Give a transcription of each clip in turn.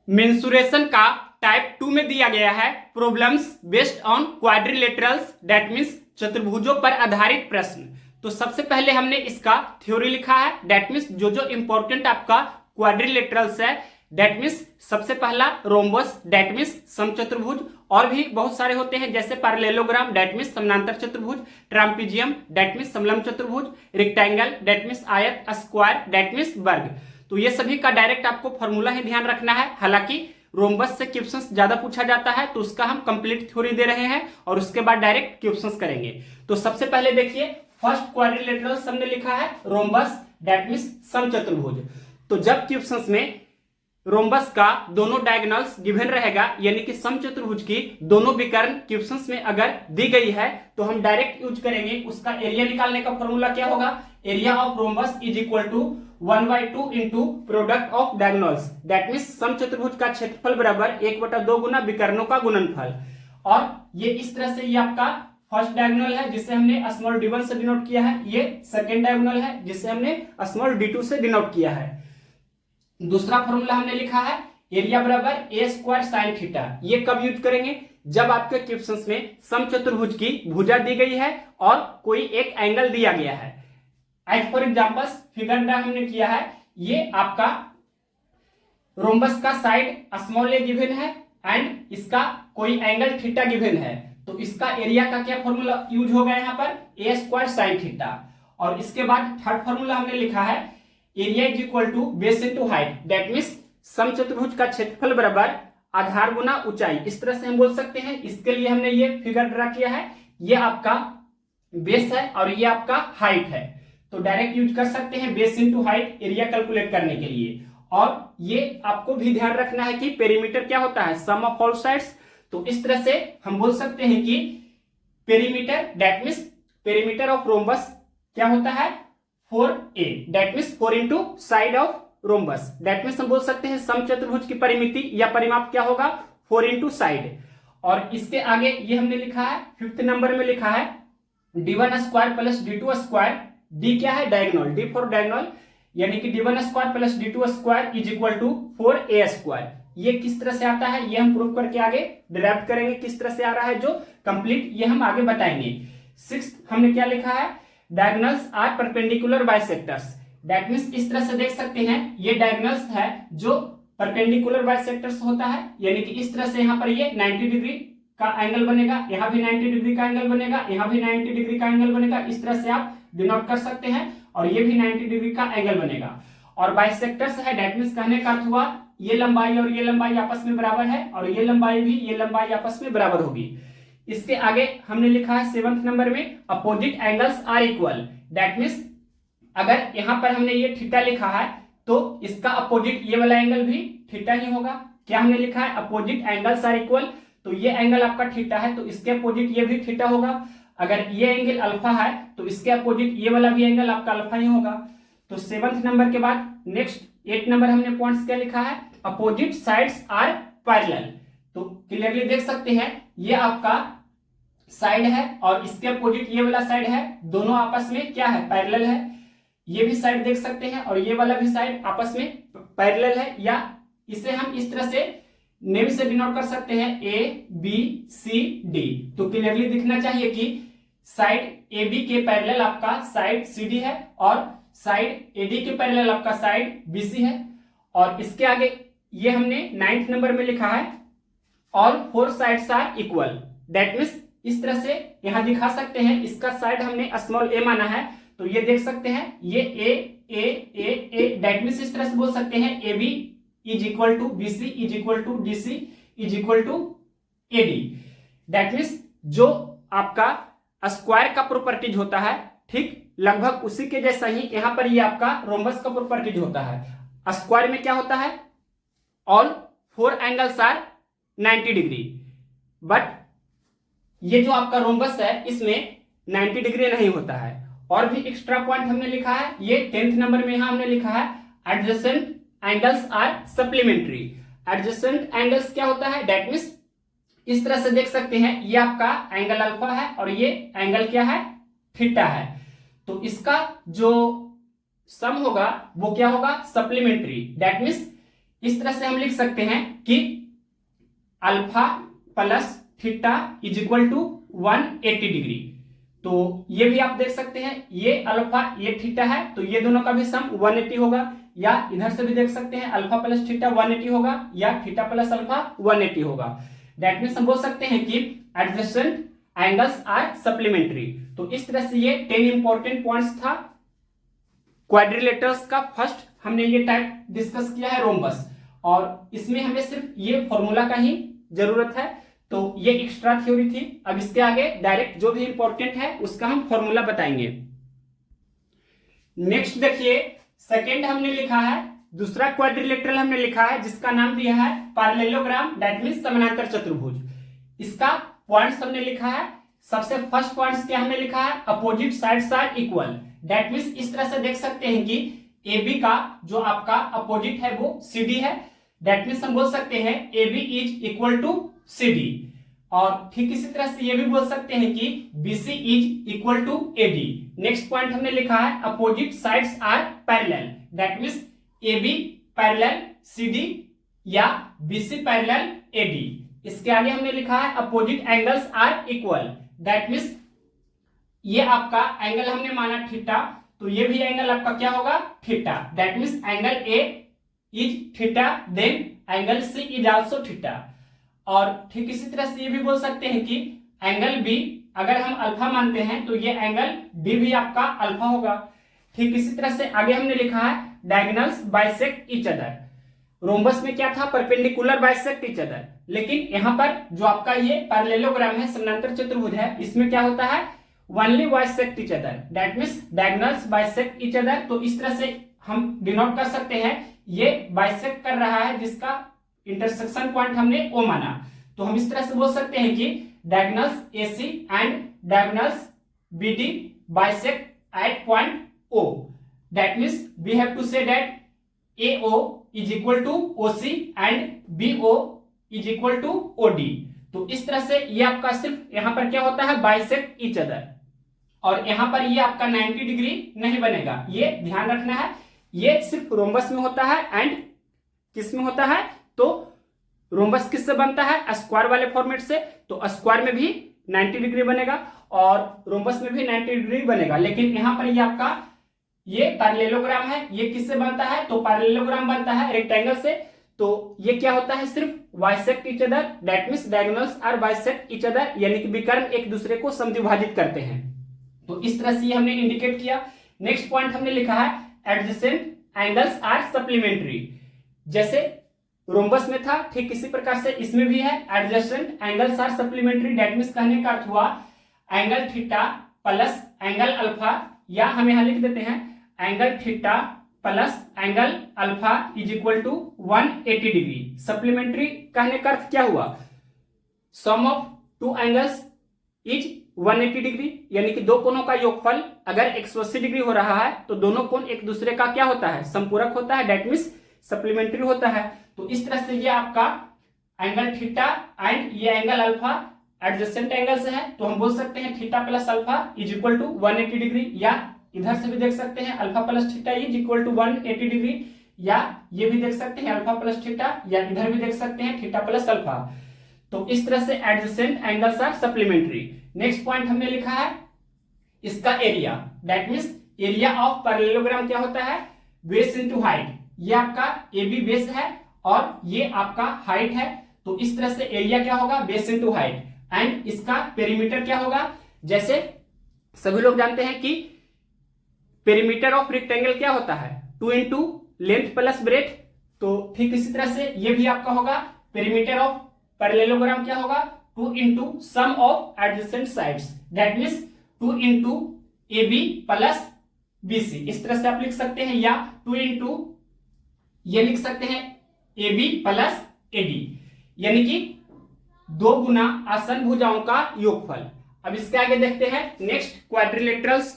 Mensuration का type 2 में दिया गया है problems based on quadrilaterals, that means चतुर्भुजों पर आधारित प्रश्न। तो सबसे पहले हमने इसका थ्योरी लिखा है, दैट मीन्स जो इंपॉर्टेंट आपका क्वाड्रिलेटरल्स है, दैट मीन्स सबसे पहला रोम्बस, दैट मीन्स समचतुर्भुज, और भी बहुत सारे होते हैं जैसे पैरेललोग्राम, दैट मीन्स समानांतर चतुर्भुज, ट्राम्पिजियम, दैट मीन्स समलंब चतुर्भुज, रेक्टेंगल, दैट मीन्स आयत, स्क्वायर, दैट मीन्स वर्ग। तो ये सभी का डायरेक्ट आपको फॉर्मूला ही ध्यान रखना है। हालांकि रोम्बस से क्वेश्चंस ज्यादा पूछा जाता है तो उसका हम कंप्लीट थ्योरी दे रहे हैं और उसके बाद डायरेक्ट क्वेश्चंस करेंगे। तो सबसे पहले देखिए फर्स्ट क्वाड्रिलेटरल हमने लिखा है रोम्बस, दैट मीन्स समचतुर्भुज। तो जब क्वेश्चंस में रोम्बस का दोनों डायगोनल्स गिवन रहेगा, यानी कि समचतुर्भुज की दोनों विकर्ण क्वेश्चंस में अगर दी गई है तो हम डायरेक्ट यूज करेंगे उसका एरिया निकालने का फॉर्मूला क्या होगा, area of rhombus is equal to 1/2 into product of diagonals, that means समचतुर्भुज का क्षेत्रफल बराबर 1/2 गुना विकर्णों का गुणनफल। और ये इस तरह से ये आपका फर्स्ट डायगोनल है जिसे हमने स्मॉल d1 से डिनोट किया है, ये सेकेंड डायगोनल है जिसे हमने स्मॉल d2 से डिनोट किया है। दूसरा फॉर्मूला हमने लिखा है एरिया बराबर a स्क्वायर साइन थीटा। ये कब यूज करेंगे, जब आपके क्वेश्चंस में समचतुर्भुज की भुजा दी गई है और कोई एक एंगल दिया गया है। As for example figure draw हमने किया है, ये आपका रोम्बस का साइड स्मॉल a गिवन है एंड इसका कोई एंगल थीटा गिवन है, तो इसका एरिया का क्या फॉर्मूला यूज होगा यहाँ पर, a स्क्वायर साइन थीटा। और इसके बाद थर्ड फॉर्मूला हमने लिखा है area is equal to base into height, that means समचतुर्भुज का क्षेत्रफल बराबर आधार गुना ऊंचाई, इस तरह से हम बोल सकते हैं। इसके लिए हमने ये फिगर ड्रा किया है, ये आपका बेस है और ये आपका हाइट है, तो डायरेक्ट यूज कर सकते हैं base into height area calculate करने के लिए। और ये आपको भी ध्यान रखना है कि पेरीमीटर क्या होता है, सम ऑफ ऑल साइड्स। तो इस तरह से हम बोल सकते हैं कि perimeter, that means perimeter of rhombus क्या होता है 4a, that means 4 into side of rhombus, that means हम बोल सकते हैं समचतुर्भुज की परिमिति या परिमाप क्या होगा 4 इंटू साइड। और इसके आगे ये हमने लिखा है फिफ्थ नंबर में लिखा है d1 square plus d2 square, d क्या है डायगोनल, d फॉर डायगोनल, यानी कि d1 square plus d2 square is equal to 4a square. ये किस तरह से आता है ये हम प्रूव करके आगे डिराइव करेंगे, किस तरह से आ रहा है जो कंप्लीट ये हम आगे बताएंगे। सिक्स्थ हमने क्या लिखा है, diagonals are perpendicular bisectors, that means इस तरह से देख सकते हैं ये डायगोनल्स है जो परपेंडिकुलर बाइसेक्टर्स होता है, यानी कि इस तरह से यहाँ पर ये 90 डिग्री का एंगल बनेगा, यहाँ भी 90 डिग्री का एंगल बनेगा, यहाँ भी 90 डिग्री का एंगल बनेगा, इस तरह से आप डिनोट कर सकते हैं। और ये भी 90 डिग्री का एंगल बनेगा। और बाइसेक्टर्स है, दैट मीन्स कहने का अर्थ हुआ ये लंबाई और ये लंबाई आपस में बराबर है और ये लंबाई भी ये लंबाई आपस में बराबर होगी। इसके आगे हमने लिखा है सेवंथ नंबर में opposite angles are equal, that means अगर यहां पर हमने ये थीटा लिखा है तो इसका अपोजिट ये वाला एंगल भी थीटा ही होगा। क्या हमने लिखा है अपोजिट एंगल्स आर इक्वल, तो ये एंगल आपका थीटा है तो इसके अपोजिट ये भी थीटा होगा। अगर ये एंगल अल्फा है तो इसके अपोजिट ये वाला भी एंगल आपका अल्फा ही होगा। तो सेवंथ नंबर के बाद नेक्स्ट 8 नंबर हमने पॉइंट्स क्या लिखा है, अपोजिट साइड्स आर पैरेलल। तो क्लियरली देख सकते हैं ये आपका साइड है और इसके अपोजिट ये वाला साइड है, दोनों आपस में क्या है पैरेलल है। ये भी साइड देख सकते हैं और ये वाला भी साइड आपस में पैरेलल है, या इसे हम इस तरह से नेम से डिनोट कर सकते हैं ए बी सी डी। तो क्लियरली दिखना चाहिए कि साइड ए बी के पैरेलल आपका साइड सी डी है और साइड ए डी के पैरेलल आपका साइड बी सी है। और इसके आगे ये हमने 9th नंबर में लिखा है all 4 sides are equal, that means इस तरह से यहां दिखा सकते हैं, इसका साइड हमने स्मॉल a माना है तो ये देख सकते हैं ये a दैट मीन्स इस तरह से बोल सकते हैं A B is equal to B C is equal to D C is equal to A D, that means जो आपका स्क्वायर का प्रॉपर्टीज होता है ठीक लगभग उसी के जैसा ही यहां पर ये आपका रोम्बस का प्रॉपर्टीज होता है। स्क्वायर में क्या होता है all 4 angles are 90 degree, but ये जो आपका रोम्बस है इसमें 90 डिग्री नहीं होता है। और भी एक्स्ट्रा पॉइंट हमने लिखा है, ये 10th नंबर में यहां हमने लिखा है adjacent angles are supplementary. Adjacent angles क्या होता है, दैट मीन्स इस तरह से देख सकते हैं ये आपका एंगल अल्फा है और ये एंगल क्या है थीटा है, तो इसका जो सम होगा वो क्या होगा सप्लीमेंट्री, दैट मीन्स इस तरह से हम लिख सकते हैं कि alpha plus theta is equal to 180 degree. तो ये भी आप देख सकते हैं, ये अल्फा ये थीटा है, तो ये दोनों का भी सम 180 होगा। या इधर से भी देख सकते हैं अल्फा प्लस थीटा 180 होगा या थीटा प्लस अल्फा 180 होगा। दैट मीन्स हम बोल सकते हैं कि एडजेसेंट एंगल्स आर सप्लीमेंट्री। तो इस तरह से ये 10 इंपॉर्टेंट पॉइंट्स था क्वाड्रिलेटरल्स का। फर्स्ट हमने ये टाइप डिस्कस किया है रोम्बस, और इसमें हमें सिर्फ ये फॉर्मूला का ही जरूरत है, तो ये एक्स्ट्रा थ्योरी थी। अब इसके आगे डायरेक्ट जो भी इंपॉर्टेंट है उसका हम फॉर्मूला बताएंगे। नेक्स्ट देखिए, सेकेंड हमने लिखा है, दूसरा क्वाड्रिलेटरल हमने लिखा है जिसका नाम दिया है पैरेललोग्राम, दैट मींस समानांतर चतुर्भुज। इसका पॉइंट्स हमने लिखा है। सबसे फर्स्ट पॉइंट्स क्या हमने लिखा है, opposite sides are equal. That means इस तरह से देख सकते हैं कि AB का जो आपका अपोजिट है वो CD है। दैट मींस हम बोल सकते हैं AB is equal to CD। और ठीक इसी तरह से ये भी बोल सकते हैं कि BC is equal to AD। Next point हमने लिखा है opposite sides are parallel. That means AB parallel CD या BC पैरेलल AD। इसके आगे हमने लिखा है opposite angles are equal. That means ये आपका एंगल हमने माना थीटा, तो ये भी एंगल आपका क्या होगा, theta. That means angle A is theta, then angle C is also theta. और ठीक इसी तरह से ये भी बोल सकते हैं कि एंगल B अगर हम अल्फा मानते हैं तो ये एंगल B भी आपका अल्फा होगा। ठीक इसी तरह से आगे हमने लिखा है diagonals bisect each other. Rhombus में क्या था, परपेंडिकुलर बाइसेक्ट ईच अदर, लेकिन यहाँ पर जो आपका ये पैरेललोग्राम है, समानांतर चतुर्भुज है, इसमें क्या होता है, only bisect each other. That means diagonals bisect each other. तो इस तरह से हम डिनोट कर सकते हैं ये बाइसेक्ट कर रहा है जिसका इंटरसेक्शन पॉइंट हमने O माना। तो हम इस तरह से बोल सकते हैं कि diagonals AC and diagonals BD bisect at point O। That means we have to say that AO is equal to OC and BO is equal to OD। तो इस तरह से ये आपका सिर्फ यहाँ पर क्या होता है, बाइसेक्ट ईच अदर। और यहाँ पर ये आपका 90 डिग्री नहीं बनेगा, ये ध्यान रखना है। ये सिर्फ रोम्बस में होता है एंड किस में होता है, तो रोम्बस किससे बनता है, स्क्वायर वाले फॉर्मेट से। तो स्क्वायर में भी 90 डिग्री बनेगा और रोम्बस में भी 90 डिग्री बनेगा। लेकिन यहाँ पर ये आपका ये पैरेललोग्राम है, ये किससे बनता है, तो पैरेललोग्राम बनता है रेक्टेंगल से। तो ये क्या होता है, सिर्फ bisect each other. That means diagonals are bisect each other, यानी कि विकर्ण एक दूसरे को समद्विभाजित करते हैं। तो इस तरह से हमने इंडिकेट किया। नेक्स्ट पॉइंट हमने लिखा है एडजेसेंट एंगल्स आर सप्लीमेंट्री। जैसे रोम्बस में था ठीक इसी प्रकार से इसमें भी है, adjacent angles are supplementary. That means कहने का अर्थ हुआ angle theta plus angle alpha, या हम यहां लिख देते हैं angle theta plus angle alpha is equal to 180 degree. Supplementary कहने का अर्थ क्या हुआ, sum of two angles is 180 degree, यानी कि दो कोणों का योगफल अगर 180 डिग्री हो रहा है तो दोनों कोण एक दूसरे का क्या होता है, संपूरक होता है। दैट मींस सप्लीमेंट्री होता है। तो इस तरह से ये आपका एंगल थीटा एंड ये एंगल अल्फा एडजेसेंट एंगल्स है। तो हम बोल सकते हैं theta plus alpha is equal to 180 degree, या इधर से भी देख सकते हैं alpha plus theta is equal to 180 degree, या ये भी देख सकते हैं अल्फा प्लस थीटा, या इधर भी देख सकते हैं थीटा प्लस अल्फा। तो इस तरह से adjacent angles are supplementary. Next point हमने लिखा है इसका area. That means area of parallelogram क्या होता है, बेस इनटू हाइट। ये आपका AB बेस है और ये आपका हाइट है। तो इस तरह से एरिया क्या होगा, बेस इनटू हाइट। एंड इसका पेरीमीटर क्या होगा, जैसे सभी लोग जानते हैं कि पेरीमीटर ऑफ रेक्टेंगल क्या होता है, 2 इंटू लेंथ प्लस ब्रेथ। तो ठीक इसी तरह से ये भी आपका होगा पेरीमीटर ऑफ पैरेललोग्राम क्या होगा, 2 into sum of adjacent sides. That means 2 into AB plus BC। इस तरह से आप लिख सकते हैं, या 2 इंटू ये लिख सकते हैं AB प्लस AD, यानी कि 2 गुना आसन भुजाओं का योगफल। अब इसके आगे देखते हैं नेक्स्ट क्वाड्रिलेटरल्स।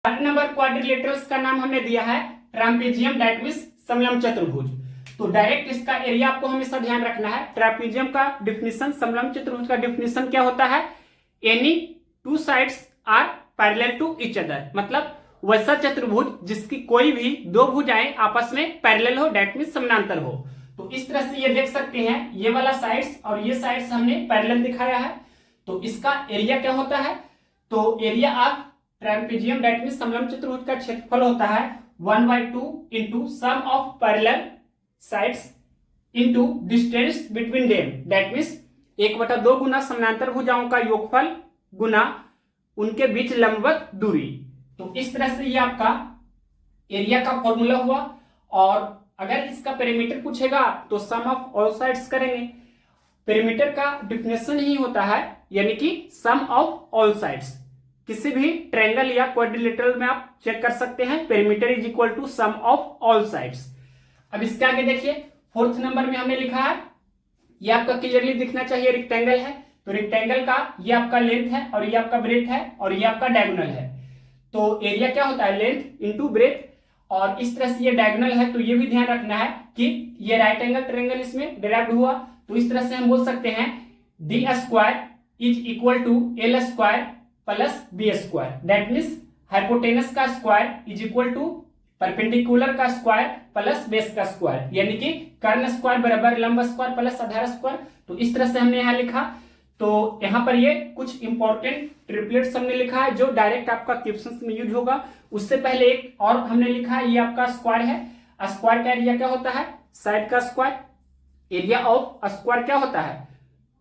नंबर क्वाड्रिलेटरल्स का नाम हमने दिया है ट्रापेजियम, दैट मींस समलंब चतुर्भुज। तो डायरेक्ट इसका एरिया आपको हमेशा ध्यान रखना है। ट्रापेजियम का डिफिनीशन, समलंब चतुर्भुज का डिफिनीशन क्या होता है, any 2 sides are parallel to each other. मतलब वैसा चतुर्भुज जिसकी कोई भी 2 भुजाएं आपस में पैरेलल हो, दैट मींस समानांतर हो। तो इस तरह से ये देख सकते हैं, ये वाला साइड्स और ये साइड्स हमने पैरेलल दिखाया है। तो इसका एरिया क्या होता है, तो area of trapezium that means समलंब चतुर्भुज का क्षेत्रफल होता है 1/2 into sum of parallel sides into distance between them that means 1/2 गुना समानांतर भुजाओं का योगफल गुना उनके बीच लंबवत दूरी। तो इस तरह से ये आपका एरिया का फॉर्मूला हुआ। और अगर इसका पेरीमीटर पूछेगा तो सम ऑफ ऑल साइड्स करेंगे। पेरीमीटर का डिफिनेशन ही होता है यानी कि सम ऑफ ऑल साइड्स। किसी भी ट्रायंगल या क्वाड्रिलेटरल में आप चेक कर सकते हैं, perimeter is equal to sum of all sides. अब इसके आगे देखिए, फोर्थ नंबर में हमने लिखा है, ये आपका क्लियरली दिखना चाहिए, रेक्टेंगल है। तो रेक्टेंगल का ये आपका लेंथ है और ये आपका ब्रेथ है और ये आपका डायगोनल है। तो एरिया क्या होता है, लेंथ इंटू ब्रेथ। और इस तरह से ये डायगोनल है, तो ये भी ध्यान रखना है कि ये राइट एंगल ट्रायंगल इसमें डिराइव्ड हुआ। तो इस तरह से हम बोल सकते हैं d square is equal to l square plus b square that means hypotenuse का square is equal to perpendicular का स्क्वायर प्लस बेस का स्क्वायर, यानी कि कर्ण स्क्वायर बराबर लंब स्क्वायर प्लस आधार स्क्वायर। तो इस तरह से हमने यहाँ लिखा। तो यहाँ पर ये कुछ इंपॉर्टेंट ट्रिपलेट्स हमने लिखा है जो डायरेक्ट आपका क्वेश्चंस में यूज होगा। उससे पहले एक और हमने लिखा है, ये आपका स्क्वायर है। स्क्वायर का एरिया क्या होता है, साइड का स्क्वायर। एरिया ऑफ स्क्वायर क्या होता है,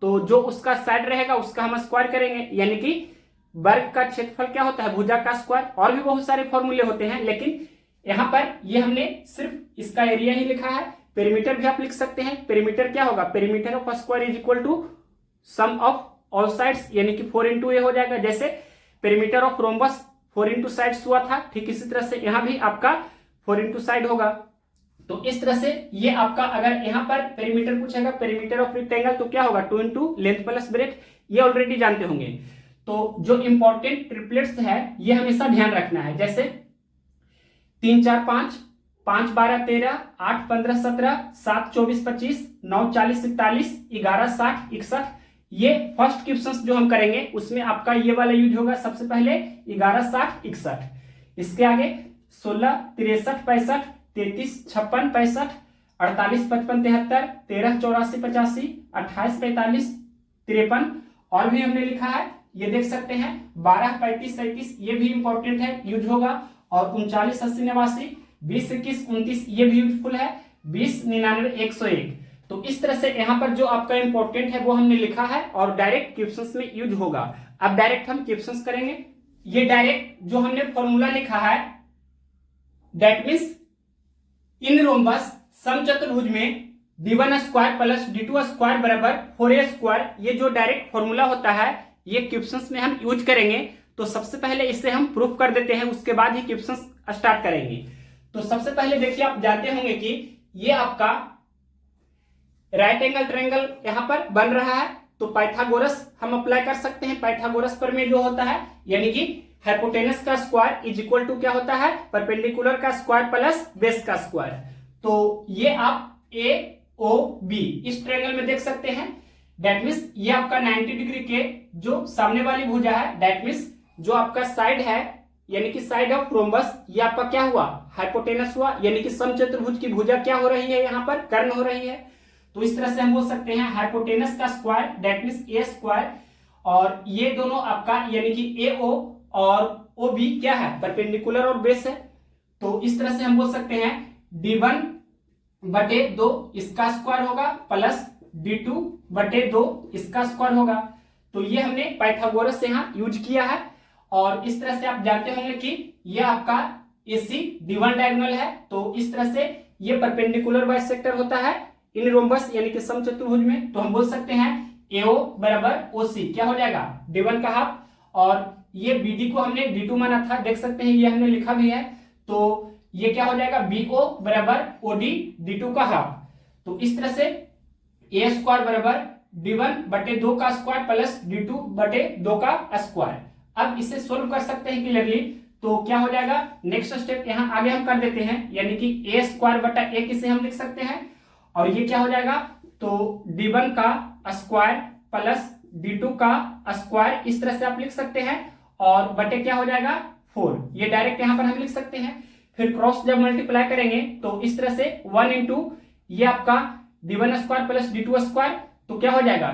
तो जो उसका साइड रहेगा उसका हम स्क्वायर करेंगे, यानी कि वर्ग का क्षेत्रफल क्या होता है, भुजा का स्क्वायर। और भी बहुत सारे फॉर्मूले होते हैं, लेकिन यहाँ पर ये हमने सिर्फ इसका एरिया ही लिखा है। पेरीमीटर भी आप लिख सकते हैं। पेरीमीटर क्या होगा, perimeter of square is equal to sum of all sides, यानी कि 4 इंटू ए हो जाएगा। जैसे perimeter of rhombus 4 into sides हुआ था, ठीक इसी तरह से यहाँ भी आपका 4 इंटू साइड होगा। तो इस तरह से ये आपका, अगर यहाँ पर पेरीमीटर पूछेगा, पेरीमीटर ऑफ रेक्टेंगल, तो क्या होगा 2 इंटू लेंथ प्लस ब्रेथ, ये ऑलरेडी जानते होंगे। तो जो इंपॉर्टेंट ट्रिपलेट्स है ये हमेशा ध्यान रखना है, जैसे 3 4 5, 5 12 13, 8 15 17, 7 24 25, 9 40 41, 11 60 61। ये फर्स्ट क्वेश्चंस जो हम करेंगे उसमें आपका ये वाला यूज होगा सबसे पहले 11 60 61। इसके आगे 16 63 65, 33 56 65, 48 55 73, 13 84 85, 28 45 53। और भी हमने लिखा है, ये देख सकते हैं 12 35 37, ये भी इंपॉर्टेंट है, यूज होगा। और 39 80 89, 20 21 29, ये भी यूजफुल है, 20 99 101। तो इस तरह से यहाँ पर जो आपका इंपॉर्टेंट है वो हमने लिखा है और डायरेक्ट क्वेश्चंस में यूज होगा। अब डायरेक्ट हम क्वेश्चंस करेंगे। ये डायरेक्ट जो हमने फॉर्मूला लिखा है दैट मींस इन रोम्बस समचतुर्भुज में d1 square plus d2 square बराबर 4a स्क्वायर, ये जो डायरेक्ट फॉर्मूला होता है ये क्वेश्चंस में हम यूज करेंगे। तो सबसे पहले इसे हम प्रूफ कर देते हैं, उसके बाद ही क्वेश्चंस स्टार्ट करेंगे। तो सबसे पहले देखिए, आप जानते होंगे कि ये आपका राइट एंगल ट्रायंगल यहाँ पर बन रहा है, तो पाइथागोरस हम अप्लाई कर सकते हैं। पाइथागोरस प्रमेय जो होता है, यानी कि हाइपोटेनस का स्क्वायर इज इक्वल टू क्या होता है, परपेंडिकुलर का स्क्वायर प्लस बेस का स्क्वायर। तो ये आप ए ओ बी इस ट्रायंगल में देख सकते हैं। दैट मीन्स ये आपका 90 डिग्री के जो सामने वाली भुजा है, दैट मीन्स जो आपका साइड है यानी कि साइड ऑफ रोम्बस, ये आपका क्या हुआ, हाइपोटेनस हुआ, यानी कि समचतुर्भुज की भुजा क्या हो रही है, यहाँ पर कर्ण हो रही है। तो इस तरह से हम बोल सकते हैं हाइपोटेनस का square that means A square, और ये दोनों आपका यानी कि ए ओ और ओ बी क्या है, परपेंडिकुलर और बेस है। तो इस तरह से हम बोल सकते हैं d1/2 इसका स्क्वायर होगा प्लस d2/2 इसका स्क्वायर होगा। तो ये हमने पाइथागोरस से यहाँ यूज किया है। और इस तरह से आप जानते होंगे कि ये आपका AC d1 डायगोनल है। तो इस तरह से ये परपेंडिकुलर बाइसेक्टर होता है इन रोम्बस यानी कि समचतुर्भुज में। तो हम बोल सकते हैं AO बराबर OC क्या हो जाएगा, d1 का हाफ, और ये BD को हमने d2 माना था, देख सकते हैं ये हमने लिखा भी है। तो ये क्या हो जाएगा, BO बराबर OD d2 का हाफ। तो इस तरह से A स्क्वायर बराबर d1/2 का स्क्वायर प्लस d2/2 का स्क्वायर। अब इसे सोल्व कर सकते हैं क्लियरली। तो क्या हो जाएगा, नेक्स्ट स्टेप यहाँ आगे हम कर देते हैं, यानी कि A स्क्वायर बटा A किसे हम लिख सकते हैं, और ये क्या हो जाएगा, तो d1 का स्क्वायर प्लस d2 का स्क्वायर, इस तरह से आप लिख सकते हैं, और बटे क्या हो जाएगा 4, ये डायरेक्ट यहाँ पर हम लिख सकते हैं। फिर क्रॉस जब मल्टीप्लाई करेंगे तो इस तरह से 1 इंटू ये आपका d1 square plus d2 square, तो क्या हो जाएगा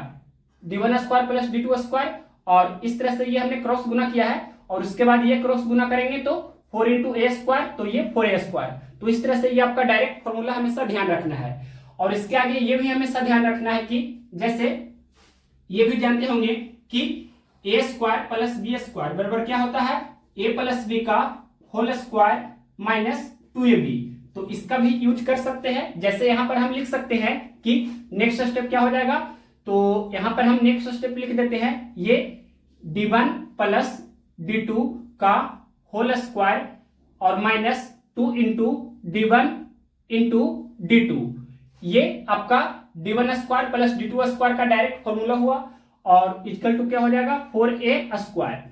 d1 square plus d2 square, और इस तरह से ये हमने क्रॉस गुना किया है और उसके बाद ये क्रॉस गुना करेंगे तो 4 इंटू ए स्क्वायर, तो ये 4a स्क्वायर। तो इस तरह से ये आपका डायरेक्ट फॉर्मूला हमेशा ध्यान रखना है। और इसके आगे ये भी हमेशा ध्यान रखना है कि जैसे ये भी जानते होंगे कि ए स्क्वायर प्लस बी स्क्वायर बराबर क्या होता है, ए प्लस बी का होल स्क्वायर माइनस 2ab। तो इसका भी यूज कर सकते हैं। जैसे यहां पर हम लिख सकते हैं कि नेक्स्ट स्टेप क्या हो जाएगा, तो यहां पर हम नेक्स्ट स्टेप लिख देते हैं, ये d1 प्लस d2 का होल स्क्वायर और minus 2 into d1 into d2। ये आपका d1 square plus d2 square का डायरेक्ट फॉर्मूला हुआ और इक्वल टू क्या हो जाएगा 4a स्क्वायर।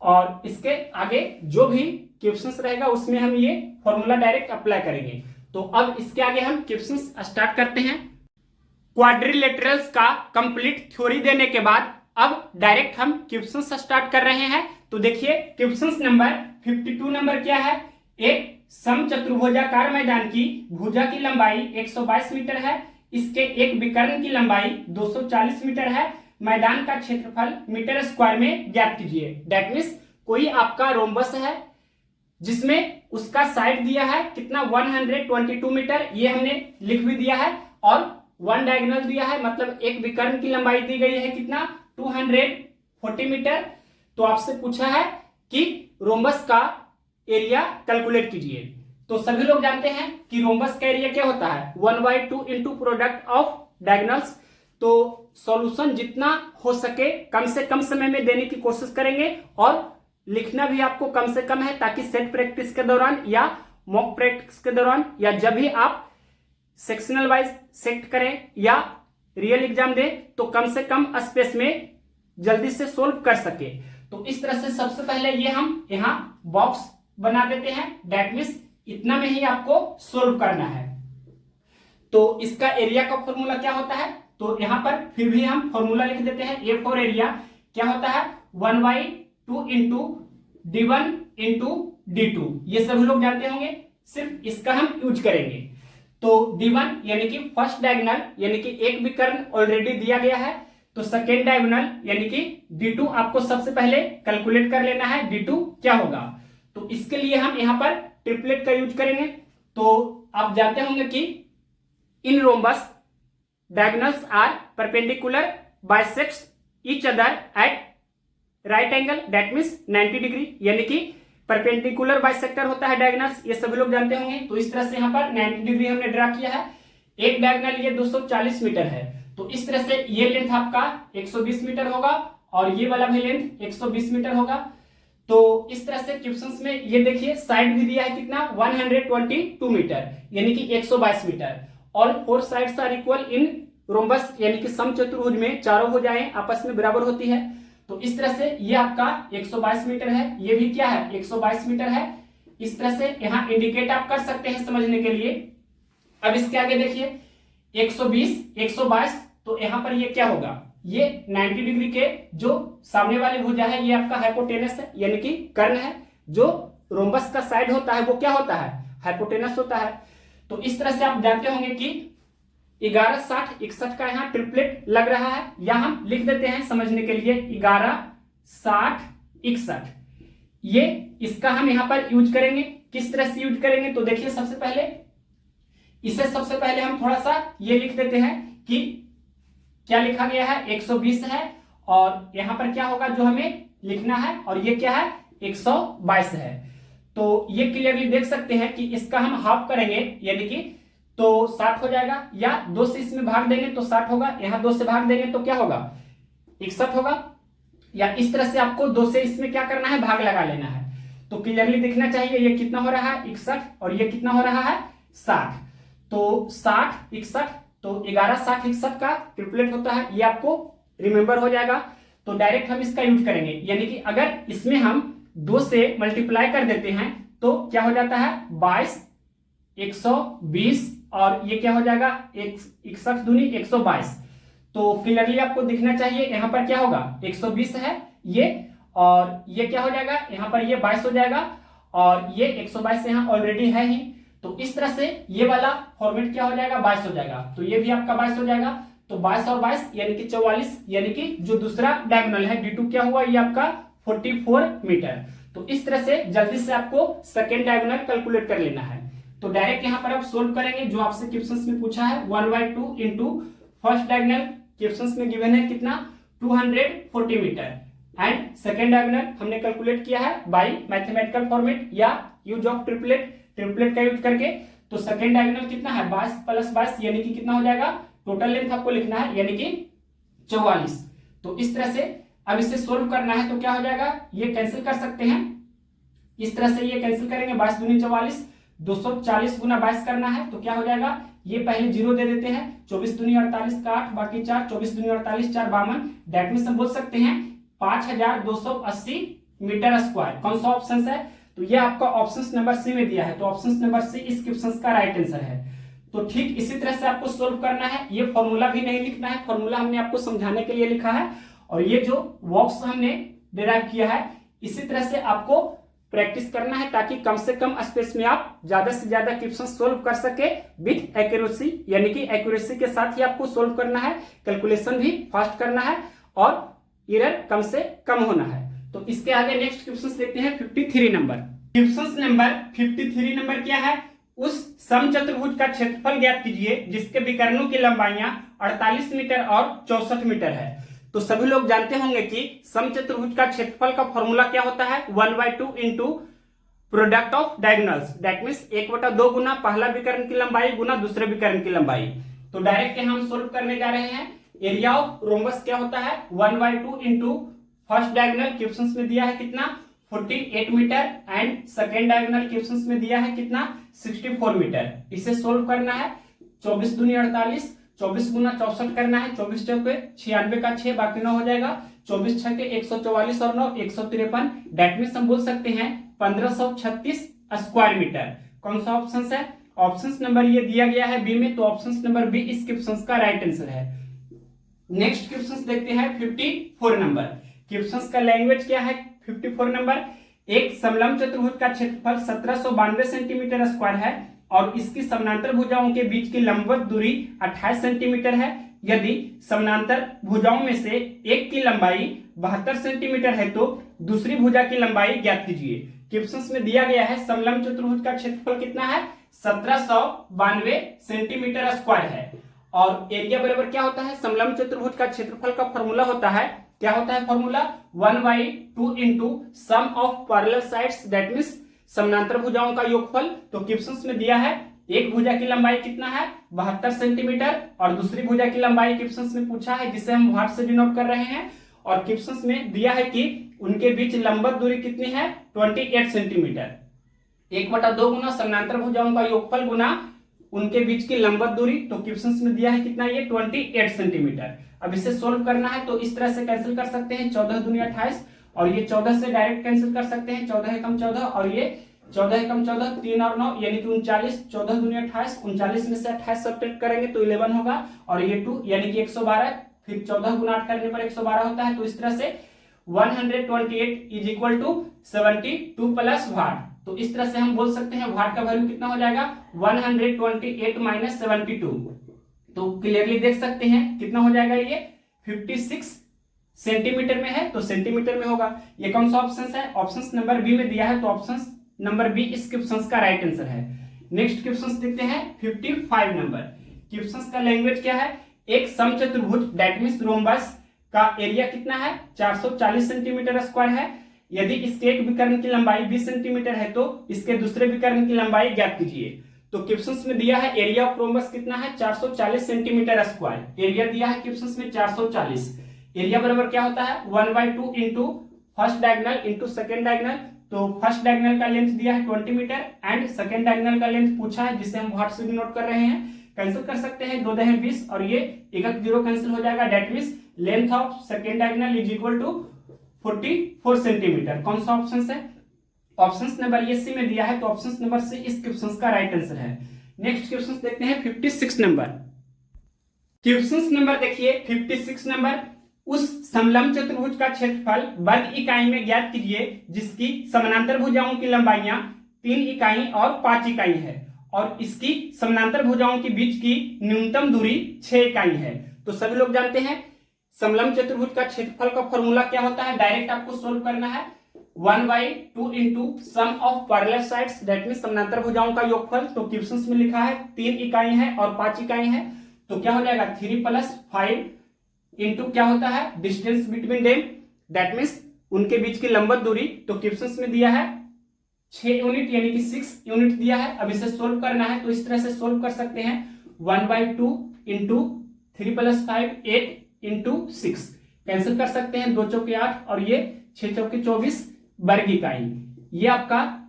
और इसके आगे जो भी क्वेश्चंस रहेगा उसमें हम ये फॉर्मूला डायरेक्ट अप्लाई करेंगे। तो अब इसके आगे हम क्वेश्चंस स्टार्ट करते हैं। क्वाड्रिलेटरल्स का कंप्लीट थ्योरी देने के बाद अब डायरेक्ट हम क्वेश्चंस स्टार्ट कर रहे हैं। तो देखिए क्वेश्चंस नंबर 52 नंबर क्या है, एक समचतुर्भुजाकार मैदान की भुजा की लंबाई 122 मीटर है, इसके एक विकर्ण की लंबाई 240 मीटर है, मैदान का क्षेत्रफल मीटर स्क्वायर में ज्ञात कीजिए। दैट मीन्स कोई आपका रोम्बस है जिसमें उसका साइड दिया है कितना 122 मीटर, ये हमने लिख भी दिया है, और वन डायगोनल दिया है, मतलब एक विकर्ण की लंबाई दी गई है कितना 240 मीटर। तो आपसे पूछा है कि रोम्बस का एरिया कैलकुलेट कीजिए। तो सभी लोग जानते हैं कि रोम्बस का एरिया क्या होता है 1/2 इंटू प्रोडक्ट ऑफ डायगोनल्स। तो सॉल्यूशन जितना हो सके कम से कम समय में देने की कोशिश करेंगे, और लिखना भी आपको कम से कम है ताकि सेट प्रैक्टिस के दौरान या मॉक प्रैक्टिस के दौरान या जब भी आप सेक्शनल वाइज सेट करें या रियल एग्जाम दें तो कम से कम स्पेस में जल्दी से सोल्व कर सके। तो इस तरह से सबसे पहले ये हम यहाँ बॉक्स बना देते हैं। दैट मीन्स इतना में ही आपको सोल्व करना है। तो इसका एरिया का फॉर्मूला क्या होता है, तो यहां पर फिर भी हम फॉर्मूला लिख देते हैं। ए फॉर एरिया क्या होता है 1/2 इंटू d1 इंटू d2, ये सभी लोग जानते होंगे, सिर्फ इसका हम यूज करेंगे। तो d1 यानी कि फर्स्ट डायगोनल यानी कि एक विकर्ण ऑलरेडी दिया गया है, तो सेकेंड डायगोनल यानी कि d2 आपको सबसे पहले कैलकुलेट कर लेना है d2 क्या होगा। तो इसके लिए हम यहाँ पर ट्रिपलेट का यूज करेंगे। तो आप जानते होंगे कि in rhombus diagonals are perpendicular bisects each other at right angle, that means 90 degree, यानी कि परपेंडिकुलर बाइसेक्टर होता है डायगोनल्स, ये सभी लोग जानते होंगे। तो इस तरह से यहाँ पर 90 डिग्री हमने ड्रा किया है। एक डायगोनल ये 240 मीटर है, तो इस तरह से ये लेंथ आपका 120 मीटर होगा और ये वाला भी लेंथ 120 मीटर होगा। तो इस तरह से क्वेश्चंस में ये देखिए साइड भी दिया है कितना 122 मीटर यानी कि 122 metre. All four sides are equal in rhombus यानी कि समचतुर्भुज में चारों भुजाएं आपस में बराबर होती है। तो इस तरह से ये आपका 122 मीटर है, ये भी क्या है 122 मीटर है। इस तरह से यहाँ इंडिकेट आप कर सकते हैं समझने के लिए। अब इसके आगे देखिए 120 122, तो यहाँ पर ये क्या होगा, ये 90 डिग्री के जो सामने वाली भुजा है ये आपका हाइपोटेनस है यानी कि कर्ण है। जो रोम्बस का साइड होता है वो क्या होता है हाइपोटेनस होता है। तो इस तरह से आप जानते होंगे कि 11 60 61 का यहाँ ट्रिपलेट लग रहा है, या हम लिख देते हैं समझने के लिए 11 60 61। ये इसका हम यहाँ पर यूज करेंगे। किस तरह से यूज करेंगे, तो देखिए सबसे पहले हम थोड़ा सा ये लिख देते हैं कि क्या लिखा गया है 120 है और यहाँ पर क्या होगा जो हमें लिखना है, और ये क्या है 122 है। तो ये क्लियरली देख सकते हैं कि इसका हम हाफ करेंगे यानी कि तो 60 हो जाएगा, या 2 से इसमें भाग देंगे तो 60 होगा, यहाँ 2 से भाग देंगे तो क्या होगा 61 होगा, या इस तरह से आपको 2 से इसमें क्या करना है भाग लगा लेना है। तो क्लियरली दिखना चाहिए ये कितना हो रहा है 61 और ये कितना हो रहा है 60। तो 60 61, तो 11 60 61 का ट्रिपलेट होता है, ये आपको रिमेंबर हो जाएगा। तो डायरेक्ट हम इसका यूज करेंगे, यानी कि अगर इसमें हम 2 से मल्टीप्लाई कर देते हैं तो क्या हो जाता है 22 120, और ये क्या हो जाएगा 61 दूनी 122। तो क्लियरली आपको दिखना चाहिए यहाँ पर क्या होगा 120 है ये, और ये क्या हो जाएगा यहाँ पर ये 22 हो जाएगा, और ये 122 यहाँ ऑलरेडी है ही। तो इस तरह से ये वाला फॉर्मेट क्या हो जाएगा, 22 हो जाएगा। तो ये भी आपका 22 हो जाएगा। तो 22 और 22 यानी कि 44, यानी कि जो दूसरा डायगोनल है D2 क्या हुआ, ये आपका 44 मीटर। तो इस तरह से जल्दी से आपको सेकेंड डायगोनल कैलकुलेट कर लेना है। तो डायरेक्ट यहाँ पर आप सोल्व करेंगे जो आपसे क्वेश्चंस में पूछा है 1/2 इंटू फर्स्ट डायगोनल क्वेश्चंस में गिवन है कितना 240 मीटर एंड सेकेंड डायगोनल हमने कैलकुलेट किया है बाय मैथमेटिकल फॉर्मेट या यूज ऑफ ट्रिपलेट का यूज करके। तो सेकेंड डायगोनल कितना है 22 + 22 यानी कि कितना हो जाएगा, टोटल लेंथ आपको लिखना है यानी कि 44। तो इस तरह से अब इसे सोल्व करना है तो क्या हो जाएगा, ये कैंसिल कर सकते हैं इस तरह से, ये कैंसिल करेंगे 22 दूनी 44, 240 गुना 22 करना है तो क्या हो जाएगा, ये पहले जीरो दे देते हैं, 24 दूनी 48 का 8 बाकी 4, 24 दूनी 48 4 52, दैट मींस हम बोल सकते हैं 5280 मीटर स्क्वायर। कौन सा ऑप्शन है, तो ये आपका ऑप्शन नंबर सी में दिया है। तो ऑप्शन नंबर सी इस क्वेश्चन का राइट आंसर है। तो ठीक इसी तरह से आपको सोल्व करना है। ये फॉर्मूला भी नहीं लिखना है, फॉर्मूला हमने आपको समझाने के लिए लिखा है और ये जो बॉक्स हमने डिराइव किया है इसी तरह से आपको प्रैक्टिस करना है ताकि कम से कम स्पेस में आप ज्यादा से ज्यादा क्वेश्चन सोल्व कर सके विथ एक्यूरेसी, यानी कि एक्यूरेसी के साथ ही आपको सोल्व करना है, कैलकुलेशन भी फास्ट करना है और एरर कम से कम होना है। तो इसके आगे नेक्स्ट क्वेश्चन देखते हैं 53 नंबर। क्वेश्चन नंबर 53 नंबर क्या है, उस समचतुर्भुज का क्षेत्रफल ज्ञात कीजिए जिसके विकर्णों की लंबाइयां 48 मीटर और 64 मीटर है। तो सभी लोग जानते होंगे कि समचतुर्भुज का क्षेत्रफल का फॉर्मूला क्या होता है 1/2 into product of diagonals, that means 1/2 गुना पहला विकर्ण की लंबाई गुना दूसरे विकर्ण की लंबाई। तो डायरेक्ट हम सोल्व करने जा रहे हैं। एरिया ऑफ रोम्बस क्या होता है 1/2 इंटू फर्स्ट डायगोनल क्वेश्चंस में दिया है कितना 48 metre and second diagonal questions में दिया है कितना 64 मीटर। इसे सोल्व करना है 24 दूनी 48, 24 गुना 64 करना है, 24 चौके 96 का 6 बाकी 9 हो जाएगा, 24 छके 144 और 9 153, दैट मींस हम बोल सकते हैं 1536 स्क्वायर मीटर। कौन सा ऑप्शन है, ऑप्शन नंबर ये दिया गया है बी में, तो ऑप्शन नंबर बी इस क्वेश्चन का राइट आंसर है। नेक्स्ट क्वेश्चन देखते हैं 54 नंबर। क्वेश्चन का लैंग्वेज क्या है 54 नंबर, एक समलंब चतुर्भुज का क्षेत्रफल 1792 सेंटीमीटर स्क्वायर है और इसकी समानांतर भुजाओं के बीच की लंबवत दूरी 28 सेंटीमीटर है। यदि समानांतर भुजाओं में से एक की लंबाई 72 सेंटीमीटर है तो दूसरी भुजा की लंबाई ज्ञात कीजिए। क्वेश्चन में दिया गया है समलंब चतुर्भुज का क्षेत्रफल कितना है 1792 सेंटीमीटर स्क्वायर है और एरिया बराबर क्या होता है, समलंब चतुर्भुज का क्षेत्रफल का फॉर्मूला होता है, क्या होता है formula 1/2 into sum of parallel sides, that means समानांतर भुजाओं का योगफल। तो क्वेश्चंस में दिया है एक भुजा की लंबाई कितना है 72 सेंटीमीटर और दूसरी भुजा की लंबाई क्वेश्चंस में पूछा है जिसे हम वाट से डिनोट कर रहे हैं और क्वेश्चंस में दिया है कि उनके बीच लंबवत दूरी कितनी है 28 सेंटीमीटर। 1/2 गुना समानांतर भुजाओं का योगफल गुना उनके बीच की लंबवत दूरी, तो क्वेश्चंस में दिया है कितना ये 28 सेंटीमीटर। अब इसे सोल्व करना है तो इस तरह से कैंसिल कर सकते हैं 14 दूनी 28 और ये 14 से डायरेक्ट कैंसिल कर सकते हैं 14 एकम 14 और ये 14 एकम 14 3 और 9 यानी कि 39, 14 दूनी 28, 39 में से 28 सब्ट्रैक्ट करेंगे तो 11 होगा और ये 2 यानी कि 112, फिर 14 गुना 8 करने पर 112 होता है। तो इस तरह से 128 is equal to 72 plus what. तो इस तरह से हम बोल सकते हैं वाट का वैल्यू कितना हो जाएगा 128 माइनस 72। तो क्लियरली देख सकते हैं कितना हो जाएगा ये 56 सेंटीमीटर में है तो सेंटीमीटर में होगा। ये कौन सा ऑप्शन है, ऑप्शन नंबर बी में दिया है तो ऑप्शन नंबर बी इस क्वेश्चन का राइट आंसर है। नेक्स्ट क्वेश्चन देखते हैं 55 नंबर। क्वेश्चन का लैंग्वेज क्या है, एक समचतुर्भुज दैट मींस रोम्बस का एरिया कितना है 440 सेंटीमीटर स्क्वायर है। यदि इसके एक विकर्ण की लंबाई 20 सेंटीमीटर है तो इसके दूसरे विकर्ण की लंबाई ज्ञात कीजिए। तो क्वेश्चंस में दिया है एरिया ऑफ रोम्बस कितना है 440 सेंटीमीटर स्क्वायर, एरिया दिया है क्वेश्चंस में 440। एरिया बराबर क्या होता है 1/2 into first diagonal into second diagonal. तो फर्स्ट डायगोनल का लेंथ दिया है 20 मीटर एंड सेकेंड डायगोनल का लेंथ पूछा है जिसे हम वाट से डिनोट कर रहे हैं। कैंसिल कर सकते हैं 2 दहे 20 और ये एक जीरो कैंसिल हो जाएगा, that means length of second diagonal is equal to 44 centimetre. कौन सा ऑप्शन है, ऑप्शन नंबर ये सी में दिया है तो ऑप्शन नंबर सी इस क्वेश्चन का राइट आंसर है। नेक्स्ट क्वेश्चन देखते हैं 56 नंबर। क्वेश्चन नंबर देखिए 56 नंबर, उस समलंब चतुर्भुज का क्षेत्रफल वर्ग इकाई में ज्ञात कीजिए जिसकी समानांतर भुजाओं की लंबाइयां 3 इकाई और 5 इकाई है और इसकी समानांतर भुजाओं के बीच की न्यूनतम दूरी 6 इकाई है। तो सभी लोग जानते हैं समलंब चतुर्भुज का क्षेत्रफल का फॉर्मूला क्या होता है, डायरेक्ट आपको सोल्व करना है 1/2 into sum of parallel sides, that mean समानांतर भुजाओं का योगफल। तो क्वेश्चन में लिखा है 3 इकाई है और 5 इकाई है, तो क्या हो जाएगा 3 + 5 इंटू क्या होता है distance between them, that means उनके बीच की लंबवत दूरी। तो क्वेश्चन में दिया है 6 यूनिट यानी कि 6 यूनिट दिया है। अब इसे सोल्व करना है तो इस तरह से सोल्व कर सकते हैं 1/2 इंटू 3 + 5 8 इंटू 6, कैंसिल कर सकते हैं, 2 चौके 8 और ये 6 चौके 24 वर्ग इकाई। ये आपका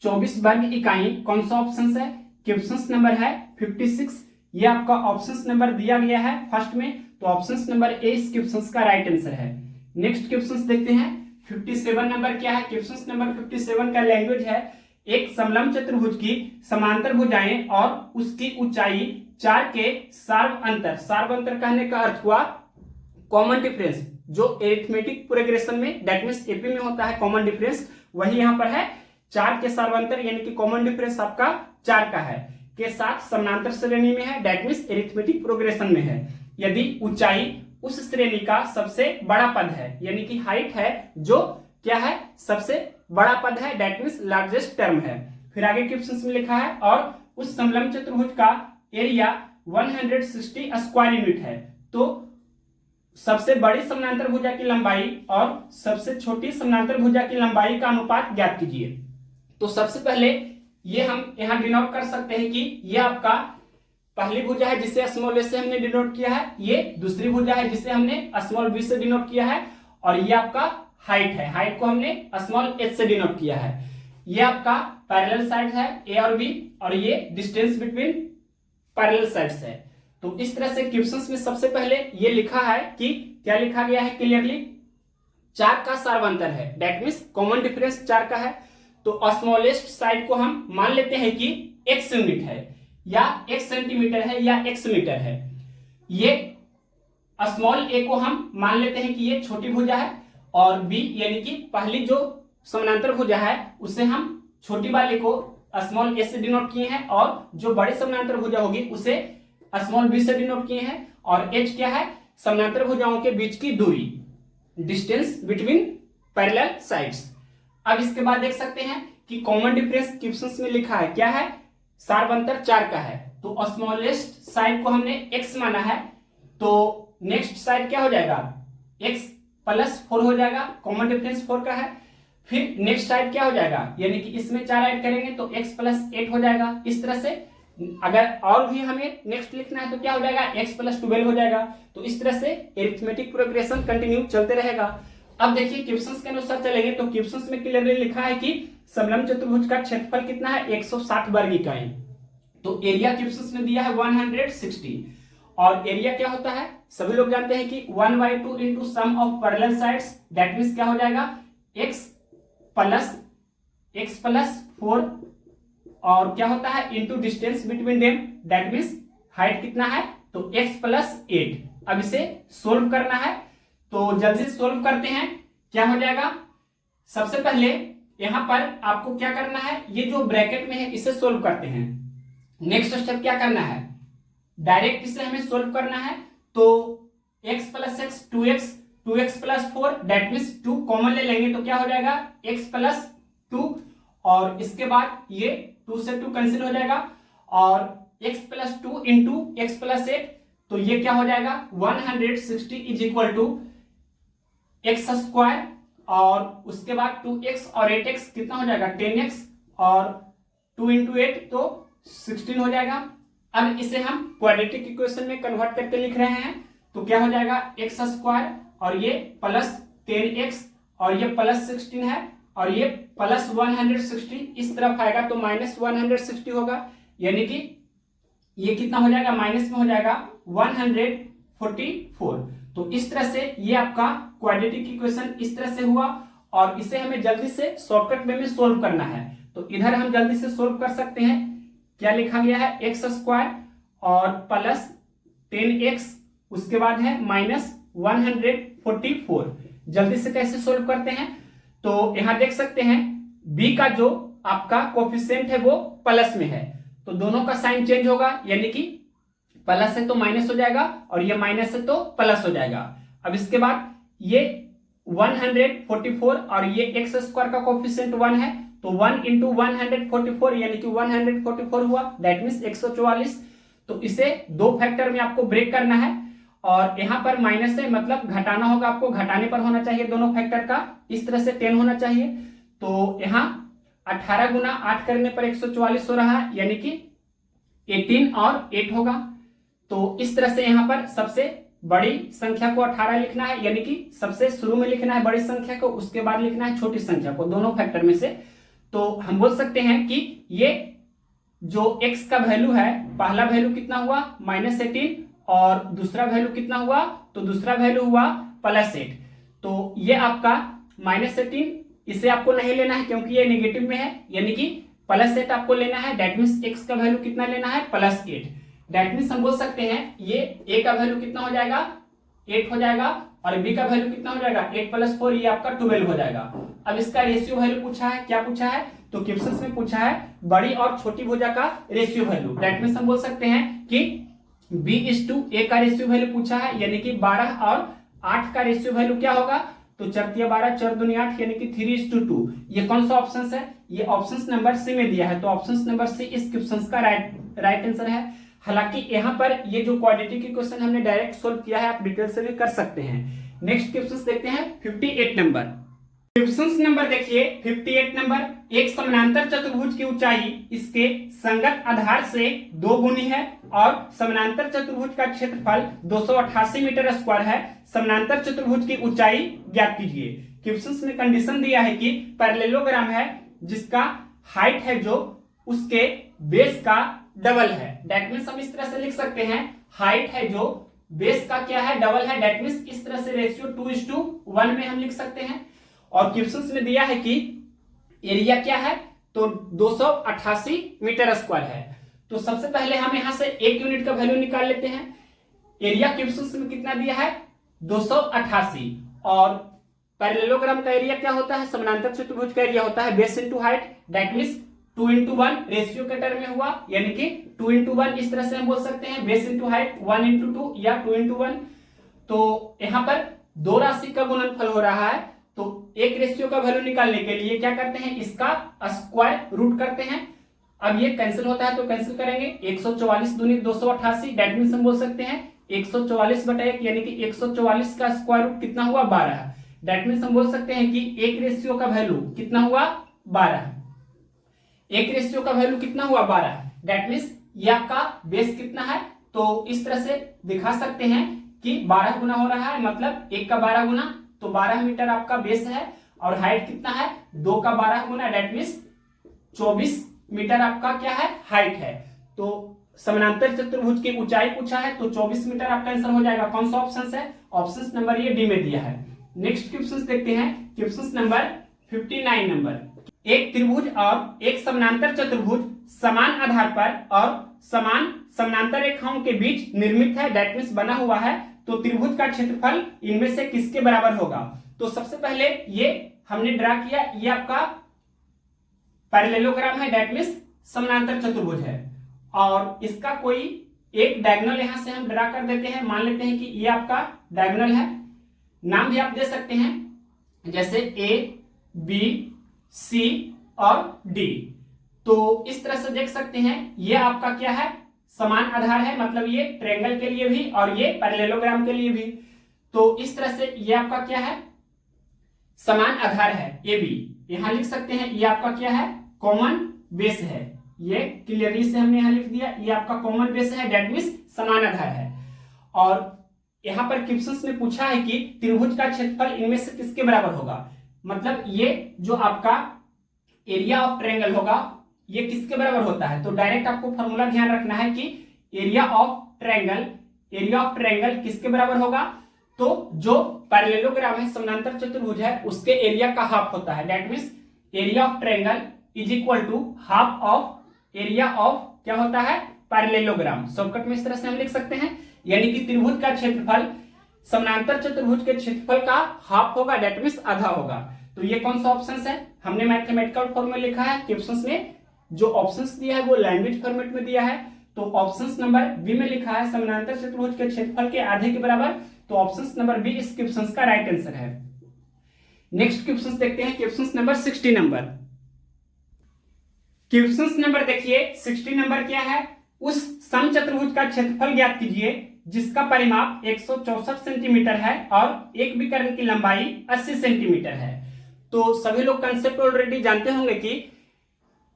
24 वर्ग इकाई कौन सा ऑप्शन है, क्वेश्चन नंबर है 56। ये आपका ऑप्शन नंबर दिया गया है फर्स्ट में, तो ऑप्शन नंबर ए इस क्वेश्चन का राइट आंसर है। नेक्स्ट क्वेश्चन देखते हैं 57 नंबर क्या है। क्वेश्चन नंबर 57 का लैंग्वेज है एक समलंब चतुर्भुज की समांतर भुजाएं और उसकी ऊंचाई 4 के सार्व अंतर कहने का अर्थ हुआ कॉमन डिफरेंस, जो एरिथमेटिक प्रोग्रेशन में दैट मींस एपी में होता है कॉमन डिफरेंस, वही यहां पर है 4 के सार्वंतर यानी कि कॉमन डिफरेंस आपका 4 का है, के साथ समानांतर श्रेणी में है, दैट मींस एरिथमेटिक प्रोग्रेशन में है। यदि ऊंचाई उस श्रेणी का सबसे बड़ा पद है, यानी कि हाइट है जो क्या है सबसे बड़ा पद है, दैट मींस लार्जेस्ट टर्म है। फिर आगे क्वेश्चन में लिखा है और उस समलंब चतुर्भुज का एरिया 160 स्क्वायर यूनिट है। तो सबसे बड़ी समानांतर भुजा की लंबाई और सबसे छोटी समानांतर भुजा की लंबाई का अनुपात ज्ञात कीजिए। तो सबसे पहले ये हम यहां डिनोट कर सकते हैं कि ये आपका पहली भुजा है जिसे स्मॉल ए से हमने डिनोट किया है, ये दूसरी भुजा है जिसे हमने स्मॉल बी से डिनोट किया है, और ये आपका हाइट है, हाइट को हमने स्मॉल एच से डिनोट किया है। ये आपका पैरेलल साइड्स है ए और बी, और ये डिस्टेंस बिटवीन पैरेलल साइड्स है। तो इस तरह से क्वेश्चंस में सबसे पहले ये लिखा है कि क्या लिखा गया है क्लियरली 4 का सार्वंतर है, दैट मींस कॉमन डिफरेंस 4 का है। तो स्मॉलेस्ट साइड को हम मान लेते हैं कि x यूनिट है या x सेंटीमीटर है या x मीटर है। ये स्मॉल a को हम मान लेते हैं कि ये छोटी भुजा है, और b यानी कि पहली जो समानांतर भुजा है उसे हम छोटी वाले को स्मॉल a से डिनोट किए हैं, और जो बड़ी समानांतर भुजा होगी उसे स्मॉल b से डिनोट किए हैं, और h क्या है समानांतर भुजाओं के बीच की दूरी, डिस्टेंस बिटवीन पैरेलल साइड्स। अब इसके बाद देख सकते हैं कि कॉमन डिफरेंस क्वेश्चंस में लिखा है क्या है सार्वंतर 4 का है, तो स्मॉलेस्ट साइड को हमने x माना है, तो नेक्स्ट साइड क्या हो जाएगा x + 4 हो जाएगा, कॉमन डिफरेंस 4 का है। फिर नेक्स्ट साइड क्या हो जाएगा, यानी कि इसमें 4 ऐड करेंगे तो x + 8 हो जाएगा। इस तरह से अगर और भी हमें नेक्स्ट लिखना है तो क्या हो जाएगा x + 12 हो जाएगा। तो इस तरह से एरिथमेटिक प्रोग्रेशन कंटिन्यू चलते रहेगा। अब देखिए क्वेश्चंस के अनुसार चलेंगे तो क्वेश्चंस में क्लियरली लिखा है कि समलंब चतुर्भुज का क्षेत्रफल कितना है 160 वर्ग इकाई। तो एरिया क्वेश्चंस में दिया है 160, और एरिया क्या होता है सभी लोग जानते हैं कि 1/2 into sum of parallel sides, that means क्या हो जाएगा x + 4 और क्या होता है into distance between them, that means height कितना है तो x + 8। अब इसे सोल्व करना है तो जल्दी से सोल्व करते हैं। क्या हो जाएगा, सबसे पहले यहां पर आपको क्या करना है, ये जो ब्रैकेट में है इसे सोल्व करते हैं। नेक्स्ट स्टेप क्या करना है, डायरेक्ट इसे हमें सोल्व करना है। तो x + x 2x + 4 that means 2 common ले लेंगे तो क्या हो जाएगा x + 2, और इसके बाद ये 2 से 2 कैंसिल हो जाएगा, और x + 2 इंटू x + 8, तो ये क्या हो जाएगा 160 = x², और उसके बाद 2x और 8x कितना हो जाएगा 10x, और 2 × 8 तो 16 हो जाएगा। अब इसे हम क्वाड्रेटिक इक्वेशन में कन्वर्ट करके लिख रहे हैं, तो क्या हो जाएगा x² और ये +10x और ये +16 है, और ये +160 इस तरफ आएगा तो -160 होगा, यानी कि ये कितना हो जाएगा माइनस में हो जाएगा 144। तो इस तरह से ये आपका क्वाड्रेटिक इक्वेशन इस तरह से हुआ, और इसे हमें जल्दी से शॉर्टकट वे में सोल्व करना है। तो इधर हम जल्दी से सोल्व कर सकते हैं। क्या लिखा गया है x² और +10x, उसके बाद है -144। जल्दी से कैसे सोल्व करते हैं, तो यहां देख सकते हैं b का जो आपका कोफिशिएंट है वो प्लस में है, तो दोनों का साइन चेंज होगा, यानी कि प्लस है तो माइनस हो जाएगा और ये माइनस है तो प्लस हो जाएगा। अब इसके बाद ये 144 और ये एक्स स्क्वायर का कोफिशिएंट 1 है, तो 1 इंटू 144 यानी कि 144 हुआ, दैट मीन्स 144। तो इसे दो फैक्टर में आपको ब्रेक करना है और यहाँ पर माइनस है मतलब घटाना होगा, आपको घटाने पर होना चाहिए दोनों फैक्टर का, इस तरह से 10 होना चाहिए। तो यहाँ 18 गुना 8 करने पर 144 हो रहा है, यानी कि 18 और 8 होगा। तो इस तरह से यहाँ पर सबसे बड़ी संख्या को 18 लिखना है, यानी कि सबसे शुरू में लिखना है बड़ी संख्या को, उसके बाद लिखना है छोटी संख्या को, दोनों फैक्टर में से। तो हम बोल सकते हैं कि ये जो x का वैल्यू है, पहला वैल्यू कितना हुआ -18 और दूसरा वैल्यू कितना हुआ, तो दूसरा वैल्यू हुआ +8। तो ये आपका -18, इसे आपको नहीं लेना है क्योंकि ये नेगेटिव में है, यानी कि +8 आपको लेना है, दैट मीन्स x का वैल्यू कितना लेना है +8। दैट मीन्स हम बोल सकते हैं ये a का वैल्यू कितना हो जाएगा 8 हो जाएगा और b का वैल्यू कितना हो जाएगा 8 + 4, ये आपका 12 हो जाएगा। अब इसका रेशियो वैल्यू पूछा है, क्या पूछा है, तो क्वेश्चंस में पूछा है बड़ी और छोटी भुजा का रेशियो वैल्यू। दैट मीन्स हम बोल सकते हैं कि b/a का रेशियो वैल्यू पूछा है, यानी कि 12 और 8 का रेशियो वैल्यू क्या होगा, तो 4 × 12 4 × 2 8, यानी कि 3:2। ये कौन सा ऑप्शन है, ये ऑप्शन नंबर सी में दिया है, तो ऑप्शन नंबर सी इस क्वेश्चन का राइट आंसर है। हालांकि यहाँ पर ये जो क्वाड्रेटिक इक्वेशन हमने डायरेक्ट सोल्व किया है, आप डिटेल से भी कर सकते हैं। नेक्स्ट क्वेश्चन देखते हैं 58 नंबर। क्वेश्चन नंबर देखिए 58 नंबर, एक समानांतर चतुर्भुज की ऊंचाई इसके संगत आधार से 2 गुनी है और समानांतर चतुर्भुज का क्षेत्रफल 288 मीटर स्क्वायर है। समानांतर चतुर्भुज की ऊंचाई ज्ञात कीजिए। क्वेश्चन में कंडीशन दिया है कि पैरेललोग्राम है जिसका हाइट है जो उसके बेस का डबल है। दैट मीन्स हम इस तरह से लिख सकते हैं, हाइट है जो बेस का क्या है डबल है। दैट मीन्स इस तरह से रेशियो 2:1 में हम लिख सकते हैं। और क्वेश्चन में दिया है कि एरिया क्या है, तो 288 मीटर स्क्वायर है। तो सबसे पहले हम यहां से एक यूनिट का वैल्यू निकाल लेते हैं। एरिया क्वेश्चन में कितना दिया है 288 और पैरेललोग्राम का एरिया क्या होता है, समानांतर चतुर्भुज का एरिया होता है base into height. That means 2:1 ratio के टर्म में हुआ, यानी कि 2:1 इस तरह से हम बोल सकते हैं, बेस इंटू हाइट 1:2 या 2:1। तो यहां पर दो राशि का गुणनफल हो रहा है, तो एक रेशियो का वैल्यू निकालने के लिए क्या करते हैं, इसका स्क्वायर रूट करते हैं। अब ये कैंसिल होता है तो कैंसिल करेंगे, 144 दूनी 288। दैट मीन्स हम बोल सकते हैं 144/1, यानी कि 144 का स्क्वायर रूट कितना हुआ 12। दैट मीन्स हम बोल सकते हैं कि एक रेशियो का वैल्यू कितना हुआ 12, एक रेशियो का वैल्यू कितना हुआ 12। दैट मीन्स ये आपका बेस कितना है, तो इस तरह से दिखा सकते हैं कि 12 गुना हो रहा है, मतलब 1 का 12 गुना, तो 12 मीटर आपका बेस है और हाइट कितना है 2 का 12 गुना, दैट मीन्स 24 मीटर आपका क्या है हाइट है। तो समानांतर चतुर्भुज की ऊंचाई पूछा है तो 24 मीटर आपका आंसर हो जाएगा। कौन सा ऑप्शन है, ऑप्शन नंबर ये डी में दिया है। नेक्स्ट क्वेश्चन देखते हैं, क्वेश्चन नंबर 59 नंबर। एक त्रिभुज और एक समानांतर चतुर्भुज समान आधार पर और समान समानांतर रेखाओं के बीच निर्मित है, दैट मीन्स बना हुआ है। तो त्रिभुज का क्षेत्रफल इनमें से किसके बराबर होगा। तो सबसे पहले ये हमने ड्रा किया, ये आपका पैरेललोग्राम है, दैट मीन्स समानांतर चतुर्भुज है और इसका कोई एक डायगोनल यहां से हम ड्रा कर देते हैं। मान लेते हैं कि ये आपका डायगोनल है, नाम भी आप दे सकते हैं जैसे A, B, C और D। तो इस तरह से देख सकते हैं ये आपका क्या है समान आधार है, मतलब ये ट्रायंगल के लिए भी और ये पैरेललोग्राम के लिए भी। तो इस तरह से ये आपका क्या है समान आधार है AB, यहां लिख सकते हैं ये आपका क्या है कॉमन बेस है, ये क्लियरली से हमने यहां लिख दिया, ये आपका कॉमन बेस है, दैट मीन्स समान आधार है। और यहां पर क्वेश्चंस में पूछा है कि त्रिभुज का क्षेत्रफल इनमें से किसके बराबर होगा, मतलब ये जो आपका एरिया ऑफ ट्रायंगल होगा ये किसके बराबर होता है। तो डायरेक्ट आपको फॉर्मूला ध्यान रखना है कि एरिया ऑफ ट्रायंगल किसके बराबर होगा, तो जो पैरेललोग्राम है समानांतर चतुर्भुज है उसके एरिया का हाफ होता है। That means area of triangle is equal to half of area of क्या होता है पैरेललोग्राम। शॉर्टकट में इस तरह से हम लिख सकते हैं, यानी कि त्रिभुज का क्षेत्रफल समानांतर चतुर्भुज के क्षेत्रफल का हाफ होगा, दैट मीन्स आधा होगा। तो ये कौन सा ऑप्शन है, हमने मैथमेटिकल फॉर्म में लिखा है, क्वेश्चंस में जो ऑप्शंस दिया है वो लैंग्वेज फॉर्मेट में दिया है। तो ऑप्शंस नंबर बी में लिखा है समानांतर चतुर्भुज के क्षेत्रफल के आधे के बराबर। तो ऑप्शंस नंबर बी इस क्वेश्चन का राइट आंसर है। नेक्स्ट क्वेश्चन देखते हैं, question number 60 number. Question number देखिए 60 नंबर क्या है, उस समचतुर्भुज का क्षेत्रफल ज्ञात कीजिए जिसका परिमाप 164 सेंटीमीटर है और एक विकर्ण की लंबाई 80 सेंटीमीटर है। तो सभी लोग कंसेप्ट ऑलरेडी जानते होंगे कि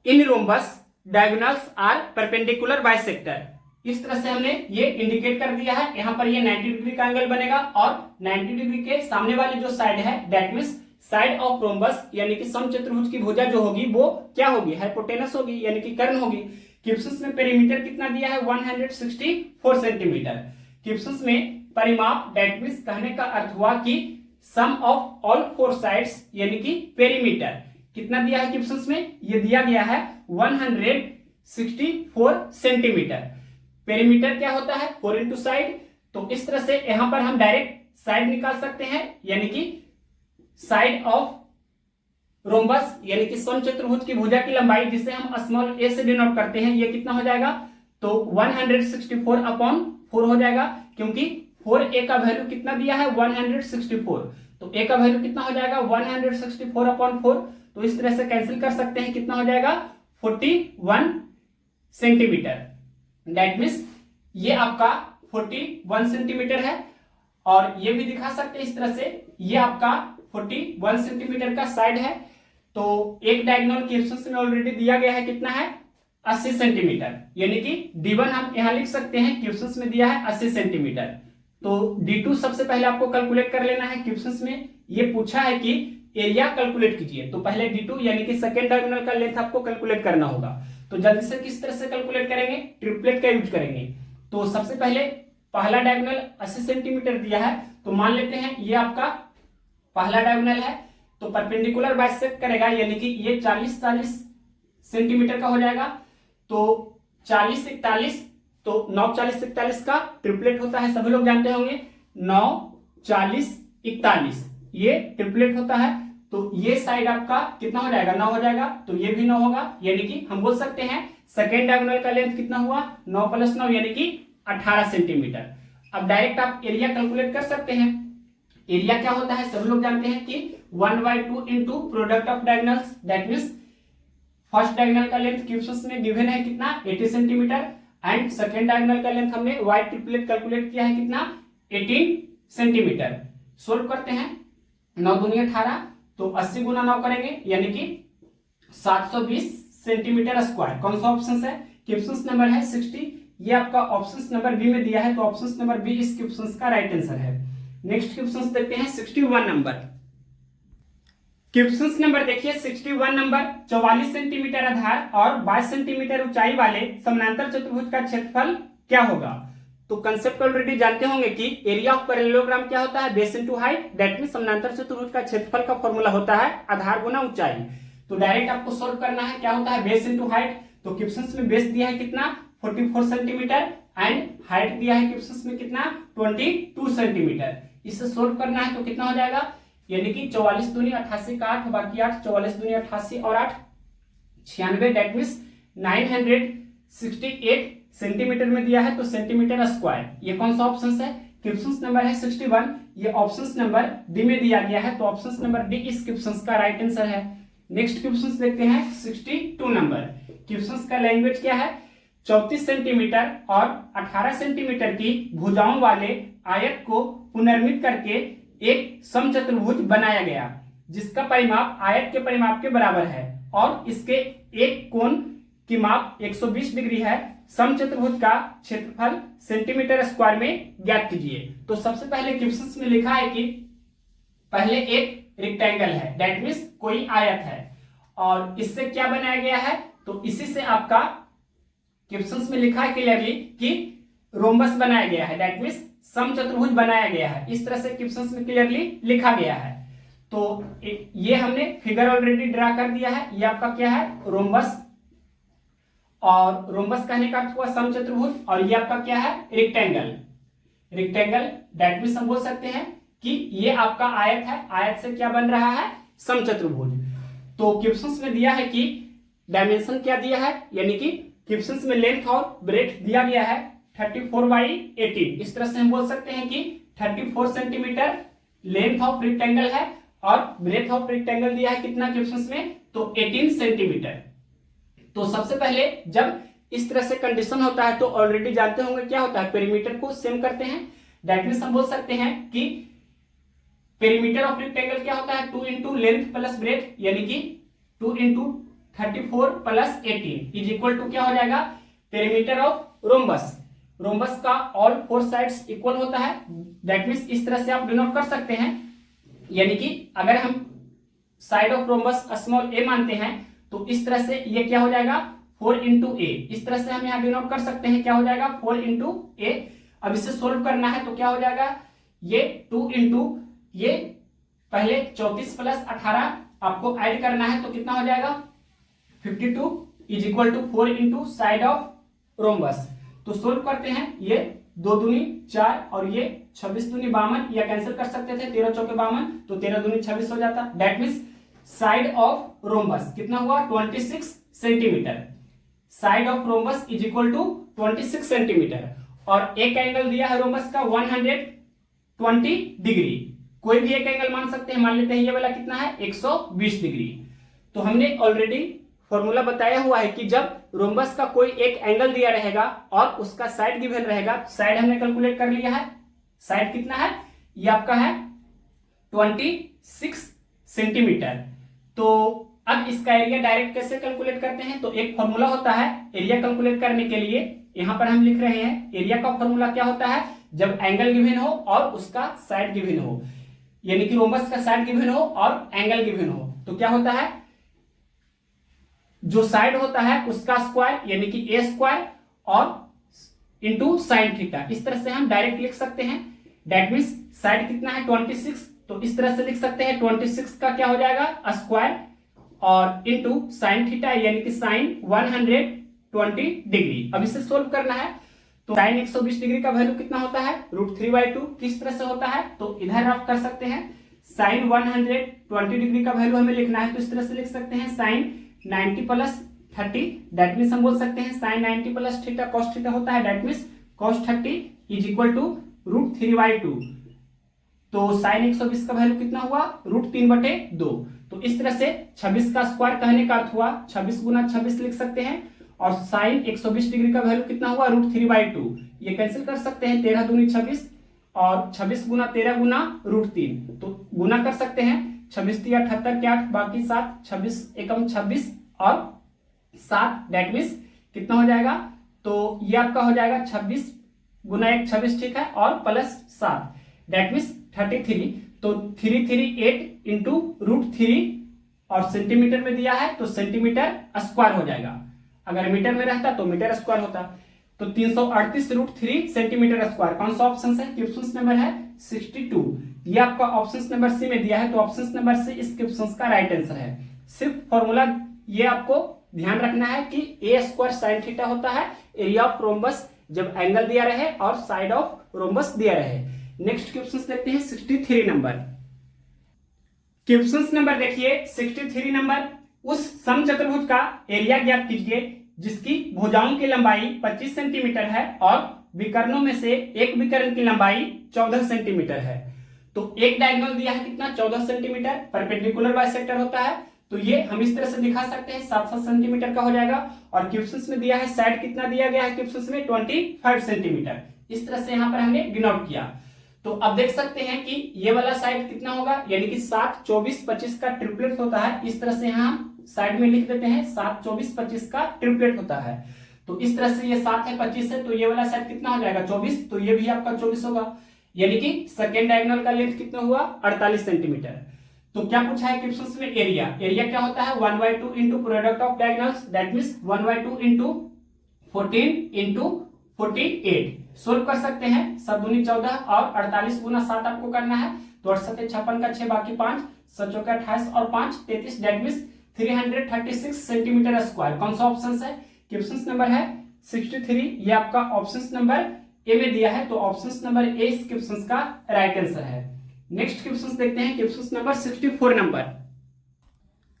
in rhombus diagonals are perpendicular bisector. इस तरह से हमने ये इंडिकेट कर दिया है। यहाँ पर ये 90 डिग्री का एंगल बनेगा और 90 डिग्री के सामने वाली जो साइड है that means side of rhombus यानी कि समचतुर्भुज की भुजा जो होगी वो क्या होगी, हाइपोटेनस होगी यानी कि कर्ण होगी। क्वेश्चंस में पेरीमीटर कितना दिया है 164 सेंटीमीटर। क्वेश्चंस में परिमाप दैट मींस कहने का अर्थ हुआ कि सम ऑफ ऑल फोर साइड्स यानी कि पेरीमीटर कितना दिया है क्वेश्चंस में, ये दिया गया है 164 सेंटीमीटर। पेरीमीटर क्या होता है 4 इंटू साइड। तो इस तरह से यहां पर हम डायरेक्ट साइड निकाल सकते हैं यानी कि साइड ऑफ रोम्बस यानी कि समचतुर्भुज की भुजा की लंबाई जिसे हम स्मॉल ए से डिनोट करते हैं, ये कितना हो जाएगा तो 164 अपॉन 4 हो जाएगा, क्योंकि 4a का वैल्यू कितना दिया है 164। तो a का वैल्यू कितना हो जाएगा 164 अपॉन 4। तो इस तरह से कैंसिल कर सकते हैं, कितना हो जाएगा 41 सेंटीमीटर। दैट मीन्स ये आपका 41 सेंटीमीटर है। और ये भी दिखा सकते हैं इस तरह से, ये आपका 41 सेंटीमीटर का साइड है। तो एक डायगोनल क्वेश्चन में ऑलरेडी दिया गया है कितना है 80 सेंटीमीटर, यानी कि D1 हम यहां लिख सकते हैं, क्वेश्चन में दिया है 80 सेंटीमीटर। तो D2 सबसे पहले आपको कैलकुलेट कर लेना है। क्वेश्चन में ये पूछा है कि एरिया कैलकुलेट कीजिए, तो पहले D2 यानी कि सेकेंड डायगोनल का लेंथ आपको कैलकुलेट करना होगा। तो जल्दी से किस तरह से कैलकुलेट करेंगे, ट्रिपलेट का यूज करेंगे। तो सबसे पहले पहला डायगोनल 80 सेंटीमीटर दिया है, तो मान लेते हैं ये आपका पहला डायगोनल है, तो परपेंडिकुलर बाइसेक्ट करेगा यानी कि ये 40 सेंटीमीटर का हो जाएगा। तो 40 41, तो 9 40 41 का ट्रिपलेट होता है, सभी लोग जानते होंगे 9 40 41 ये ट्रिपलेट होता है। तो ये साइड आपका कितना हो जाएगा 9 हो जाएगा, तो ये भी 9 होगा, यानी कि हम बोल सकते हैं सेकेंड डायगोनल का लेंथ कितना हुआ 9 + 9 यानी कि 18 सेंटीमीटर। अब डायरेक्ट आप एरिया कैलकुलेट कर सकते हैं। एरिया क्या होता है सभी लोग जानते हैं कि 1/2 into product of diagonals. That means first diagonal का लेंथ क्वेश्चन में गिवन है कितना 80 सेंटीमीटर एंड सेकेंड डायगोनल का लेंथ हमने y ट्रिपलेट कैलकुलेट किया है कितना 18 सेंटीमीटर। सोल्व करते हैं 9 दूनी 18, तो 80 गुना 9 करेंगे यानी कि 720 सेंटीमीटर स्क्वायर। कौन सा ऑप्शन है, क्वेश्चन नंबर है 60, ये आपका ऑप्शन नंबर बी में दिया है, तो ऑप्शन नंबर बी इस क्वेश्चन का राइट आंसर है। नेक्स्ट क्वेश्चन देखते हैं 61 नंबर। क्वेश्चन नंबर देखिए 61 नंबर, 44 सेंटीमीटर आधार और 22 सेंटीमीटर ऊंचाई वाले समानांतर चतुर्भुज का क्षेत्रफल क्या होगा। तो कंसेप्ट ऑलरेडी जानते होंगे कि एरिया ऑफ पैरेललोग्राम क्या होता है base into height. That means समानांतर चतुर्भुज का क्षेत्रफल का फॉर्मूला होता है आधार गुना ऊंचाई। तो डायरेक्ट आपको सोल्व करना है, क्या होता है बेस इनटू हाइट। तो क्वेश्चन में बेस दिया है कितना 44 सेंटीमीटर एंड हाइट दिया है क्वेश्चन में कितना 22 सेंटीमीटर। इसे सोल्व करना है तो कितना हो जाएगा, यानी कि 44 दूनी 88 का 8 बाकी 8, 44 दूनी 88 और 8 96। दैट मींस 968 सेंटीमीटर में दिया है, तो सेंटीमीटर स्क्वायर। ये कौन सा ऑप्शन है, क्वेश्चन नंबर है 61, ये ऑप्शन नंबर डी में दिया गया है, तो ऑप्शन नंबर डी इस क्वेश्चन का राइट आंसर है। नेक्स्ट क्वेश्चन देखते हैं 62 नंबर। क्वेश्चन का लैंग्वेज क्या है, 34 सेंटीमीटर और 18 सेंटीमीटर की भुजाओं वाले आयत को पुनर्मित करके एक समचतुर्भुज बनाया गया जिसका परिमाप आयत के परिमाप के बराबर है और इसके एक कोण की माप 120 डिग्री है। समचतुर्भुज का क्षेत्रफल सेंटीमीटर स्क्वायर में ज्ञात कीजिए। तो सबसे पहले क्वेश्चन में लिखा है कि पहले एक रेक्टेंगल है, दैट मींस कोई आयत है, और इससे क्या बनाया गया है, तो इसी से आपका क्वेश्चन में लिखा है क्लियरली कि रोम्बस बनाया गया है, दैट मींस समचतुर्भुज बनाया गया है। इस तरह से क्वेश्चन में क्लियरली लिखा गया है। तो ये हमने फिगर ऑलरेडी ड्रा कर दिया है। ये आपका क्या है रोम्बस, और रोम्बस कहने का अर्थ हुआ समचतुर्भुज, और ये आपका क्या है रेक्टेंगल। रेक्टेंगल दैट मींस हम बोल सकते हैं कि ये आपका आयत है, आयत से क्या बन रहा है समचतुर्भुज। तो क्वेश्चन में दिया है कि डायमेंशन क्या दिया है, यानी कि क्वेश्चंस में लेंथ और ब्रेथ दिया गया है 34/18। इस तरह से हम बोल सकते हैं कि 34 सेंटीमीटर लेंथ ऑफ रेक्टेंगल है और ब्रेथ ऑफ रेक्टेंगल दिया है कितना क्वेश्चंस में, तो 18 सेंटीमीटर। तो सबसे पहले जब इस तरह से कंडीशन होता है तो ऑलरेडी जानते होंगे क्या होता है, पेरीमीटर को सेम करते हैं। दैट मींस हम बोल सकते हैं कि पेरीमीटर ऑफ रेक्टेंगल क्या होता है, 2 इंटू लेंथ प्लस ब्रेथ, यानी कि 2 into 34 plus 18 is equal to क्या हो जाएगा, पेरीमीटर ऑफ रोम्बस। रोम्बस का ऑल 4 साइड्स इक्वल होता है। दैट मींस इस तरह से आप डिनोट कर सकते हैं, यानी कि अगर हम साइड ऑफ रोम्बस स्मॉल ए मानते हैं तो इस तरह से ये क्या हो जाएगा 4 इंटू ए। इस तरह से हम यहाँ डिनोट कर सकते हैं, क्या हो जाएगा 4 इंटू ए। अब इसे सोल्व करना है तो क्या हो जाएगा, ये 2 इंटू ये पहले 34 प्लस 18 आपको ऐड करना है तो कितना हो जाएगा 52 is equal to 4 into side of rhombus. तो सोल्व करते हैं, ये 2 दूनी 4 और ये 26 दूनी 52, या कैंसिल कर सकते थे 13 चौके 52, तो 13 दूनी 26 हो जाता। That means side of rhombus कितना हुआ 26 centimetre. Side of rhombus is equal to 26 centimetre. और एक एंगल दिया है रोम्बस का 120 डिग्री, कोई भी एक एंगल मान सकते हैं, मान लेते हैं ये वाला कितना है 120 डिग्री। तो हमने ऑलरेडी फॉर्मूला बताया हुआ है कि जब रोम्बस का कोई एक एंगल दिया रहेगा और उसका साइड गिवन रहेगा, साइड हमने कैलकुलेट कर लिया है। साइड कितना है, ये आपका है 26 सेंटीमीटर। तो अब इसका एरिया डायरेक्ट कैसे कैलकुलेट करते हैं, तो एक फॉर्मूला होता है एरिया कैलकुलेट करने के लिए। यहां पर हम लिख रहे हैं एरिया का फॉर्मूला क्या होता है, जब एंगल गिवन हो और उसका साइड गिवन हो, यानी कि रोम्बस का साइड गिवन हो और एंगल गिवन हो, तो क्या होता है जो साइड होता है उसका स्क्वायर यानी कि ए स्क्वायर और इंटू साइन थीटा। इस तरह से हम डायरेक्ट लिख सकते हैं। दैट मींस साइड कितना है 26, तो इस तरह से लिख सकते हैं 26 का क्या हो जाएगा स्क्वायर और इंटू साइन थीटा यानी कि साइन 120 डिग्री। अब इसे सोल्व करना है तो साइन 120 डिग्री का वैल्यू कितना होता है √3/2। किस तरह से होता है, तो इधर आप कर सकते हैं साइन 120 डिग्री का वैल्यू हमें लिखना है, तो इस तरह से लिख सकते हैं साइन 90 प्लस 30। दैट मीन्स हम बोल सकते हैं sine 90 plus theta cos theta होता है। That means cos 30 is equal to √3/2। तो साइन 120 का वैल्यू कितना हुआ √3/2। तो इस तरह से 26 का स्क्वायर कहने का अर्थ हुआ 26 गुना 26 लिख सकते हैं, और साइन 120 डिग्री का वैल्यू कितना हुआ √3/2। ये कैंसिल कर सकते हैं 13 दूनी 26 और 26 गुना 13 गुना √3, तो गुना कर सकते हैं 26 3 78 के 8 बाकी 7, 26 एकम 26 और 7। दैट मीन्स कितना हो जाएगा, तो ये आपका हो जाएगा 26 गुना 1 26 ठीक है, और प्लस 7 दैट मीन्स 33। तो 338 इंटू √3 और सेंटीमीटर में दिया है तो सेंटीमीटर स्क्वायर हो जाएगा। अगर मीटर में रहता तो मीटर स्क्वायर होता। तो 338 √3 सेंटीमीटर स्क्वायर। कौन सा ऑप्शन है, क्वेश्चन नंबर है 62। ये आपका ऑप्शन नंबर सी में दिया है, तो ऑप्शन नंबर सी इस क्वेश्चन का राइट आंसर है। सिर्फ फॉर्मूला ये आपको ध्यान रखना है कि ए स्क्वायर साइन थीटा होता है एरिया ऑफ रोम्बस जब एंगल दिया रहे और साइड ऑफ रोम्बस दिया रहे। नेक्स्ट क्वेश्चन देखते हैं 63 नंबर। क्वेश्चन नंबर देखिए 63 नंबर, उस समचतुर्भुज का एरिया ज्ञात कीजिए जिसकी भुजाओं की लंबाई 25 सेंटीमीटर है और विकर्णों में से एक विकर्ण की लंबाई 14 सेंटीमीटर है। तो एक डायगोनल दिया है कितना 14 सेंटीमीटर, परपेंडिकुलर बाइसेक्टर होता है, तो ये हम इस तरह से दिखा सकते हैं 7-7 सेंटीमीटर का हो जाएगा। और क्वेश्चन में दिया है साइड कितना दिया गया है क्वेश्चन में 25 सेंटीमीटर। इस तरह से यहाँ पर हमने डिनोट किया। तो अब देख सकते हैं कि ये वाला साइड कितना होगा, यानी कि 7 24 25 का ट्रिपलेट होता है। इस तरह से यहाँ साइड में लिख देते हैं 7 24 25 का ट्रिपलेट होता है। तो इस तरह से ये 7 है 25 है, तो ये वाला साइड कितना हो जाएगा 24, तो ये भी आपका 24 होगा, यानी कि सेकेंड डायगोनल का लेंथ कितना हुआ 48 सेंटीमीटर। तो क्या पूछा है क्वेश्चन में, एरिया। एरिया क्या होता है 1/2 into product of diagonals, that means 1/2 into 14 into 48। Solve कर सकते हैं 7 दूनी 14 और 48 गुना 7 आपको करना है, तो 68 56 का 6 बाकी 5 7 चौके 28 और 5 33, दैट मींस 336 सेंटीमीटर स्क्वायर। कौन सा ऑप्शन है, क्वेश्चन नंबर है 63। ये आपका ऑप्शन नंबर ए में दिया है, तो ऑप्शन नंबर ए इस क्वेश्चन का राइट आंसर है। नेक्स्ट क्वेश्चन देखते हैं question number 64 number.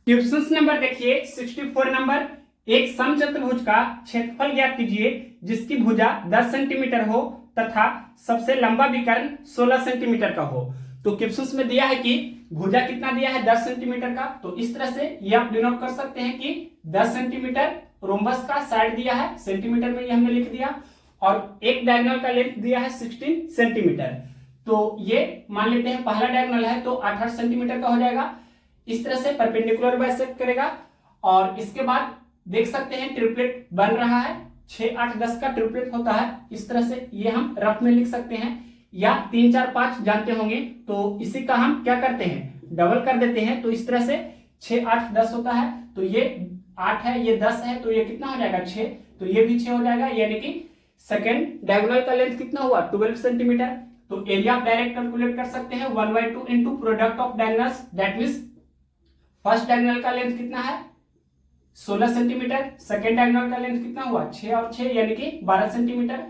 Question number देखिए 64 नंबर, एक समचतुर्भुज का क्षेत्रफल ज्ञात कीजिए जिसकी भुजा 10 सेंटीमीटर हो तथा सबसे लंबा विकर्ण 16 सेंटीमीटर का हो। तो क्वेश्चन में दिया है कि भुजा कितना दिया है 10 सेंटीमीटर का, तो इस तरह से ये आप डिनोट कर सकते हैं कि 10 सेंटीमीटर रोम्बस का साइड दिया है, सेंटीमीटर में ये हमने लिख दिया, और एक डायगोनल का लेंथ दिया है 16 सेंटीमीटर। तो ये मान लेते हैं पहला डायगोनल है तो 8 सेंटीमीटर का हो जाएगा। इस तरह से परपेंडिकुलर बाइसेक्ट करेगा, और इसके बाद देख सकते हैं ट्रिपलेट बन रहा है, 6 8 10 का ट्रिपलेट होता है। इस तरह से ये हम रफ में लिख सकते हैं, या 3 4 5 जानते होंगे तो इसी का हम क्या करते हैं डबल कर देते हैं। तो इस तरह से 6 8 10 होता है, तो ये 8 है ये 10 है, तो ये कितना हो जाएगा 6, तो ये भी 6 हो जाएगा, यानी कि सेकेंड डायगोनल का लेंथ कितना हुआ 12 सेंटीमीटर। तो एरिया आप डायरेक्ट कैलकुलेट कर सकते हैं 1/2 into product of diagonals, that means first diagonal का लेंथ कितना है 16 सेंटीमीटर, सेकेंड डायगोनल का लेंथ कितना हुआ 6 और 6 यानी कि 12 सेंटीमीटर।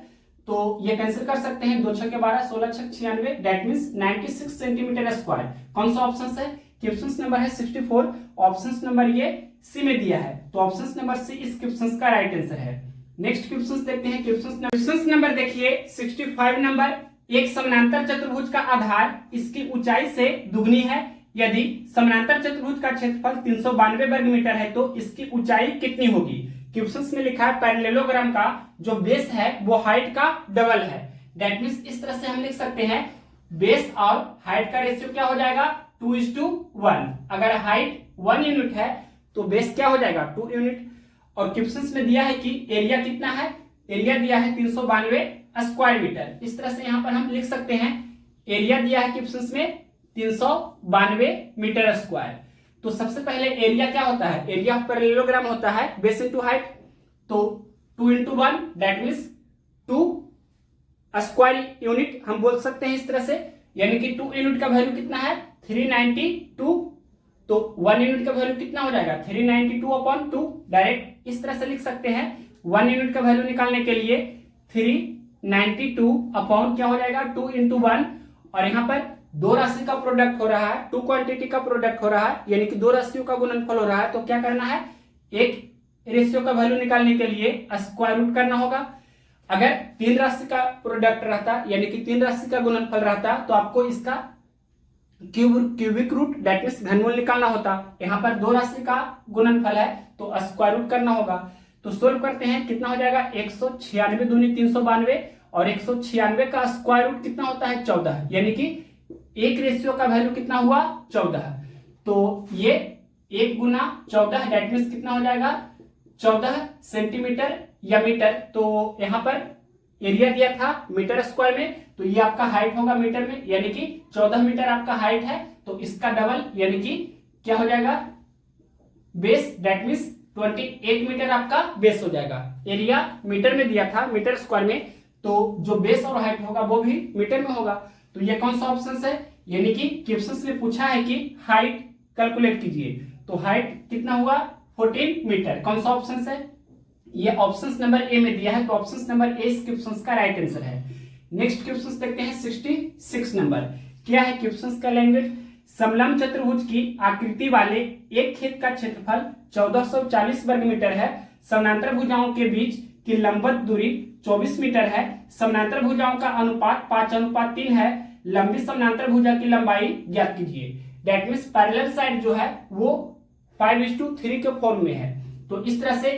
तो ये कैंसिल कर सकते हैं, 2 6 12 16 6 96, दैट मीन्स 96 सेंटीमीटर स्क्वायर। कौन सा ऑप्शन है, क्वेश्चन नंबर है 64, ऑप्शन नंबर ये सी में दिया है, तो ऑप्शन नंबर सी इस क्वेश्चन का राइट आंसर है। नेक्स्ट क्वेश्चन देखते हैं, क्वेश्चन नंबर देखिए 65 नंबर, एक समानांतर चतुर्भुज का आधार इसकी ऊंचाई से दुगनी है, यदि समानांतर चतुर्भुज का क्षेत्रफल 392 वर्ग मीटर है तो इसकी ऊंचाई कितनी होगी। क्वेश्चन में लिखा है पैरेललोग्राम का जो बेस है वो हाइट का डबल है, दैट मीन्स इस तरह से हम लिख सकते हैं बेस और हाइट का रेशियो क्या हो जाएगा 2:1। अगर हाइट 1 यूनिट है तो बेस क्या हो जाएगा 2 यूनिट। और क्वेश्चन में दिया है कि एरिया कितना है, एरिया दिया है 392 स्क्वायर मीटर। इस तरह से यहां पर हम लिख सकते हैं एरिया दिया है क्वेश्चन में 392 मीटर स्क्वायर। तो सबसे पहले एरिया क्या होता है, एरिया ऑफ पैरेललोग्राम होता है बेस इनटू हाइट, तो 2 × 1 दैट मींस 2 स्क्वायर यूनिट हम बोल सकते हैं इस तरह से, यानी कि 2 यूनिट का वैल्यू कितना है 392, तो 1 यूनिट का वैल्यू कितना हो जाएगा 392/2, डायरेक्ट इस तरह से लिख सकते हैं। 1 यूनिट का वैल्यू निकालने के लिए 392 अपॉन क्या हो जाएगा 2 × 1, और यहाँ पर दो राशि का प्रोडक्ट हो रहा है, 2 क्वांटिटी का प्रोडक्ट हो रहा है, यानी कि दो राशियों का गुणनफल हो रहा है। तो क्या करना है, एक रेशियो का वैल्यू निकालने के लिए स्क्वायर रूट करना होगा। अगर 3 राशि का प्रोडक्ट रहता यानी कि 3 राशि का गुणनफल रहता तो आपको इसका क्यूबिक रूट दैट मींस घनमूल निकालना होता। यहाँ पर 2 राशि का गुणनफल है तो स्क्वायर रूट करना होगा। तो सोल्व करते हैं, कितना हो जाएगा 196 दूनी 392, और 196 का स्क्वायर रूट कितना होता है 14, यानी कि एक रेशियो का वैल्यू कितना हुआ 14। तो ये 1 × 14 दैट मींस कितना हो जाएगा 14 सेंटीमीटर या मीटर। तो यहाँ पर एरिया दिया था मीटर स्क्वायर में, तो ये आपका हाइट होगा मीटर में, यानी कि 14 मीटर आपका हाइट है, तो इसका डबल यानी कि क्या हो जाएगा बेस दैट मींस 28 मीटर आपका बेस हो जाएगा। एरिया मीटर में दिया था मीटर स्क्वायर में, तो जो बेस और हाइट होगा वो भी मीटर में होगा। तो ये कौन सा ऑप्शन है, यानी कि क्वेश्चन में पूछा है कि हाइट कैलकुलेट कीजिए, तो हाइट कितना हुआ 14 मीटर। कौन सा ऑप्शन है, ये ऑप्शन नंबर ए में दिया है, तो ऑप्शन नंबर ए इस क्वेश्चन का राइट आंसर है। नेक्स्ट क्वेश्चन देखते हैं 66 नंबर, क्या है क्वेश्चन का लैंग्वेज, समलंब चतुर्भुज की आकृति वाले एक खेत का क्षेत्रफल 1440 वर्ग मीटर है, समानांतर भुजाओं के बीच की लंबवत दूरी 24 मीटर है, समानांतर भुजाओं का अनुपात 5:3 है, लंबी समानांतर भुजा की लंबाई ज्ञात कीजिए। दैट मींस पैरेलल साइड जो है वो 5:3 के फॉर्म में है। तो इस तरह से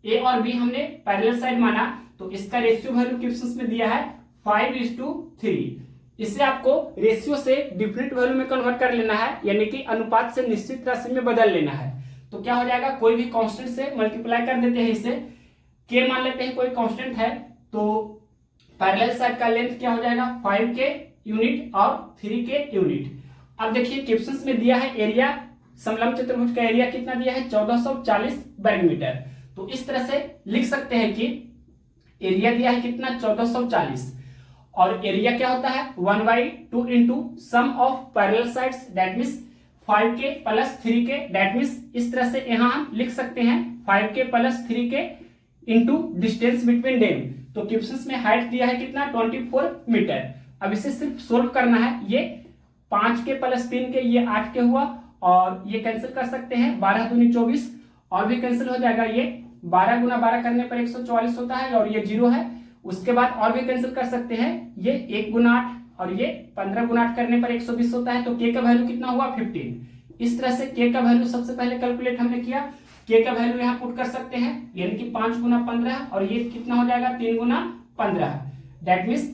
ए और बी हमने पैरेलल साइड माना, तो इसका रेशियो वैल्यू क्वेश्चन में दिया है 5:3। इसे आपको रेशियो से डिफरेंट वैल्यू में कन्वर्ट कर लेना है, यानी कि अनुपात से निश्चित राशि में बदल लेना है। तो क्या हो जाएगा, कोई भी कांस्टेंट से मल्टीप्लाई कर देते हैं, इसे के मान लेते हैं कोई कांस्टेंट है, तो पैरेलल साइड का लेंथ क्या हो जाएगा 5 के यूनिट और 3 के यूनिट। अब देखिए क्वेश्चन में दिया है एरिया, समलंब चतुर्भुज का एरिया कितना दिया है 1440 वर्ग मीटर। तो इस तरह से लिख सकते हैं कि एरिया दिया है कितना 1440, और एरिया क्या होता है 1/2 into sum of parallel sides that means 5k + 3k, that means इस तरह से यहां हम लिख सकते हैं 5k + 3k into distance between them. तो क्वेश्चन में हाइट दिया है कितना 24 मीटर। अब इसे सिर्फ सोल्व करना है, ये 5k + 3k ये 8k हुआ, और ये कैंसिल कर सकते हैं, 12 दूनी 24 और भी कैंसिल हो जाएगा। ये 12 गुना 12 करने पर 144 होता है और ये 0 है। उसके बाद और भी कैंसिल कर सकते हैं, ये 1 गुना 8 और ये 15 गुना 8 करने पर 120 होता है। तो के का वैल्यू कितना हुआ 15। इस तरह से के का वैल्यू सबसे पहले कैलकुलेट हमने किया। के का वैल्यू यहाँ पुट कर सकते हैं, यानी कि 5 गुना 15 और ये कितना हो जाएगा 3 गुना 15, दैट मीन्स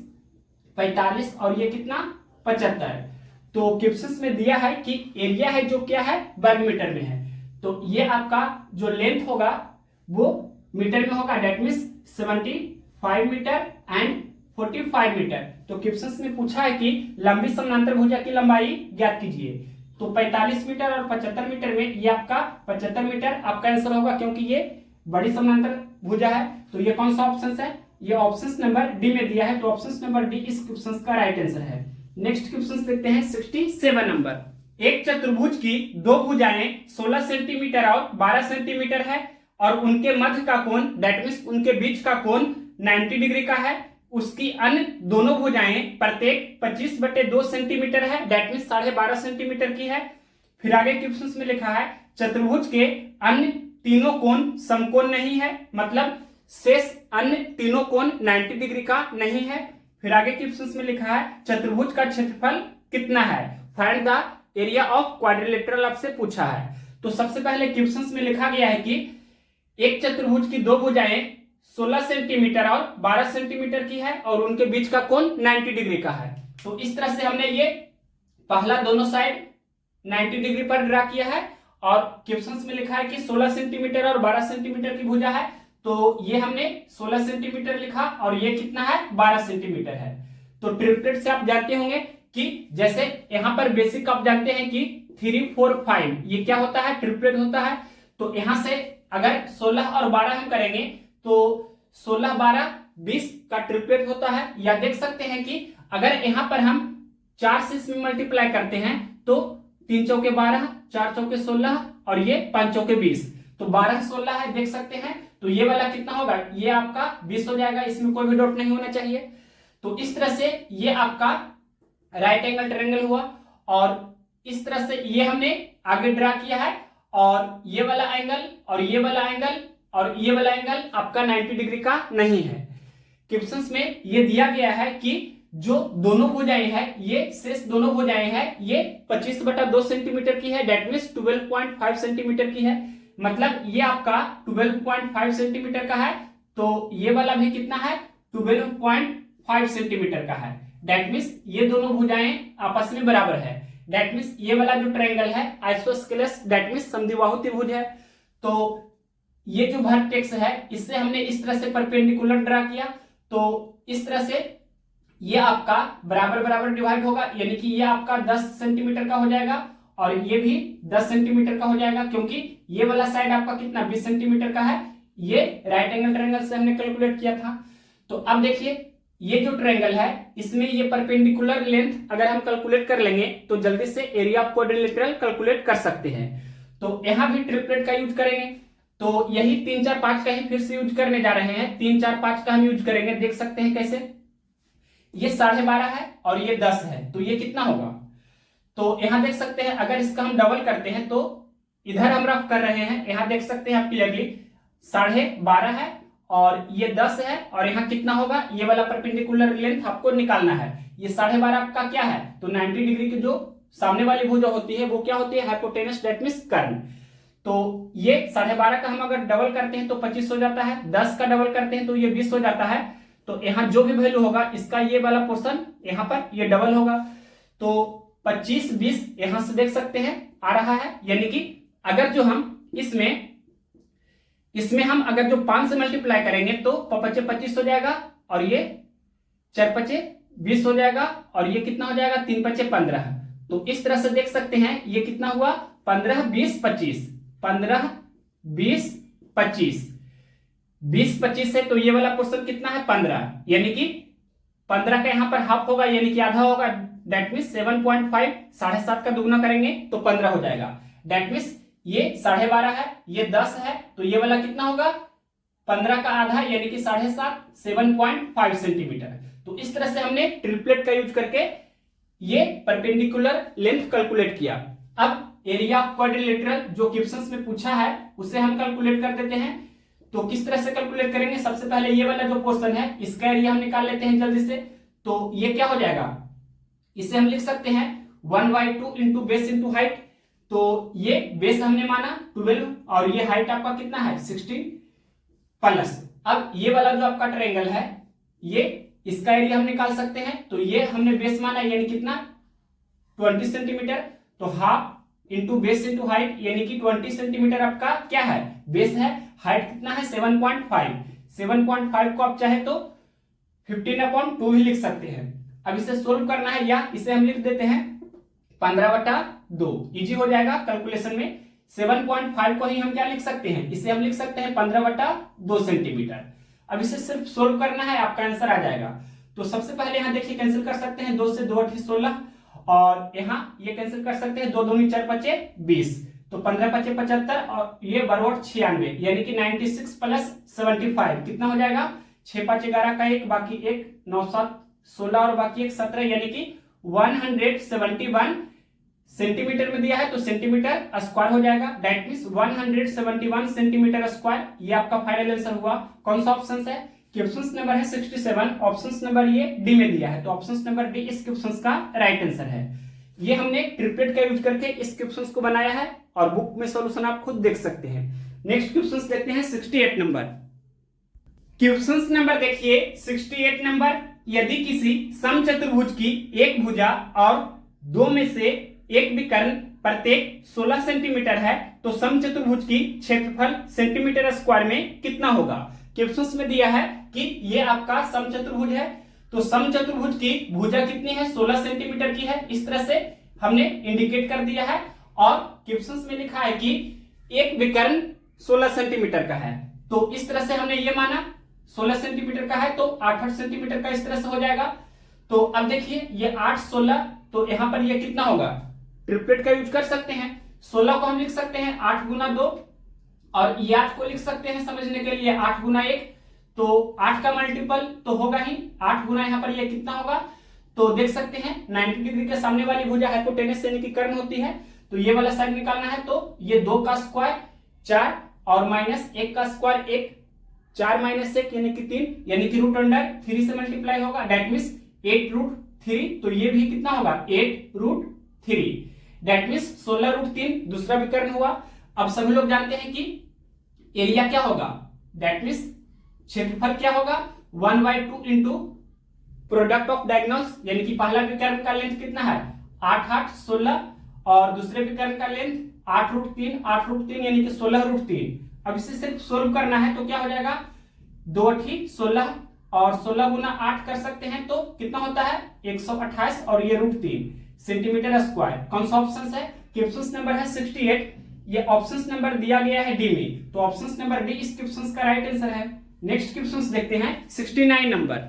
45 और ये कितना 75। तो क्वेश्चन में दिया है कि एरिया है जो क्या है वर्ग मीटर में है, तो ये आपका जो लेंथ होगा वो मीटर में होगा, that means 75 metre and 45 metre. तो क्वेश्चन में पूछा है कि लंबी समानांतर भुजा की लंबाई ज्ञात कीजिए। तो 45 मीटर और 75 मीटर में ये आपका 75 मीटर आपका आंसर होगा, क्योंकि ये बड़ी समानांतर भुजा है। तो ये कौन सा ऑप्शन है, ये ऑप्शन नंबर डी में दिया है। तो ऑप्शन नंबर डी इस क्वेश्चन का राइट आंसर है। नेक्स्ट क्वेश्चन देखते हैं 67 नंबर। एक चतुर्भुज की दो भुजाएं 16 सेंटीमीटर और 12 सेंटीमीटर है और उनके मध्य का कोण दैट मीन्स उनके बीच का कोण 90 डिग्री का है। उसकी अन्य दोनों भुजाएं प्रत्येक 25/2 सेंटीमीटर है, दैट मीन्स 12.5 सेंटीमीटर की है। फिर आगे क्वेश्चन में लिखा है चतुर्भुज के अन्य तीनों कोण समकोण नहीं है, मतलब शेष अन्य तीनों कोण 90 डिग्री का नहीं है। फिर आगे क्वेश्चन में लिखा है चतुर्भुज का क्षेत्रफल कितना है, find the area of quadrilateral आपसे पूछा है। तो सबसे पहले क्वेश्चन में लिखा गया है कि एक चतुर्भुज की दो भुजाएं 16 सेंटीमीटर और 12 सेंटीमीटर की है और उनके बीच का कोण 90 डिग्री का है। तो इस तरह से हमने ये पहला दोनों साइड 90 डिग्री पर ड्रा किया है और क्वेश्चन में लिखा है कि 16 सेंटीमीटर और 12 सेंटीमीटर की भुजा है, तो ये हमने 16 सेंटीमीटर लिखा और ये कितना है 12 सेंटीमीटर है। तो ट्रिपलेट से आप जानते होंगे कि जैसे यहां पर बेसिक आप जानते हैं कि 3 4 5 ये क्या होता है ट्रिपलेट होता है। तो यहां से अगर 16 और 12 हम करेंगे तो 16 12 20 का ट्रिपलेट होता है। या देख सकते हैं कि अगर यहां पर हम 4 से इसमें मल्टीप्लाई करते हैं तो 3 चौके 12 4 चौके 16 और ये 5 चौके 20, तो 12 16 है देख सकते हैं। तो ये वाला कितना होगा, ये आपका 20 हो जाएगा, इसमें कोई भी डॉट नहीं होना चाहिए। तो इस तरह से ये आपका राइट एंगल ट्रायंगल हुआ और इस तरह से ये हमने आगे ड्रा किया है और ये वाला एंगल और ये वाला एंगल और ये वाला एंगल आपका 90 डिग्री का नहीं है। क्वेश्चन में ये दिया गया है कि जो दोनों भुजाएं हैं ये शेष दोनों भुजाएं हैं ये 25/2 सेंटीमीटर की है, दैट मीन्स 12.5 सेंटीमीटर की है, मतलब ये आपका 12.5 सेंटीमीटर का है। तो ये वाला भी कितना है 12.5 सेंटीमीटर का है, दैट मीन्स ये दोनों भुजाएं आपस में बराबर है। दैट मीन्स ये वाला जो ट्रायंगल है आइसोस्केलेस दैट मीन्स समद्विबाहु त्रिभुज है। तो ये जो वर्टेक्स है इससे हमने इस तरह से परपेंडिकुलर ड्रा किया, तो इस तरह से ये आपका बराबर बराबर डिवाइड होगा, यानी कि ये आपका 10 सेंटीमीटर का हो जाएगा और ये भी 10 सेंटीमीटर का हो जाएगा, क्योंकि ये वाला साइड आपका कितना 20 सेंटीमीटर का है। ये राइट एंगल ट्रायंगल से हमने कैलकुलेट किया था। तो अब देखिए ये जो ट्रायंगल है इसमें ये परपेंडिकुलर लेंथ अगर हम कैलकुलेट कर लेंगे तो जल्दी से एरिया ऑफ क्वाड्रिलेटरल कैलकुलेट कर सकते हैं। तो यहां भी ट्रिपलेट का यूज करेंगे, तो यही 3 4 5 का ही फिर से यूज करने जा रहे हैं। 3 4 5 का हम यूज करेंगे, देख सकते हैं कैसे। ये 12.5 है और ये 10 है, तो ये कितना होगा, तो यहां देख सकते हैं अगर इसका हम डबल करते हैं तो इधर हम रफ कर रहे हैं, यहां देख सकते हैं आप क्लियरली 12.5 है और ये 10 है और यहाँ कितना होगा, ये वाला परपेंडिकुलर लेंथ आपको निकालना है। ये 12.5 आपका क्या है, तो 90 डिग्री की जो सामने वाली भुजा होती है वो क्या होती है हाइपोटेनस दैट मींस कर्ण। तो ये 12.5 का हम अगर डबल करते हैं तो 25 हो जाता है, 10 का डबल करते हैं तो ये 20 हो जाता है। तो यहाँ जो भी वैल्यू होगा इसका ये वाला पोर्शन यहाँ पर ये डबल होगा, तो 25 20 यहां से देख सकते हैं आ रहा है। यानी कि अगर जो हम इसमें हम अगर जो 5 से मल्टीप्लाई करेंगे तो 5 25 हो जाएगा और ये 4 5 20 हो जाएगा और ये कितना हो जाएगा 3 5 15। तो इस तरह से देख सकते हैं ये कितना हुआ 15 20 25 15 20 25 20 25 से, तो ये वाला पोर्शन कितना है 15, यानी कि 15 का यहाँ पर हाफ होगा यानी कि आधा होगा, दैट मीन्स 7.5 7.5 का दुगना करेंगे तो 15 हो जाएगा। दैट मीन्स ये 12.5 है, ये 10 है, तो ये वाला कितना होगा 15 का आधा यानी कि 7.5 7.5 सेंटीमीटर। तो इस तरह से हमने ट्रिपलेट का यूज करके ये परपेंडिकुलर लेंथ कैलकुलेट किया। अब एरिया ऑफ क्वाड्रिलेटरल जो क्वेश्चंस में पूछा है उसे हम कैलकुलेट कर देते हैं। तो किस तरह से कैलकुलेट करेंगे, सबसे पहले ये वाला जो पोर्शन है इसका एरिया हम निकाल लेते हैं जल्दी से। तो ये क्या हो जाएगा, इसे हम लिख सकते हैं 1/2 इंटू बेस इंटू हाइट। तो ये बेस हमने माना 12 और ये हाइट आपका कितना है 16 प्लस। अब ये वाला जो आपका ट्रायंगल है ये इसका एरिया हम निकाल सकते हैं। तो ये हमने बेस माना यानी कितना 20 सेंटीमीटर। तो half into base into height यानी कि 20 सेंटीमीटर आपका क्या है बेस है। हाइट कितना है 7.5। 7.5 को आप चाहे तो 15/2 भी लिख सकते हैं। अब इसे सोल्व करना है या इसे हम लिख देते हैं 15/2। इजी हो जाएगा कैलकुलेशन में। 7.5 को ही हम क्या लिख सकते हैं, इसे हम लिख सकते हैं 15/2 सेंटीमीटर। अब इसे सिर्फ सोल्व करना है, आपका आंसर आ जाएगा। तो सबसे पहले यहाँ देखिए कैंसिल कर सकते हैं, 2 से 2 8 16 और यहाँ ये कैंसिल कर सकते हैं, 2 दूनी 4 5 20। तो 15 5 75 और ये बरोबर 96 यानी कि 96 प्लस 75 कितना हो जाएगा 6 5 11 का 1 बाकी 1 9 7 16 और बाकी 1 17 यानी कि 171 सेंटीमीटर में दिया है तो सेंटीमीटर स्क्वायर हो जाएगा। That means 171 centimetre square. ये आपका फाइनल आंसर हुआ। कौन सा ऑप्शन है, क्वेश्चन नंबर है 67, ऑप्शन नंबर ये डी में दिया है तो ऑप्शन नंबर डी इस क्वेश्चन का राइट आंसर है। ये हमने ट्रिपलेट का यूज करके इस क्वेश्चन को बनाया है और बुक में सॉल्यूशन आप खुद देख सकते हैं। नेक्स्ट क्वेश्चन देखते हैं 68 नंबर। क्वेश्चन नंबर देखिए 68 नंबर, यदि किसी समचतुर्भुज की एक भुजा और दो में से एक विकर्ण प्रत्येक 16 सेंटीमीटर है तो समचतुर्भुज की क्षेत्रफल सेंटीमीटर स्क्वायर में कितना होगा। क्वेश्चन में दिया है कि ये आपका समचतुर्भुज है तो समचतुर्भुज की भुजा कितनी है 16 सेंटीमीटर की है। इस तरह से हमने इंडिकेट कर दिया है और क्वेश्चन में लिखा है कि एक विकर्ण 16 सेंटीमीटर का है तो इस तरह से हमने ये माना 16 सेंटीमीटर का है तो 8 सेंटीमीटर का इस तरह से हो जाएगा। तो अब देखिए ये 8 16 तो यहां पर ये कितना होगा, ट्रिपलेट का यूज कर सकते हैं। 16 को हम लिख सकते हैं 8 गुना 2 और ये 8 को लिख सकते हैं समझने के लिए 8 गुना 1। तो 8 का मल्टीपल तो होगा ही 8 गुना यहाँ पर ये कितना होगा, तो देख सकते हैं 90 डिग्री के सामने वाली भुजा हाइपोटेनस यानी कि कर्ण होती है तो ये वाला साइड निकालना है। तो ये 2 का स्क्वायर 4 और माइनस 1 का स्क्वायर 1, 4 माइनस 1 यानी कि 3 यानी कि रूट अंडर 3 से मल्टीप्लाई होगा। दैट मींस 8√3 तो ये भी कितना होगा 8√3। दैट मींस 16√3 दूसरा विकर्ण हुआ। अब सभी लोग जानते हैं कि एरिया क्या होगा, दैट मींस क्षेत्रफल क्या होगा 1/2 इंटू प्रोडक्ट ऑफ डायगोनल्स यानी कि पहला विकर्ण का लेंथ कितना है 8 8 16 और दूसरे विकर्ण का लेंथ 8√3 यानी कि 16√3। अब इसे सिर्फ सोल्व करना है तो क्या हो जाएगा 2 8 16 और 16 गुना 8 कर सकते हैं तो कितना होता है 128 और ये √3 सेंटीमीटर स्क्वायर। कौन सा ऑप्शन है, क्वेश्चन नंबर है 68, ये ऑप्शन नंबर दिया गया है डी में तो ऑप्शन नंबर डी इस क्वेश्चन का राइट आंसर है। नेक्स्ट क्वेश्चन देखते हैं 69 नंबर।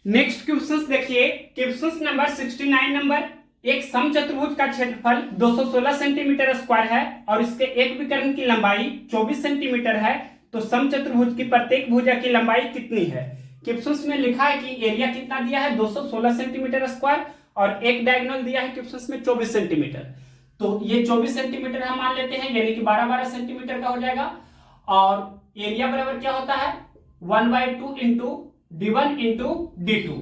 नेक्स्ट क्वेश्चन देखिए क्वेश्चन नंबर 69 नंबर, एक समचतुर्भुज का क्षेत्रफल 216 सेंटीमीटर स्क्वायर है और इसके एक विकर्ण की लंबाई 24 सेंटीमीटर है तो समचतुर्भुज की प्रत्येक भुजा की लंबाई कितनी है। क्वेश्चन में लिखा है कि एरिया कितना दिया है 216 सेंटीमीटर स्क्वायर और एक डायगोनल दिया है क्वेश्चन में 24 सेंटीमीटर। तो ये 24 सेंटीमीटर हम मान लेते हैं यानी कि 12 सेंटीमीटर का हो जाएगा और एरिया बराबर क्या होता है 1/2 into d1 into d2।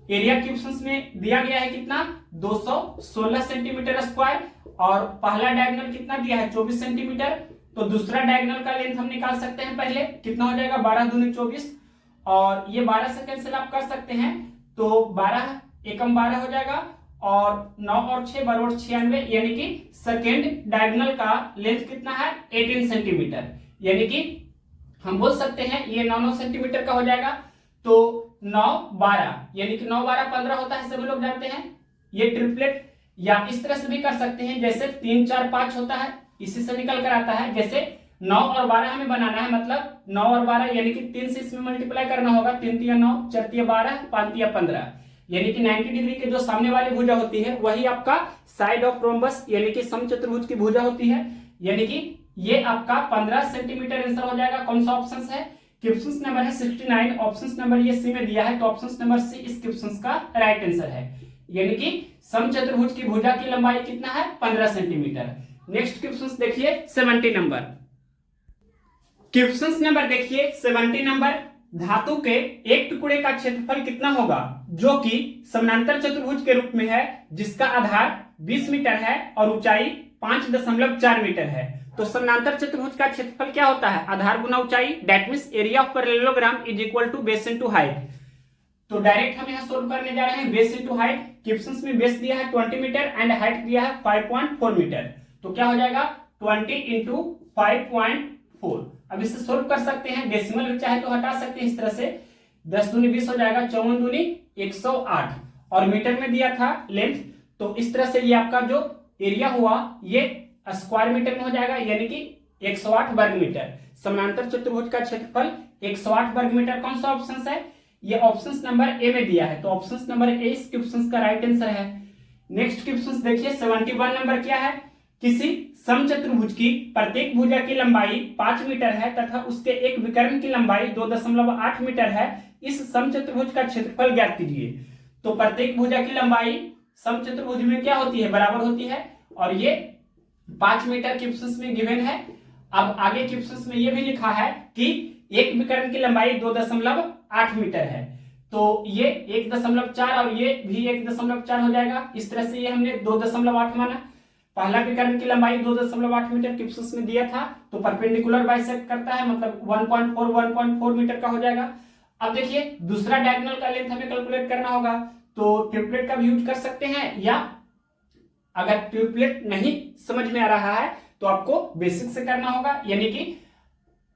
Area question में दिया गया है कितना 216 सेंटीमीटर स्क्वायर और पहला डायगोनल कितना दिया है 24 सेंटीमीटर तो दूसरा डायगोनल का लेंथ हम निकाल सकते हैं। पहले कितना हो जाएगा 12 दूनी 24 और ये 12 से कैंसिल आप कर सकते हैं तो 12 एकम 12 हो जाएगा और 9 और 6 बराबर 96 यानी कि सेकेंड डायगोनल का लेंथ कितना है 18 सेंटीमीटर यानी कि हम बोल सकते हैं ये 9 सेंटीमीटर का हो जाएगा। तो 9 12 यानी कि 9 12 15 होता है, सभी लोग जानते हैं। ये ट्रिपलेट या इस तरह से भी कर सकते हैं जैसे 3 4 5 होता है इसी से निकल कर आता है। जैसे 9 और 12 हमें बनाना है मतलब 9 और 12 यानी कि 3 से इसमें मल्टीप्लाई करना होगा 3 3 9 4 3 12 5 3 15 यानी कि 90 डिग्री के जो सामने वाली भुजा होती है वही आपका साइड ऑफ रोम्बस यानी कि समचतुर्भुज की भुजा होती है यानी कि ये आपका 15 सेंटीमीटर आंसर हो जाएगा। कौन सा ऑप्शन है, क्वेश्चन नंबर है 69, ऑप्शन नंबर ये सी में दिया है तो ऑप्शन नंबर सी इस क्वेश्चन का राइट आंसर है। यानी कि समचतुर्भुज की भुजा की लंबाई कितना है 15 सेंटीमीटर। नेक्स्ट क्वेश्चन देखिए 70 नंबर। क्वेश्चन नंबर देखिए 70 नंबर, धातु के एक टुकड़े का क्षेत्रफल कितना होगा जो कि समानांतर चतुर्भुज के रूप में है, जिसका आधार 20 मीटर है और ऊंचाई 5.4 मीटर है। तो समानांतर चतुर्भुज का क्षेत्रफल क्या होता है, आधार गुना ऊंचाई, that means area of parallelogram is equal to base into height. तो डायरेक्ट हम यहां सोल्व करने जा रहे हैं बेस इनटू हाइट। क्वेश्चंस में बेस दिया है 20 मीटर एंड हाइट दिया है 5.4 मीटर। तो क्या हो जाएगा 20 इंटू 5.4। अब इसे सोल्व कर सकते हैं, डेसिमल भी चाहे तो हटा सकते हैं इस तरह से। 10 दूनी 20 हो जाएगा, 54 दूनी 108 और मीटर में दिया था लेंथ। तो इस तरह से ये आपका जो एरिया हुआ ये स्क्वायर मीटर में हो जाएगा, यानी कि 108 वर्ग मीटर। समानांतर चतुर्भुज का क्षेत्रफल 108 वर्ग मीटर। कौन सा ऑप्शन है, ये ऑप्शन नंबर ए में दिया है। तो ऑप्शन नंबर ए इस क्वेश्चन का राइट आंसर है। नेक्स्ट क्वेश्चन देखिए 71 नंबर क्या है, किसी समचतुर्भुज की प्रत्येक भुजा की लंबाई 5 मीटर है तथा उसके एक विकर्ण की लंबाई 2.8 मीटर है, इस समचतुर्भुज का क्षेत्रफल ज्ञात कीजिए। तो प्रत्येक भुजा की लंबाई समचतुर्भुज में क्या होती है, बराबर होती है, और ये 5 मीटर क्वेश्चन में गिवन है। अब आगे क्वेश्चन में ये भी लिखा है कि एक विकर्ण की लंबाई 2.8 मीटर है। तो ये 1.4 और ये भी 1.4 हो जाएगा। इस तरह से ये हमने 2.8 माना। पहला विकर्ण की लंबाई 2.8 मीटर क्वेश्चन में दिया था, तो परपेंडिकुलर बाइसेक्ट करता है, मतलब 1.4 मीटर का हो जाएगा। अब देखिए दूसरा डायगोनल का लेंथ हमें कैलकुलेट करना होगा, तो ट्रिपलेट का भी यूज कर सकते हैं, या अगर ट्रिपलेट नहीं समझ में आ रहा है तो आपको बेसिक से करना होगा। यानी कि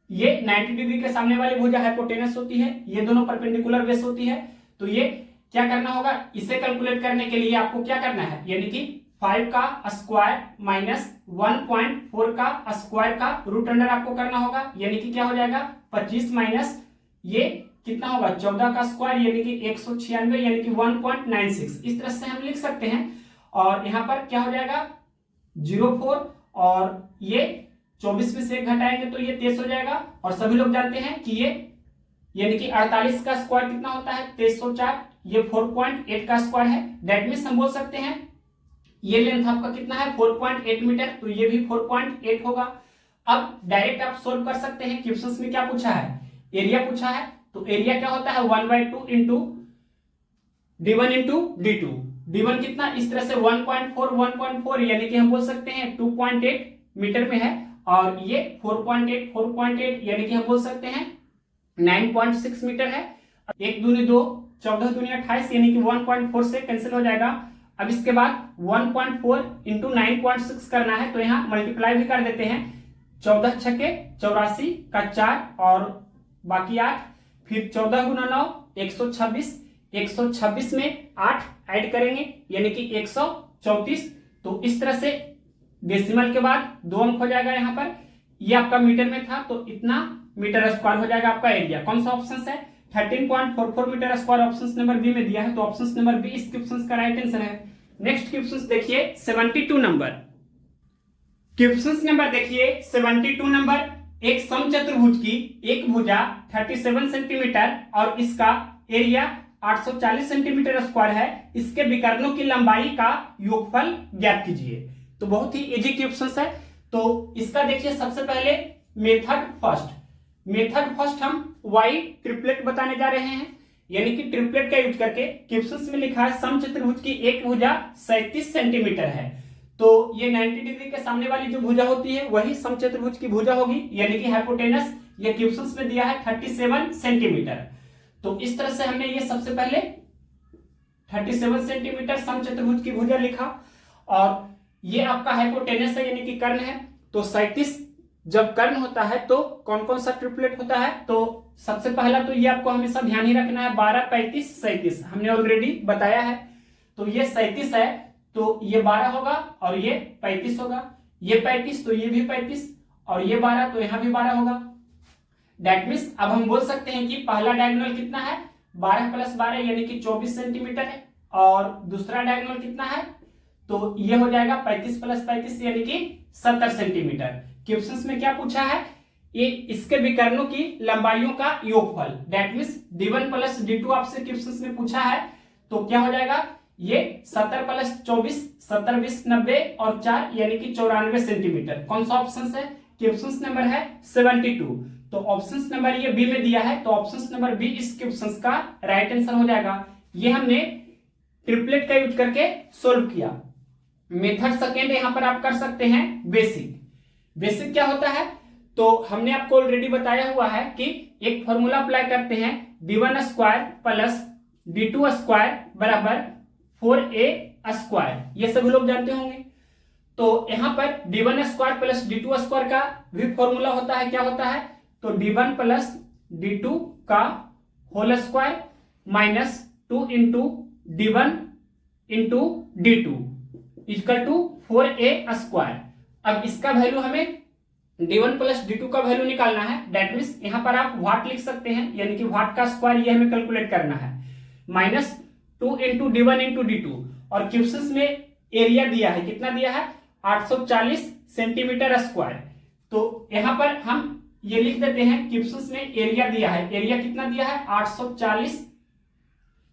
ये 90 डिग्री के सामने वाली भुजा हाइपोटेनस होती है, ये दोनों परपेंडिकुलर बेस होती है। तो ये क्या करना होगा, इसे कैलकुलेट करने के लिए आपको क्या करना है, यानी कि 5 का स्क्वायर माइनस 1.4 का स्क्वायर का रूट अंडर आपको करना होगा, यानी कि क्या हो जाएगा 25 माइनस ये कितना होगा 14 का स्क्वायर, यानी कि 196, यानी कि 1.96। इस तरह से हम लिख सकते हैं। और यहाँ पर क्या हो जाएगा 0.4 और ये 24 में से 1 घटाएंगे तो ये 23 हो जाएगा। और सभी लोग जानते हैं कि ये यानी कि 48 का स्क्वायर कितना होता है 2304, ये 4.8 का स्क्वायर है। दैट मीन्स हम बोल सकते हैं ये लेंथ आपका कितना है 4.8 मीटर, तो ये भी 4.8 होगा। अब डायरेक्ट आप सोल्व कर सकते हैं। क्वेश्चंस में क्या पूछा है, एरिया पूछा है। तो एरिया क्या होता है 1/2 into d1 into d2। d1 कितना, इस तरह से 1.4 यानी कि हम बोल सकते हैं 2.8 मीटर में है, और ये 4.8 यानी कि हम बोल सकते हैं 9.6 मीटर है। 1 दूनी 2, 14 दूनी 28, यानी कि 1.4 से कैंसिल हो जाएगा। अब इसके बाद 1.4 इंटू 9.6 करना है, तो यहाँ मल्टीप्लाई भी कर देते हैं। 14 छके 84 का 4 और बाकी 8, फिर 14 गुना 9 126, 126 में 8 ऐड करेंगे यानी कि 134। तो इस तरह से डेसिमल के बाद 2 अंक हो जाएगा। यहाँ पर ये आपका मीटर में था, तो इतना मीटर स्क्वायर हो जाएगा आपका एरिया। कौन सा ऑप्शन है 13.44 metre square, option number B में दिया है। तो ऑप्शन नंबर बी इस क्वेश्चन का राइट आंसर है। नेक्स्ट क्वेश्चन देखिए 72 नंबर। क्वेश्चन नंबर देखिए 72 नंबर, एक समचतुर्भुज की एक भुजा 37 सेंटीमीटर और इसका एरिया 840 सेंटीमीटर स्क्वायर है, इसके विकर्णों की लंबाई का योगफल ज्ञात कीजिए। तो बहुत ही इजी क्वेश्चन है। तो इसका देखिए सबसे पहले मेथड फर्स्ट हम वाई ट्रिपलेट बताने जा रहे हैं, यानी कि ट्रिपलेट का यूज करके। क्वेश्चंस में लिखा है समचतुर्भुज की एक भुजा 37 सेंटीमीटर है, तो ये 90 डिग्री के सामने वाली जो भुजा होती है वही समचतुर्भुज की भुजा होगी, यानी कि हाइपोटेनस। ये क्वेश्चंस में दिया है 37 सेंटीमीटर। तो इस तरह से हमने ये सबसे पहले 37 सेंटीमीटर समचतुर्भुज की भुजा लिखा, और ये आपका हाइपोटेनस है यानी कि कर्ण है। तो 37 जब कर्ण होता है तो कौन कौन सा ट्रिपलेट होता है, तो सबसे पहला तो ये आपको हमेशा ध्यान ही रखना है 12 35 37 हमने ऑलरेडी बताया है। तो ये 37 है तो ये 12 होगा और ये 35 होगा, ये 35 तो ये भी 35 और ये 12 तो यहां भी 12 होगा। दैट मीन्स अब हम बोल सकते हैं कि पहला डायगोनल कितना है 12 + 12 यानी कि 24 सेंटीमीटर है, और दूसरा डायगोनल कितना है तो ये हो जाएगा 35 + 35 यानी कि 70 सेंटीमीटर। क्वेश्चंस में क्या पूछा है, ये इसके विकर्णों की लंबाइयों का योगफल, दैट मीन्स d1 + d2 आपसे क्वेश्चंस में पूछा है। तो क्या हो जाएगा ये 70 प्लस 24, 70 20 90 और 4 यानी कि 94 सेंटीमीटर। कौन सा ऑप्शन है? क्वेश्चन नंबर है 72। तो ऑप्शन नंबर ये बी में दिया है, तो ऑप्शन नंबर बी इस क्वेश्चन का राइट आंसर हो जाएगा। ये हमने ट्रिपलेट का यूज करके सोल्व किया। मेथड सेकेंड यहां पर आप कर सकते हैं बेसिक। बेसिक क्या होता है? तो हमने आपको ऑलरेडी बताया हुआ है कि एक फॉर्मूला अप्लाई करते हैं, d1 square plus d2 square बराबर 4a स्क्वायर। ये सभी लोग जानते होंगे। तो यहां पर d1 square plus d2 square का भी फॉर्मूला होता है। क्या होता है? तो d1 प्लस d2 का whole square minus 2 into d1 into d2 equal to 4a square. अब इसका वैल्यू हमें d1 प्लस d2 का वैल्यू निकालना है। दैट मीन्स यहां पर आप वाट लिख सकते हैं, यानी कि वाट का स्क्वायर ये हमें कैलकुलेट करना है। Minus 2 into d1 into d2 और क्वेश्चन में एरिया दिया है, कितना दिया है? 840 सेंटीमीटर स्क्वायर। तो यहां पर हम ये लिख देते हैं, क्वेश्चन में एरिया दिया है। एरिया कितना दिया है? 840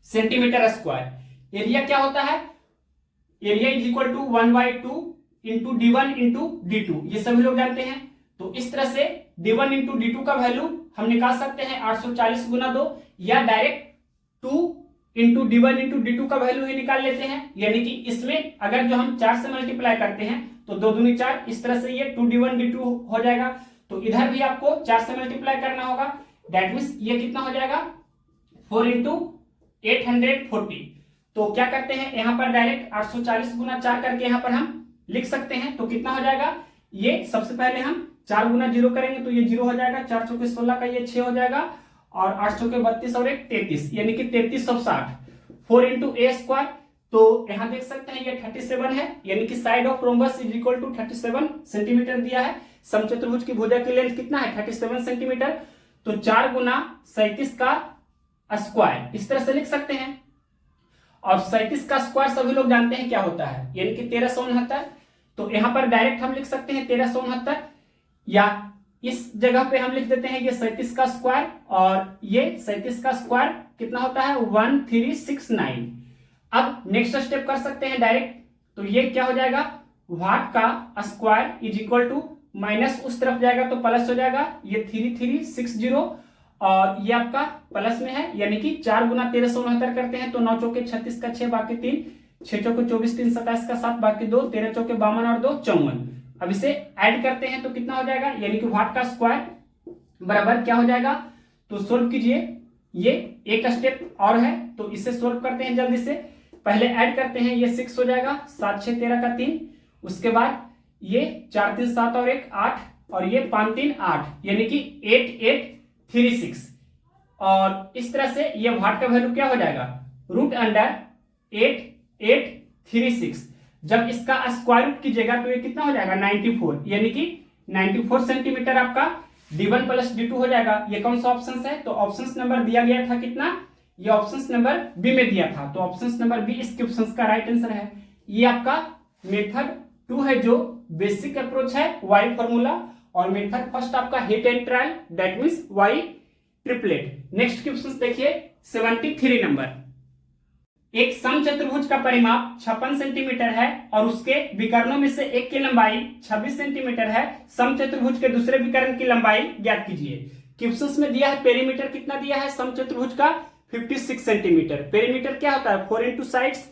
सेंटीमीटर स्क्वायर। एरिया क्या होता है? Area is equal to 1/2 into d1 into d2, ये सभी लोग जानते हैं। तो इस तरह से d1 इंटू d2 का वैल्यू हम निकाल सकते हैं 840 गुना 2, या direct 2 into d1 into d2 का वैल्यू ही निकाल लेते हैं। यानी कि इसमें अगर जो हम 4 से मल्टीप्लाई करते हैं तो 2 दूनी 4, इस तरह से ये 2d1 d2 हो जाएगा। तो इधर भी आपको 4 से मल्टीप्लाई करना होगा। दैट मीन्स ये कितना हो जाएगा? 4 इंटू 840। तो क्या करते हैं, यहां पर डायरेक्ट 840 गुना 4 करके यहां पर हम लिख सकते हैं। तो कितना हो जाएगा? ये सबसे पहले हम 4 गुना 0 करेंगे तो ये 0 हो जाएगा। 4 चौके 16 का ये 6 हो जाएगा, और 8 चौके 32 और 1 33, यानी कि 3360। 4 इंटू ए स्क्वायर, तो यहां देख सकते हैं ये 37 है, यानी कि side of rhombus is equal to 37 centimetre दिया है। समचतुर्भुज की भुजा की लेंथ कितना है? 37 सेंटीमीटर। तो 4 गुना 37 का स्क्वायर इस तरह से लिख सकते हैं। और 37 का स्क्वायर सभी लोग जानते हैं क्या होता है, यानी कि 1369। तो यहां पर डायरेक्ट हम लिख सकते हैं 1369, या इस जगह पे हम लिख देते हैं ये 37 का स्क्वायर, और ये 37 का स्क्वायर कितना होता है? 1369। अब नेक्स्ट स्टेप कर सकते हैं डायरेक्ट। तो ये क्या हो जाएगा? वाट का square is equal to minus उस तरफ जाएगा तो प्लस हो जाएगा, ये 3360, और ये आपका प्लस में है, यानी कि 4 गुना 1369 करते हैं तो 9 चौके 36 का 6 बाकी 3, 6 चौके 24 3 27 का 7 बाकी 2, 13 चौके 52 और 2 54। अब इसे ऐड करते हैं तो कितना हो जाएगा? यानी कि वाट का स्क्वायर बराबर क्या हो जाएगा? तो सोल्व कीजिए। ये एक स्टेप और है, तो इसे सोल्व करते हैं जल्दी से। पहले ऐड करते हैं, ये 6 हो जाएगा, 7 6 13 का 3, उसके बाद ये 4 3 7 और 1 8, और ये 5 3 8, यानी कि 8836। और इस तरह से ये वाट का वैल्यू क्या हो जाएगा? Root under 8836। जब इसका स्क्वायर रूट कीजिएगा तो ये कितना हो जाएगा? 94, यानी कि 94 सेंटीमीटर आपका d1 प्लस d2 हो जाएगा। ये कौन सा ऑप्शन है? तो ऑप्शन नंबर दिया गया था कितना? ये ऑप्शन नंबर बी में दिया था, तो ऑप्शन नंबर बी इस क्वेश्चन का राइट आंसर है। ये आपका मेथड 2 है, जो बेसिक अप्रोच है वाई फॉर्मूला, और मेथड फर्स्ट आपका hit and trial, that means by triplet. Next question देखिए 73 नंबर। एक समचतुर्भुज का परिमाप 56 सेंटीमीटर है और उसके विकर्णों में से एक की लंबाई 26 सेंटीमीटर है। समचतुर्भुज के दूसरे विकर्ण की लंबाई ज्ञात कीजिए। क्वेश्चन में दिया है पेरीमीटर कितना दिया है समचतुर्भुज का? 56 सेंटीमीटर। पेरीमीटर क्या होता है? 4 इंटू साइड्स।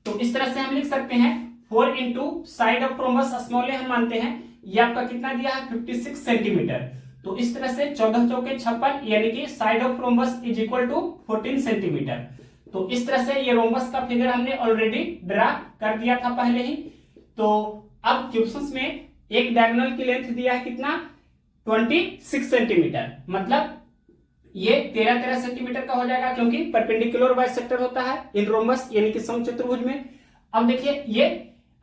तो इस तरह से हम लिख सकते हैं 4 into side of rhombus small a हम मानते हैं। ये आपका कितना दिया है? 56 सेंटीमीटर। तो इस तरह से 14 चौके 56, यानी कि side of rhombus is equal to 14 centimetre. तो इस तरह से ये रोम्बस का फिगर हमने ऑलरेडी ड्रा कर दिया था पहले ही। तो अब क्वेश्चन में एक डायगोनल की लेंथ दिया है कितना? 26 सेंटीमीटर। मतलब ये 13 सेंटीमीटर का हो जाएगा, क्योंकि परपेंडिकुलर बाइसेक्टर होता है इन रोम्बस, यानी कि समचतुर्भुज में। अब देखिए ये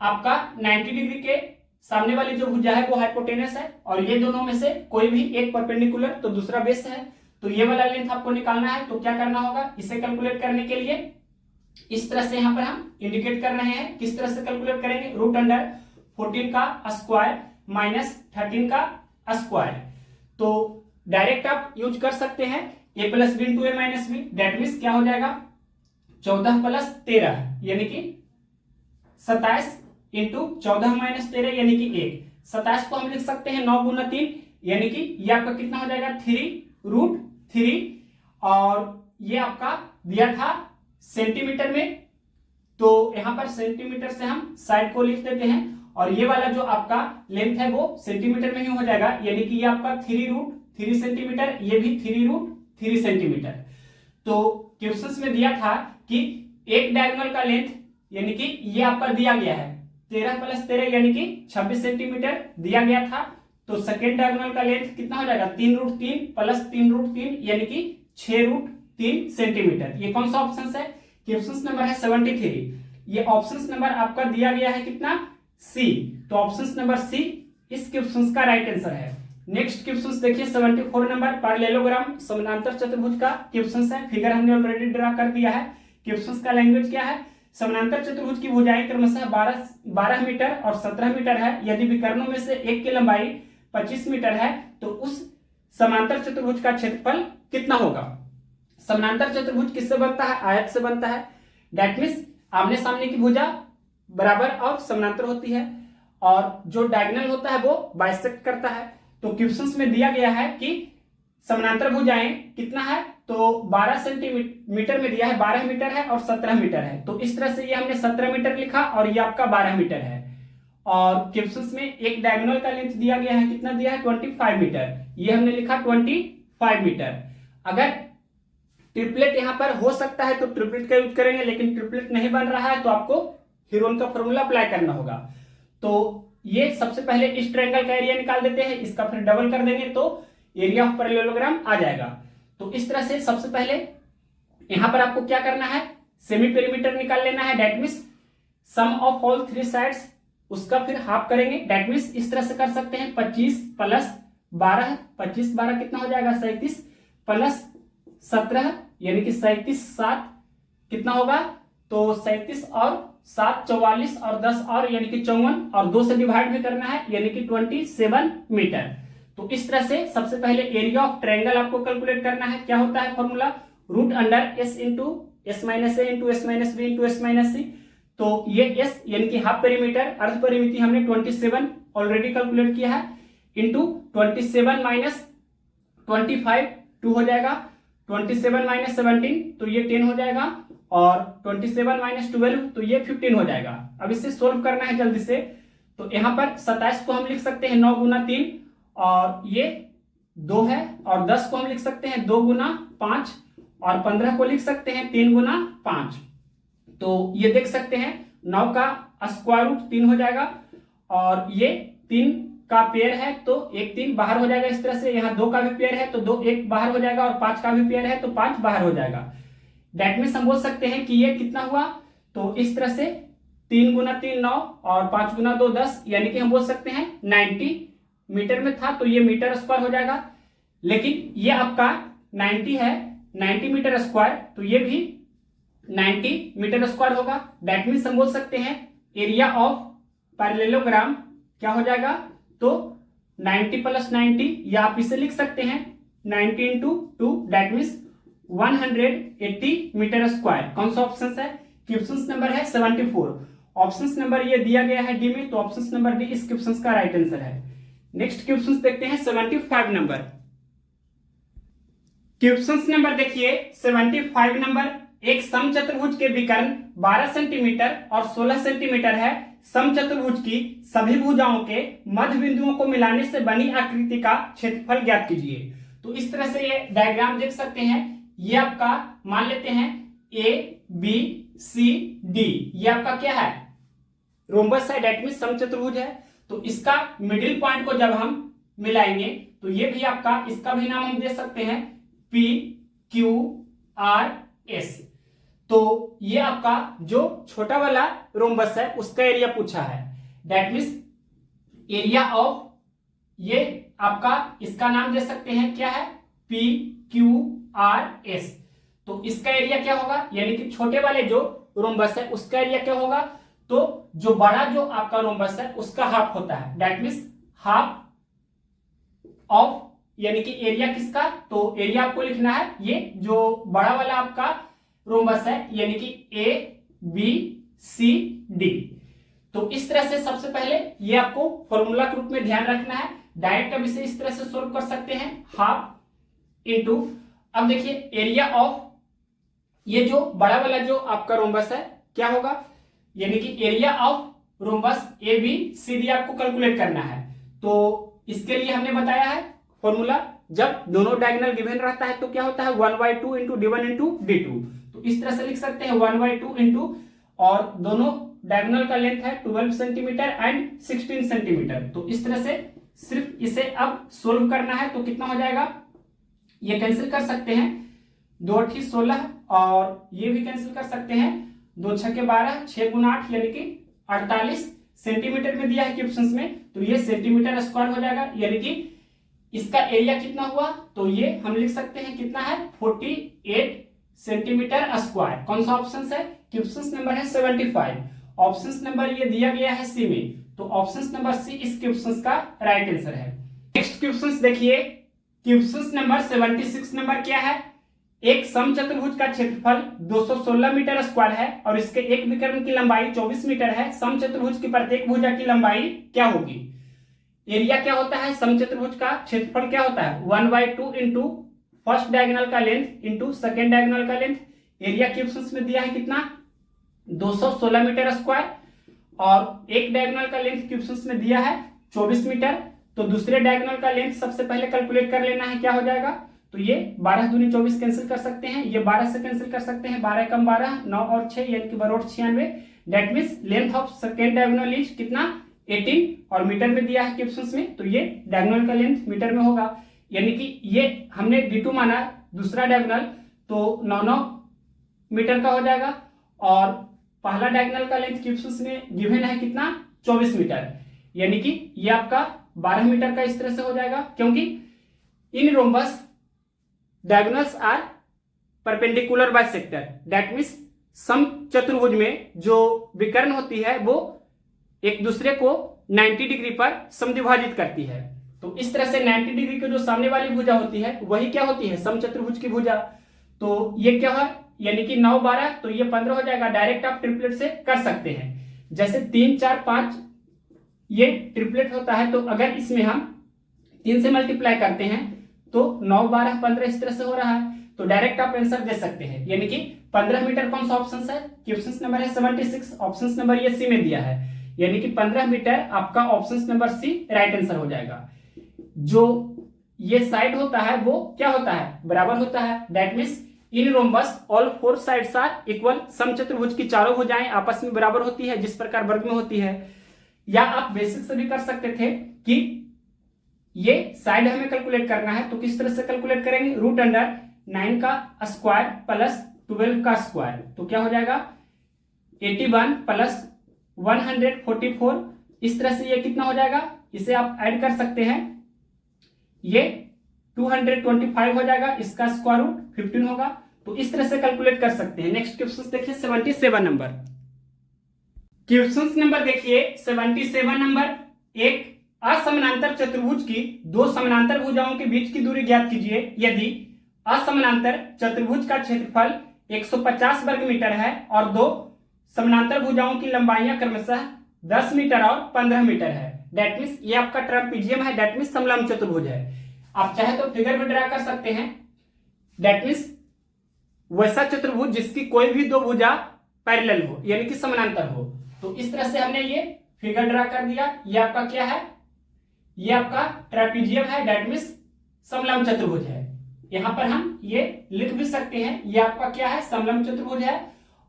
आपका 90 डिग्री के सामने वाली जो भुजा है वो हाइपोटेनस है, और ये दोनों में से कोई भी एक परपेंडिकुलर तो दूसरा बेस है। तो ये वाला लेंथ आपको निकालना है। तो क्या करना होगा इसे कैलकुलेट करने के लिए? इस तरह से यहां पर हम इंडिकेट कर रहे हैं। किस तरह से कैलकुलेट करेंगे? रूट अंडर 14 का स्क्वायर माइनस 13 का स्क्वायर। तो डायरेक्ट आप यूज कर सकते हैं a plus B into A minus B. That means क्या हो जाएगा? 14 प्लस 13 यानी कि 27 इंटू 14 माइनस 13 यानी कि 1। 27 को हम लिख सकते हैं 9 गुना 3 यानी कि ये आपका कितना हो जाएगा 3√3। और ये आपका दिया था सेंटीमीटर में, तो यहां पर सेंटीमीटर से हम साइड को लिख देते हैं और ये वाला जो आपका लेंथ है वो सेंटीमीटर में ही हो जाएगा, यानी कि ये आपका 3√3 सेंटीमीटर, ये भी 3√3 सेंटीमीटर। तो क्वेश्चंस में दिया था कि एक डायगोनल का लेंथ यानी कि ये आपका दिया गया है 13 प्लस 13 यानी कि 26 सेंटीमीटर दिया गया था। तो सेकेंड डायगोनल का लेंथ कितना हो जाएगा 3√3 प्लस 3√3 यानी कि 6√3 सेंटीमीटर। ये कौन सा ऑप्शन है? क्वेश्चन नंबर है 73। ये ऑप्शन नंबर आपका दिया गया है कितना सी, तो ऑप्शन नंबर सी इस क्वेश्चन का राइट आंसर है। नेक्स्ट क्वेश्चन देखिए 74 नंबर पैरेललोग्राम समानांतर चतुर्भुज का क्वेश्चन है। फिगर हमने ऑलरेडी ड्रा कर दिया है। क्वेश्चन का लैंग्वेज क्या है? समानांतर चतुर्भुज की भुजाएं क्रमशः 12 मीटर और 17 मीटर है। यदि विकर्णों में से एक की लंबाई 25 मीटर है तो उस समांतर चतुर्भुज का क्षेत्रफल कितना होगा? समानांतर चतुर्भुज किससे बनता है? आयत से बनता है। दैट मीन्स आमने सामने की भुजा बराबर और समानांतर होती है और जो डायगोनल होता है वो बाइसेक्ट करता है। तो क्वेश्चंस में दिया गया है कि समानांतर भुजाएं कितना है, तो 12 सेंटीमीटर में दिया है, 12 मीटर है और 17 मीटर है। तो इस तरह से ये हमने 17 मीटर लिखा और ये आपका 12 मीटर है। और क्वेश्चंस में एक डायगोनल का लेंथ दिया गया है, कितना दिया है 25 मीटर, ये हमने लिखा 25 मीटर। अगर ट्रिपलेट यहां पर हो सकता है तो ट्रिपलेट का यूज करेंगे, लेकिन ट्रिपलेट नहीं बन रहा है तो आपको हीरोन का फॉर्मूला अप्लाई करना होगा। तो ये सबसे पहले इस ट्रायंगल का एरिया निकाल देते हैं, इसका फिर डबल कर देंगे तो एरिया ऑफ पैरेललोग्राम आ जाएगा। तो इस तरह से सबसे पहले यहां पर आपको क्या करना है, सेमी पेरीमीटर निकाल लेना है। That means sum of all 3 sides, उसका फिर हाफ करेंगे। दैट मीन्स इस तरह से कर सकते हैं 25 प्लस 12, 25 12 कितना हो जाएगा 37 प्लस 17 यानी कि 37 7 कितना होगा, तो 37 और 7 44 और 10 और यानी कि 54 और 2 से डिवाइड भी करना है यानी कि 27 मीटर। तो इस तरह से सबसे पहले एरिया ऑफ ट्रायंगल आपको कैलकुलेट करना है। क्या होता है formula? Root under s into s minus a into s minus b into s minus c. तो ये एस यानी कि हाफ पेरीमीटर, अर्ध परिमिति हमने 27 ऑलरेडी कैलकुलेट किया है, इंटू 27 माइनस 25 2 हो जाएगा, 27 माइनस 17 तो ये 10 हो जाएगा और 27 माइनस 12 तो ये 15 हो जाएगा। अब इसे सोल्व करना है जल्दी से। तो यहाँ पर 27 को हम लिख सकते हैं 9 गुना 3 और ये 2 है, और 10 को हम लिख सकते हैं 2 गुना 5 और 15 को लिख सकते हैं 3 गुना 5। तो ये देख सकते हैं 9 का स्क्वायर रूट 3 हो जाएगा और ये 3 का पेयर है तो 1 3 बाहर हो जाएगा। इस तरह से यहाँ 2 का भी पेयर है तो 2 1 बाहर हो जाएगा और 5 का भी पेयर है तो 5 बाहर हो जाएगा। दैट मीन्स हम बोल सकते हैं कि ये कितना हुआ, तो इस तरह से 3 गुना 3 9 और 5 गुना 2 10 यानी कि हम बोल सकते हैं 90 मीटर में था तो ये मीटर स्क्वायर हो जाएगा। लेकिन ये आपका 90 है, 90 मीटर स्क्वायर तो ये भी 90 मीटर स्क्वायर होगा। दैट मीन्स हम बोल सकते हैं एरिया ऑफ पैरेललोग्राम क्या हो जाएगा, तो 90 प्लस 90 या आप इसे लिख सकते हैं 90 into 2 that means 180 metre square. कौन सा ऑप्शन है? क्वेश्चन नंबर है 74। ऑप्शन नंबर ये दिया गया है डी में, तो ऑप्शन नंबर डी इस क्वेश्चन का राइट आंसर है। नेक्स्ट क्वेश्चन देखते हैं 75 नंबर। क्वेश्चन नंबर देखिए 75 नंबर, एक समचतुर्भुज के विकर्ण 12 सेंटीमीटर और 16 सेंटीमीटर है। समचतुर्भुज की सभी भुजाओं के मध्य बिंदुओं को मिलाने से बनी आकृति का क्षेत्रफल ज्ञात कीजिए। तो इस तरह से ये डायग्राम देख सकते हैं। ये आपका मान लेते हैं ए बी सी डी, ये आपका क्या है रोम्बस है, डेट मींस समचतुर्भुज है। तो इसका मिडिल पॉइंट को जब हम मिलाएंगे तो ये भी आपका, इसका भी नाम हम दे सकते हैं पी क्यू आर एस। तो ये आपका जो छोटा वाला रोम्बस है उसका एरिया पूछा है। दैट मीन्स एरिया ऑफ, ये आपका इसका नाम दे सकते हैं क्या है पी क्यू आर एस। तो इसका एरिया क्या होगा, यानी कि छोटे वाले जो रोम्बस है उसका एरिया क्या होगा, तो जो बड़ा जो आपका रोम्बस है उसका हाफ होता है। दैट मीन्स हाफ ऑफ, यानी कि एरिया किसका, तो एरिया आपको लिखना है ये जो बड़ा वाला आपका रोम्बस है, यानी कि ABCD। तो इस तरह से सबसे पहले ये आपको फॉर्मूला के रूप में ध्यान रखना है। डायरेक्ट अब इसे इस तरह से सोल्व कर सकते हैं, हाफ इंटू, अब देखिए एरिया ऑफ ये जो बड़ा वाला जो आपका रोम्बस है क्या होगा, यानी कि एरिया ऑफ रोम्बस ABCD आपको कैलकुलेट करना है। तो इसके लिए हमने बताया है फॉर्मूला, जब दोनों डायगोनल गिवन रहता है तो क्या होता है 1/2 इंटू D1 इंटू D2। तो इस तरह से लिख सकते हैं 1/2 इंटू, और दोनों डायगोनल का लेंथ है 12 सेंटीमीटर एंड 16 सेंटीमीटर। तो इस तरह से सिर्फ इसे अब सोल्व करना है। तो कितना हो जाएगा, ये कैंसिल कर सकते हैं, 2 8 16, और ये भी कैंसिल कर सकते हैं, 2 6 12, 6 गुना 8 यानी कि 48 सेंटीमीटर में दिया है क्वेश्चंस में। तो ये सेंटीमीटर स्क्वायर हो जाएगा, यानी कि इसका एरिया कितना हुआ, तो ये हम लिख सकते हैं कितना है 48 सेंटीमीटर स्क्वायर। कौन सा ऑप्शन है, क्वेश्चन नंबर है 75। ऑप्शन नंबर ये दिया गया है सी में, तो ऑप्शन नंबर सी इस क्वेश्चन का राइट आंसर है। नेक्स्ट क्वेश्चन देखिए, क्वेश्चन नंबर 76 नंबर क्या है, एक समचतुर्भुज का क्षेत्रफल 216 मीटर स्क्वायर है और इसके एक विकर्ण की लंबाई 24 मीटर है। समचतुर्भुज की प्रत्येक भुजा की लंबाई क्या होगी। एरिया क्या होता है, समचतुर्भुज का क्षेत्रफल क्या होता है 1/2 इंटू फर्स्ट डायगोनल का लेंथ इंटू सेकेंड डायगोनल का लेंथ। एरिया क्वेश्चन में दिया है कितना 216 मीटर स्क्वायर, और एक डायगोनल का लेंथ क्वेश्चन में दिया है 24 मीटर। तो दूसरे डायगोनल का लेंथ सबसे पहले कैलकुलेट कर लेना है, क्या हो जाएगा, तो ये 12 दूनी 24 कैंसिल कर सकते हैं, ये 12 से कैंसिल कर सकते हैं, 12 कम 12 9 और 6 यानी कि 12 96। That means length of second diagonal is कितना 18, और मीटर में दिया है क्वेश्चंस में, तो ये डायगोनल का लेंथ मीटर में होगा, यानी कि ये हमने D2 माना दूसरा डायगोनल, तो 9 मीटर का हो जाएगा, और पहला डायगोनल का लेंथ क्वेश्चंस में गिवन है कितना 24 मीटर, यानी कि ये आपका 12 मीटर का इस तरह से हो जाएगा, क्योंकि in rhombus diagonals are perpendicular bisector. That means समचतुर्भुज में जो विकर्ण होती है वो एक दूसरे को 90 डिग्री पर समद्विभाजित करती है। तो इस तरह से 90 डिग्री की जो सामने वाली भुजा होती है वही क्या होती है समचतुर्भुज की भुजा। तो ये क्या है, यानी कि 9 12, तो ये 15 हो जाएगा। डायरेक्ट आप ट्रिपलेट से कर सकते हैं, जैसे 3 4 5 ये ट्रिपलेट होता है, तो अगर इसमें हम 3 से मल्टीप्लाई करते हैं तो 9 12 15 इस तरह से हो रहा है। तो डायरेक्ट आप आंसर दे सकते हैं, यानी कि 15 मीटर कौन सा ऑप्शन है, क्वेश्चन नंबर है 76, ऑप्शन नंबर ये सी में दिया है, यानी कि 15 मीटर आपका option number C right answer हो जाएगा। जो ये साइड होता है वो क्या होता है बराबर होता है। That means in rhombus all 4 sides are equal. समचतुर्भुज की चारों भुजाएं आपस में बराबर होती है, जिस प्रकार वर्ग में होती है। या आप बेसिक से भी कर सकते थे कि ये साइड हमें कैलकुलेट करना है, तो किस तरह से कैलकुलेट करेंगे, रूट अंडर 9 का स्क्वायर प्लस 12 का स्क्वायर, तो क्या हो जाएगा 81 प्लस 144। इस तरह से ये कितना हो जाएगा, इसे आप ऐड कर सकते हैं, ये 225 हो जाएगा, इसका स्क्वायर रूट 15 होगा। तो इस तरह से कैलकुलेट कर सकते हैं। नेक्स्ट क्वेश्चन देखिए 77 नंबर। क्वेश्चन नंबर देखिए 77 नंबर, एक असमानांतर चतुर्भुज की दो समानांतर भुजाओं के बीच की दूरी ज्ञात कीजिए यदि असमानांतर चतुर्भुज का क्षेत्रफल 150 वर्ग मीटर है और दो समानांतर भुजाओं की लंबाइयां क्रमशः 10 मीटर और 15 मीटर है। दैट मींस ये आपका ट्रापेजियम है, दैट मींस समलंब चतुर्भुज है। आप चाहे तो फिगर भी ड्रा कर सकते हैं। दैट मींस वैसा चतुर्भुज जिसकी कोई भी दो भुजा पैरेलल हो, यानी कि समानांतर हो। तो इस तरह से हमने ये फिगर ड्रा कर दिया। ये आपका क्या है, ये आपका ट्रापेजियम है, दैट मींस समलंब चतुर्भुज है। यहां पर हम ये लिख भी सकते हैं, ये आपका क्या है समलंब चतुर्भुज है।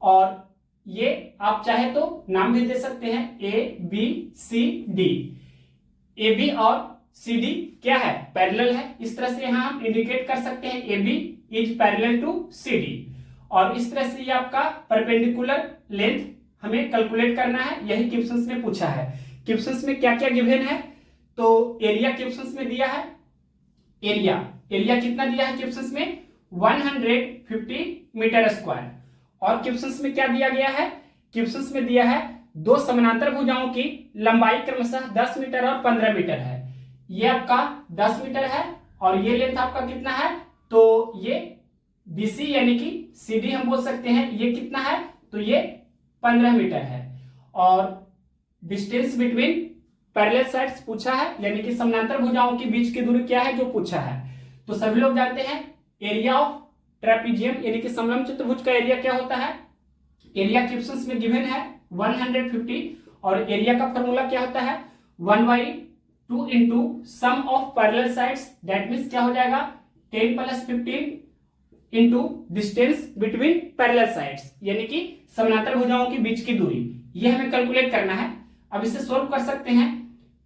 और ये आप चाहे तो नाम भी दे सकते हैं ABCD। AB और CD क्या है पैरेलल है, इस तरह से यहां हम इंडिकेट कर सकते हैं AB is parallel to CD। और इस तरह से ये आपका परपेंडिकुलर लेंथ हमें कैलकुलेट करना है, यही क्वेश्चंस में पूछा है। क्वेश्चंस में क्या क्या गिवन है, तो एरिया क्वेश्चंस में दिया है, एरिया कितना दिया है क्वेश्चंस में 150 मीटर स्क्वायर। और क्वेश्चंस में क्या दिया गया है, क्वेश्चंस में दिया है दो समानांतर भुजाओं की लंबाई क्रमशः 10 मीटर और 15 मीटर है। ये आपका 10 मीटर है और ये लेंथ आपका कितना है, तो ये BC यानी कि CD हम बोल सकते हैं ये कितना है, तो ये 15 मीटर है। और डिस्टेंस बिटवीन पैरेलल साइड्स पूछा है, यानी कि समानांतर भुजाओं के बीच की दूरी क्या है जो पूछा है। तो सभी लोग जानते हैं एरिया ऑफ ट्रेपीजियम यानी कि समलंब चतुर्भुज का एरिया क्या होता है। एरिया क्वेश्चंस में गिवन है 150 और एरिया का फॉर्मूला क्या होता है 1/2 into sum of parallel sides, that means क्या हो जाएगा 10 + 15 into distance between parallel sides, यानी कि समानांतर भुजाओं के बीच की दूरी। ये हमें कैलकुलेट करना है। अब इसे सोल्व कर सकते हैं।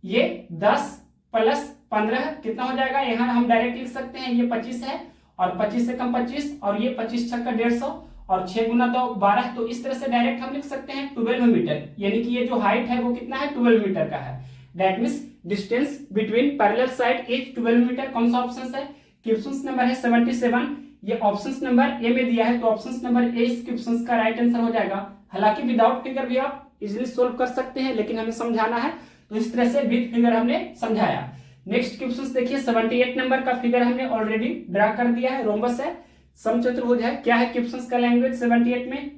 ये 10 + 15 कितना हो जाएगा, यहाँ हम डायरेक्ट लिख सकते हैं ये 25 है और 25 से कम 25 और ये 25 × 150 और 6 × 2 12। तो इस तरह से डायरेक्ट हम लिख सकते हैं 12 मीटर, यानी कि ये जो हाइट है वो कितना है 12 मीटर का है। That means distance between parallel side is 12 metre. कौन सा ऑप्शन है, क्वेश्चन नंबर है 77। ये ऑप्शन नंबर ए में दिया है, तो ऑप्शन नंबर ए इस क्वेश्चन का राइट आंसर हो जाएगा। हालांकि विदाउट फिगर भी आप इजीली सोल्व कर सकते हैं, लेकिन हमें समझाना है तो इस तरह से विद फिगर हमने समझाया। नेक्स्ट क्वेश्चन देखिए 78 नंबर का फिगर हमने ऑलरेडी ड्रा कर दिया है। रोम्बस है, समचतुर्भुज है। क्या है क्वेश्चन का लैंग्वेज 78 में,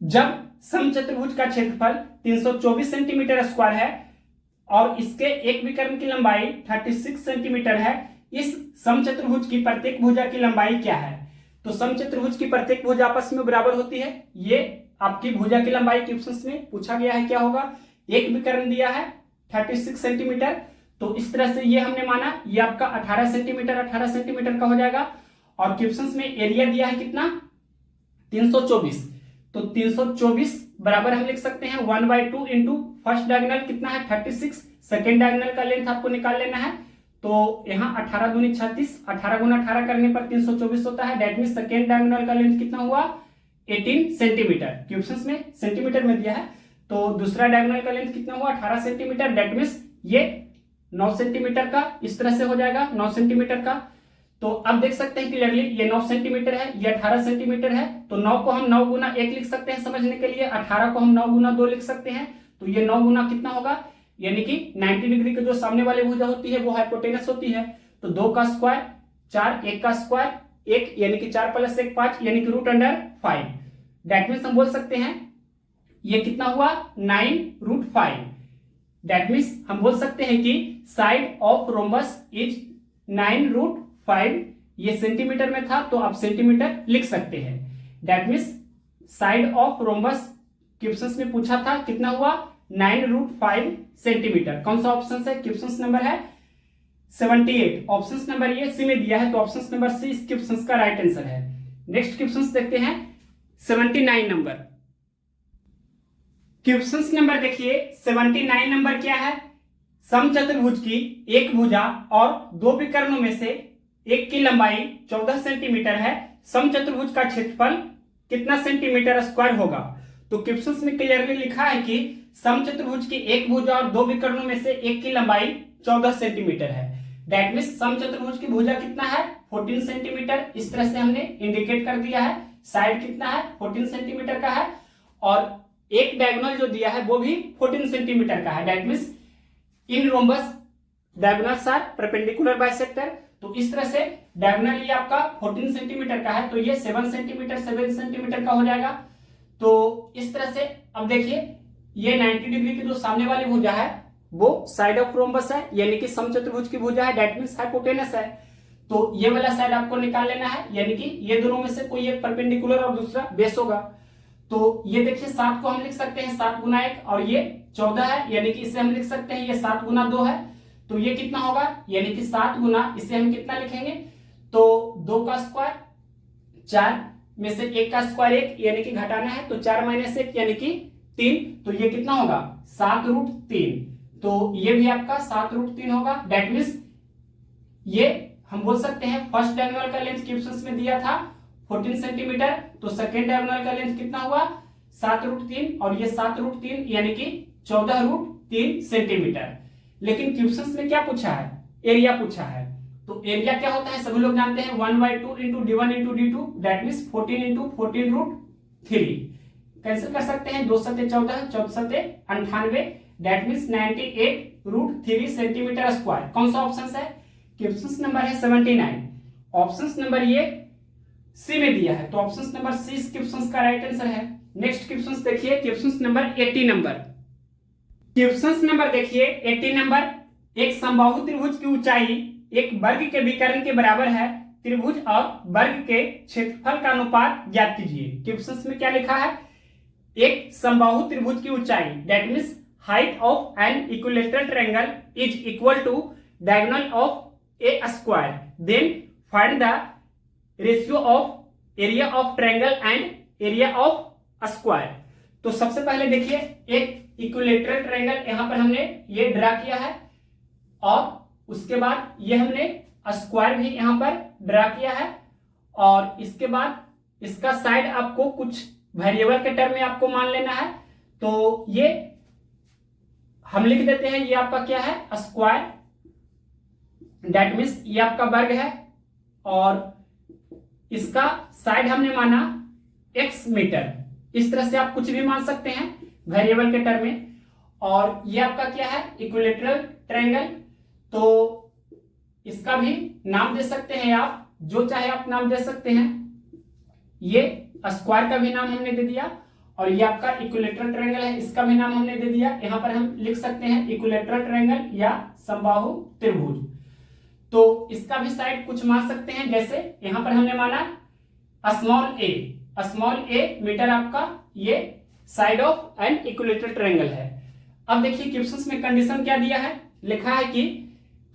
जब समचतुर्भुज का क्षेत्रफल 324 सेंटीमीटर स्क्वायर है और इसके एक विकर्ण की लंबाई 36 सेंटीमीटर है, इस समचतुर्भुज की प्रत्येक भुजा की लंबाई क्या है। तो समचतुर्भुज की प्रत्येक भुजा आपस में बराबर होती है। ये आपकी भुजा की लंबाई क्वेश्चन में पूछा गया है, क्या होगा, एक विकर्ण दिया है 36 सेंटीमीटर, तो इस तरह से ये हमने माना ये आपका 18 सेंटीमीटर का हो जाएगा। और क्वेश्चन में एरिया दिया है कितना 324, तो 324 बराबर हम लिख सकते हैं 1/2 इंटू फर्स्ट डायगोनल कितना है 36, सेकेंड डायगोनल का लेंथ आपको निकाल लेना है। तो यहाँ 18 दूनी 36, 18 × 18 करने पर 324 होता है। दैट मींस सेकेंड डायगोनल का लेंथ कितना हुआ 18 सेंटीमीटर। क्वेश्चन में सेंटीमीटर में दिया है, तो दूसरा डायगोनल का लेंथ कितना हुआ 18 सेंटीमीटर। दैट मींस ये 9 सेंटीमीटर का इस तरह से हो जाएगा 9 सेंटीमीटर का। तो अब देख सकते हैं क्लियरली ये 9 सेंटीमीटर है, ये 18 सेंटीमीटर है। तो 9 को हम 9 × 1 लिख सकते हैं समझने के लिए, 18 को हम 9 × 2 लिख सकते हैं। तो ये 9 × कितना होगा, यानी कि 90 डिग्री की जो सामने वाली भुजा होती है वो हाइपोटेनस होती है। तो 2 का स्क्वायर 4, 1 का स्क्वायर 1, यानी कि 4 + 1 5, यानी कि √5। दैट मीन्स हम बोल सकते हैं ये कितना हुआ 9√5। दैट मीन्स हम बोल सकते हैं कि साइड ऑफ रोम्बस इज 9√5। ये सेंटीमीटर में था तो आप सेंटीमीटर लिख सकते हैं। That means side of rhombus question में पूछा था कितना हुआ 9√5 सेंटीमीटर। कौन सा ऑप्शन है, क्वेश्चन नंबर है 78, ऑप्शन नंबर ये सी में दिया है, तो ऑप्शन नंबर सी इस क्वेश्चन का राइट आंसर है। नेक्स्ट क्वेश्चन देखते हैं 79 नंबर। क्वेश्चन नंबर देखिए 79 नंबर क्या है, समचतुर्भुज की एक भुजा और दो विकर्णों में से एक की लंबाई 14 सेंटीमीटर है, समचतुर्भुज का क्षेत्रफल कितना सेंटीमीटर स्क्वायर होगा। तो क्वेश्चन में क्लियरली लिखा है कि समचतुर्भुज की एक भुजा और दो विकर्णों में से एक की लंबाई 14 सेंटीमीटर है। दैट मींस समचतुर्भुज की भुजा कितना है 14 सेंटीमीटर। इस तरह से हमने इंडिकेट कर दिया है। साइड कितना है 14 सेंटीमीटर का है और एक डायगोनल जो दिया है वो भी 14 सेंटीमीटर का है। That means in rhombus diagonals are perpendicular bisector. तो इस तरह से डायगोनल ये आपका 14 सेंटीमीटर का है, तो ये 7 सेंटीमीटर का हो जाएगा। तो इस तरह से अब देखिए ये 90 डिग्री की जो सामने वाली भुजा है वो साइड ऑफ रोम्बस है, यानी कि समचतुर्भुज की भुजा है। दैट मींस हाइपोटेनस है। तो ये वाला साइड आपको निकाल लेना है, यानी कि ये दोनों में से कोई एक परपेंडिकुलर और दूसरा बेस होगा। तो ये देखिए 7 को हम लिख सकते हैं 7 × 1 और ये 14 है, यानी कि इसे हम लिख सकते हैं ये 7 × 2 है। तो ये कितना होगा, यानी कि 7 × इसे हम कितना लिखेंगे, तो 2 का स्क्वायर 4 में से 1 का स्क्वायर 1, यानी कि घटाना है, तो 4 - 1 यानी कि 3। तो ये कितना होगा 7√3। तो ये भी आपका 7√3 होगा। दैट मींस ये हम बोल सकते हैं फर्स्ट डायगोनल का लेंथ क्वेश्चन में दिया था 14 सेंटीमीटर, तो सेकेंड डायगोनल का लेंथ कितना हुआ 7√3 और ये 7√3 यानी कि 14√3 सेंटीमीटर। लेकिन क्वेश्चन में क्या पूछा है, एरिया पूछा है। तो एरिया क्या होता है सभी लोग जानते हैं 1/2 into d1 into d2, that means 14 into 14√3। Cancel कर सकते हैं 2 × 7 = 14, 14 × 7 = 98, दैट मींस 98√3 सेंटीमीटर स्क्वायर। कौन सा ऑप्शन है, क्वेश्चन नंबर है 79, ऑप्शन नंबर ये सी में दिया है, तो ऑप्शन नंबर सी इस क्वेश्चन का राइट आंसर है। नेक्स्ट क्वेश्चन देखिए, question number 80 number. Question number देखिए 80 नंबर, एक समबाहु त्रिभुज की ऊंचाई एक वर्ग के विकर्ण के बराबर है, त्रिभुज और वर्ग के क्षेत्रफल का अनुपात ज्ञात कीजिए। क्वेश्चन में क्या लिखा है, एक समबाहु त्रिभुज की ऊंचाई that means height of an equilateral triangle is equal to diagonal of a square, then find the ratio of area of triangle and area of square. तो सबसे पहले देखिए, एक इक्विलेटरल ट्रायंगल यहां पर हमने ये ड्रा किया है, और उसके बाद ये हमने स्क्वायर भी यहां पर ड्रा किया है, और इसके बाद इसका साइड आपको कुछ वेरिएबल के टर्म में आपको मान लेना है। तो ये हम लिख देते हैं, ये आपका क्या है, स्क्वायर, दैट मीन्स ये आपका वर्ग है, और इसका साइड हमने माना x मीटर। इस तरह से आप कुछ भी मान सकते हैं वेरिएबल के टर्म में। और ये आपका क्या है, इक्विलेटरल ट्रायंगल, तो इसका भी नाम दे सकते हैं आप, जो चाहे आप नाम दे सकते हैं। ये स्क्वायर का भी नाम हमने दे दिया, और ये आपका इक्विलेटरल ट्रायंगल है, इसका भी नाम हमने दे दिया। यहां पर हम लिख सकते हैं इक्विलेटरल ट्रायंगल या समबाहु त्रिभुज। तो इसका भी साइड कुछ मान सकते हैं, जैसे यहां पर हमने माना स्मॉल ए मीटर आपका ये side of an equilateral triangle है। अब देखिए क्वेश्चंस में कंडीशन क्या दिया है, लिखा है कि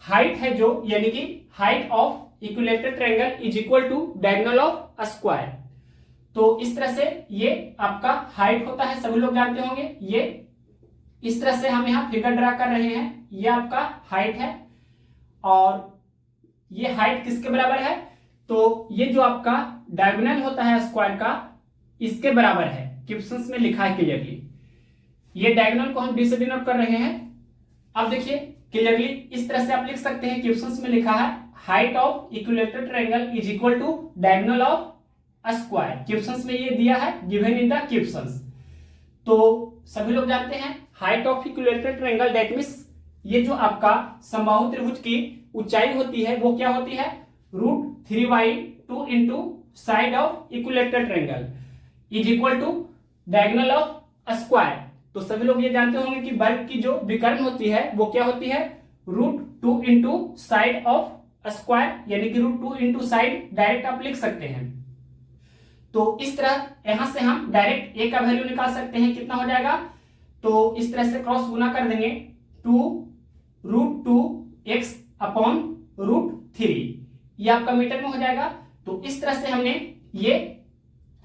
हाइट है जो, यानी कि height of equilateral triangle is equal to diagonal of square. तो इस तरह से ये आपका हाइट होता है, सभी लोग जानते होंगे। ये इस तरह से हम यहाँ फिगर ड्रा कर रहे हैं, ये आपका हाइट है, और ये हाइट किसके बराबर है, तो ये जो आपका डायगोनल होता है स्क्वायर का, इसके बराबर है। क्वेश्चंस में लिखा है क्लियरली, ये डायगोनल को हम डी से डिनोट कर रहे हैं। अब देखिए क्लियरली इस तरह से आप लिख सकते हैं, क्वेश्चंस में लिखा है height of equilateral triangle is equal to diagonal of square. Questions में ये दिया है, गिवन इन द क्वेश्चंस। तो सभी लोग जानते हैं height of equilateral triangle that means ये जो आपका समबाहु त्रिभुज की ऊंचाई होती है वो क्या होती है, √3/2 into side of equilateral triangle is equal to diagonal of square. तो सभी लोग ये जानते होंगे कि वर्ग की जो विकर्ण होती है वो क्या होती है, √2 इंटू साइड ऑफ स्क्वायर, यानी कि √2 इंटू साइड डायरेक्ट आप लिख सकते हैं। तो इस तरह यहां से हम डायरेक्ट ए का वैल्यू निकाल सकते हैं, कितना हो जाएगा, तो इस तरह से क्रॉस गुना कर देंगे, 2√2x अपॉन √3, ये आपका मीटर में हो जाएगा। तो इस तरह से हमने ये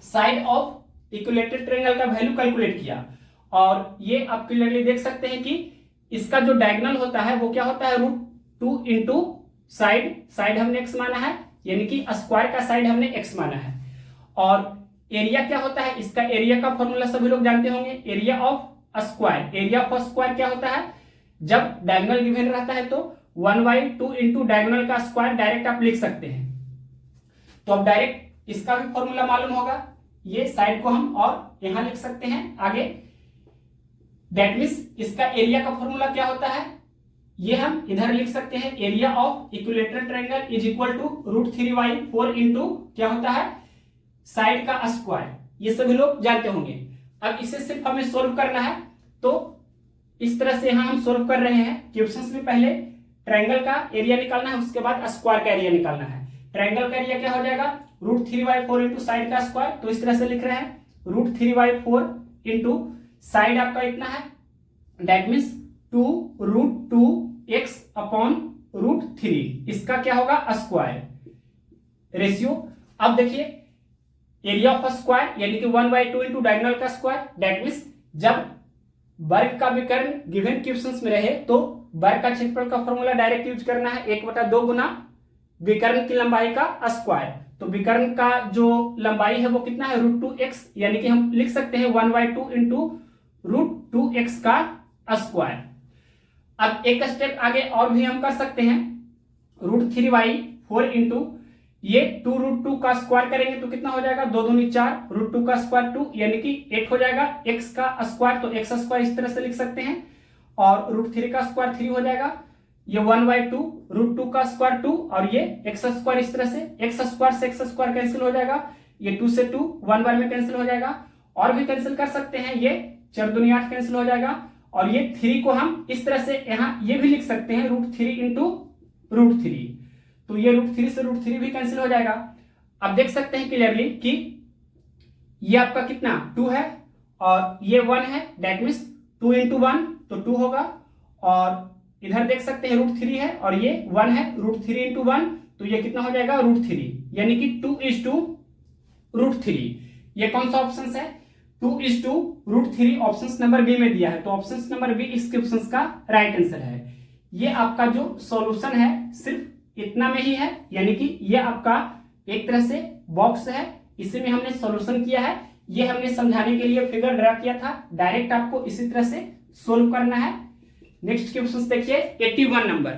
साइड ऑफ इक्विलेटरल ट्रायंगल का वैल्यू कैलकुलेट किया, और ये आप क्लियरली देख सकते हैं कि इसका जो डायगोनल होता है वो क्या होता है, √2 इंटू साइड हमने x माना है, यानी कि स्क्वायर का साइड हमने x माना है। और एरिया क्या होता है, इसका एरिया का फॉर्मूला सभी लोग जानते होंगे, area of square. Area of square क्या होता है, जब डायगोनल गिवन रहता है तो 1/2 इंटू डायगोनल का स्क्वायर डायरेक्ट आप लिख सकते हैं। तो अब डायरेक्ट इसका भी फॉर्मूला मालूम होगा, ये साइड को हम और यहां लिख सकते हैं आगे, दैट मींस इसका एरिया का फॉर्मूला क्या होता है, ये हम इधर लिख सकते हैं, area of equilateral triangle is equal to √3/4 into क्या होता है, साइड का स्क्वायर। ये सभी लोग जानते होंगे। अब इसे सिर्फ हमें सोल्व करना है, तो इस तरह से यहां हम सोल्व कर रहे हैं। क्वेश्चंस में पहले ट्रायंगल का एरिया निकालना है, उसके बाद स्क्वायर का एरिया निकालना है। ट्रायंगल का एरिया क्या हो जाएगा, √3/4 इंटू साइड का स्क्वायर, तो इस तरह से लिख रहे हैं, √3/4 इंटू साइड आपका इतना है, दैट मीन्स 2√2x अपॉन √3, इसका क्या होगा, स्क्वायर रेशियो। अब देखिए एरिया ऑफ स्क्वायर यानी कि 1/2 इंटू डायगोनल का स्क्वायर, दैट मीन्स जब वर्ग का विकर्ण गिवन क्वेश्चंस में रहे तो वर्ग का क्षेत्रफल का फॉर्मूला डायरेक्ट यूज करना है, 1/2 गुना विकर्ण की लंबाई का स्क्वायर। तो विकर्ण का जो लंबाई है वो कितना है, √2x, यानी कि हम लिख सकते हैं 1/2 इंटू √2x का स्क्वायर। अब एक स्टेप आगे और भी हम कर सकते हैं, √3/4 इंटू ये 2√2 का स्क्वायर करेंगे तो कितना हो जाएगा, 2 दूनी 4, √2 का स्क्वायर 2, यानी कि 8 हो जाएगा, x का स्क्वायर, तो x स्क्वायर इस तरह से लिख सकते हैं, और √3 का स्क्वायर 3 हो जाएगा, ये 1/2 √2 का स्क्वायर 2 और ये एक्स स्क्वायर, इस तरह से एक्स स्क्वायर से एक्स स्क्वायर कैंसिल हो जाएगा, ये 2 से 2 1 बार में कैंसिल हो जाएगा। और भी कैंसिल कर सकते हैं, ये 4 दूनी 8 कैंसिल हो जाएगा। और ये 3 को हम इस तरह से यहाँ ये भी लिख सकते हैं √3 इंटू √3, तो ये √3 से √3 भी कैंसिल हो जाएगा। अब देख सकते हैं क्लियरली कि ये आपका कितना 2 है और ये 1 है, दैट मीन्स 2 इंटू 1 तो 2 होगा। और इधर देख सकते हैं √3 है और ये 1 है, √3 इंटू 1 तो ये कितना हो जाएगा √3, यानी कि 2:√3। ये कौन सा ऑप्शन है, 2:√3 ऑप्शन नंबर बी में दिया है, तो ऑप्शन नंबर बी इस क्वेश्चन का राइट आंसर है। ये आपका जो सॉल्यूशन है सिर्फ इतना में ही है, यानी कि ये आपका एक तरह से बॉक्स है, इसी में हमने सॉल्यूशन किया है। ये हमने समझाने के लिए फिगर ड्रा किया था, डायरेक्ट आपको इसी तरह से सोल्व करना है। नेक्स्ट क्वेश्चन देखिए 81 नंबर।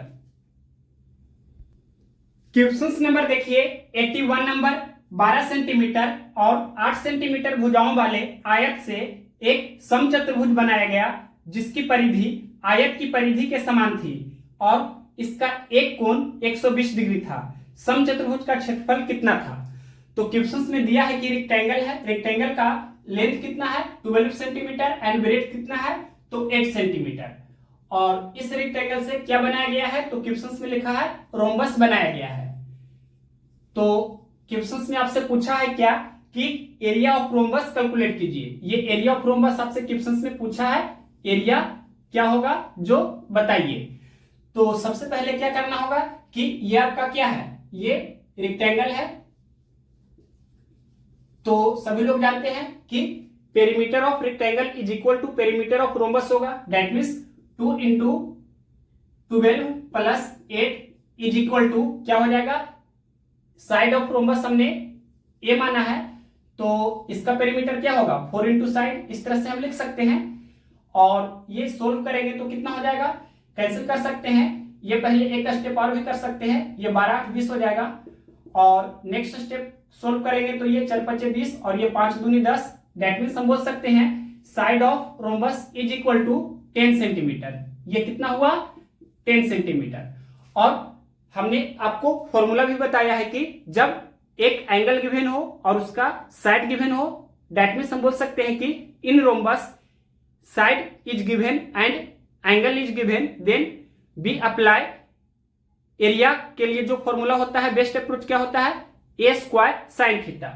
क्वेश्चन नंबर देखिए 81 नंबर, 12 सेंटीमीटर और 8 सेंटीमीटर भुजाओं वाले आयत से एक समचतुर्भुज बनाया गया जिसकी परिधि आयत की परिधि के समान थी और इसका एक कोण 120 डिग्री था। समचतुर्भुज का क्षेत्रफल कितना था? तो क्वेश्चन में दिया है कि रेक्टेंगल है, रेक्टेंगल का लेंथ कितना है 12 सेंटीमीटर एंड ब्रेथ कितना है तो 8 सेंटीमीटर। और इस रेक्टेंगल से क्या बनाया गया है, तो क्वेश्चन में लिखा है रोम्बस बनाया गया है। तो क्वेश्चन में आपसे पूछा है क्या कि एरिया ऑफ रोम्बस कैलकुलेट कीजिए। ये एरिया ऑफ रोम्बस आपसे क्वेश्चन में पूछा है, एरिया क्या होगा जो बताइए। तो सबसे पहले क्या करना होगा कि ये आपका क्या है, ये रेक्टेंगल है, तो सभी लोग जानते हैं कि perimeter of rectangle is equal to perimeter of rhombus होगा, that means 2 into 12 plus 8 is equal to क्या हो जाएगा, साइड ऑफ रोम्बस हमने ए माना है तो इसका पेरीमीटर क्या होगा 4 इंटू साइड, इस तरह से हम लिख सकते हैं। और ये सोल्व करेंगे तो कितना हो जाएगा, कैंसिल कर सकते हैं, ये पहले एक स्टेप और भी कर सकते हैं, ये 12 8 20 हो जाएगा। और नेक्स्ट स्टेप सोल्व करेंगे तो ये 4 5 20 और ये 5 दूनी 10, दैट मीन्स हम बोल सकते हैं side of rhombus is equal to 10 centimetre. ये कितना हुआ 10 सेंटीमीटर। और हमने आपको फॉर्मूला भी बताया है कि जब एक एंगल गिवन हो और उसका साइड गिवन हो, दैट मीन्स हम बोल सकते हैं कि in rhombus side is given and angle is given, then we apply area के लिए जो फॉर्मूला होता है बेस्ट अप्रोच क्या होता है a स्क्वायर साइन थीटा।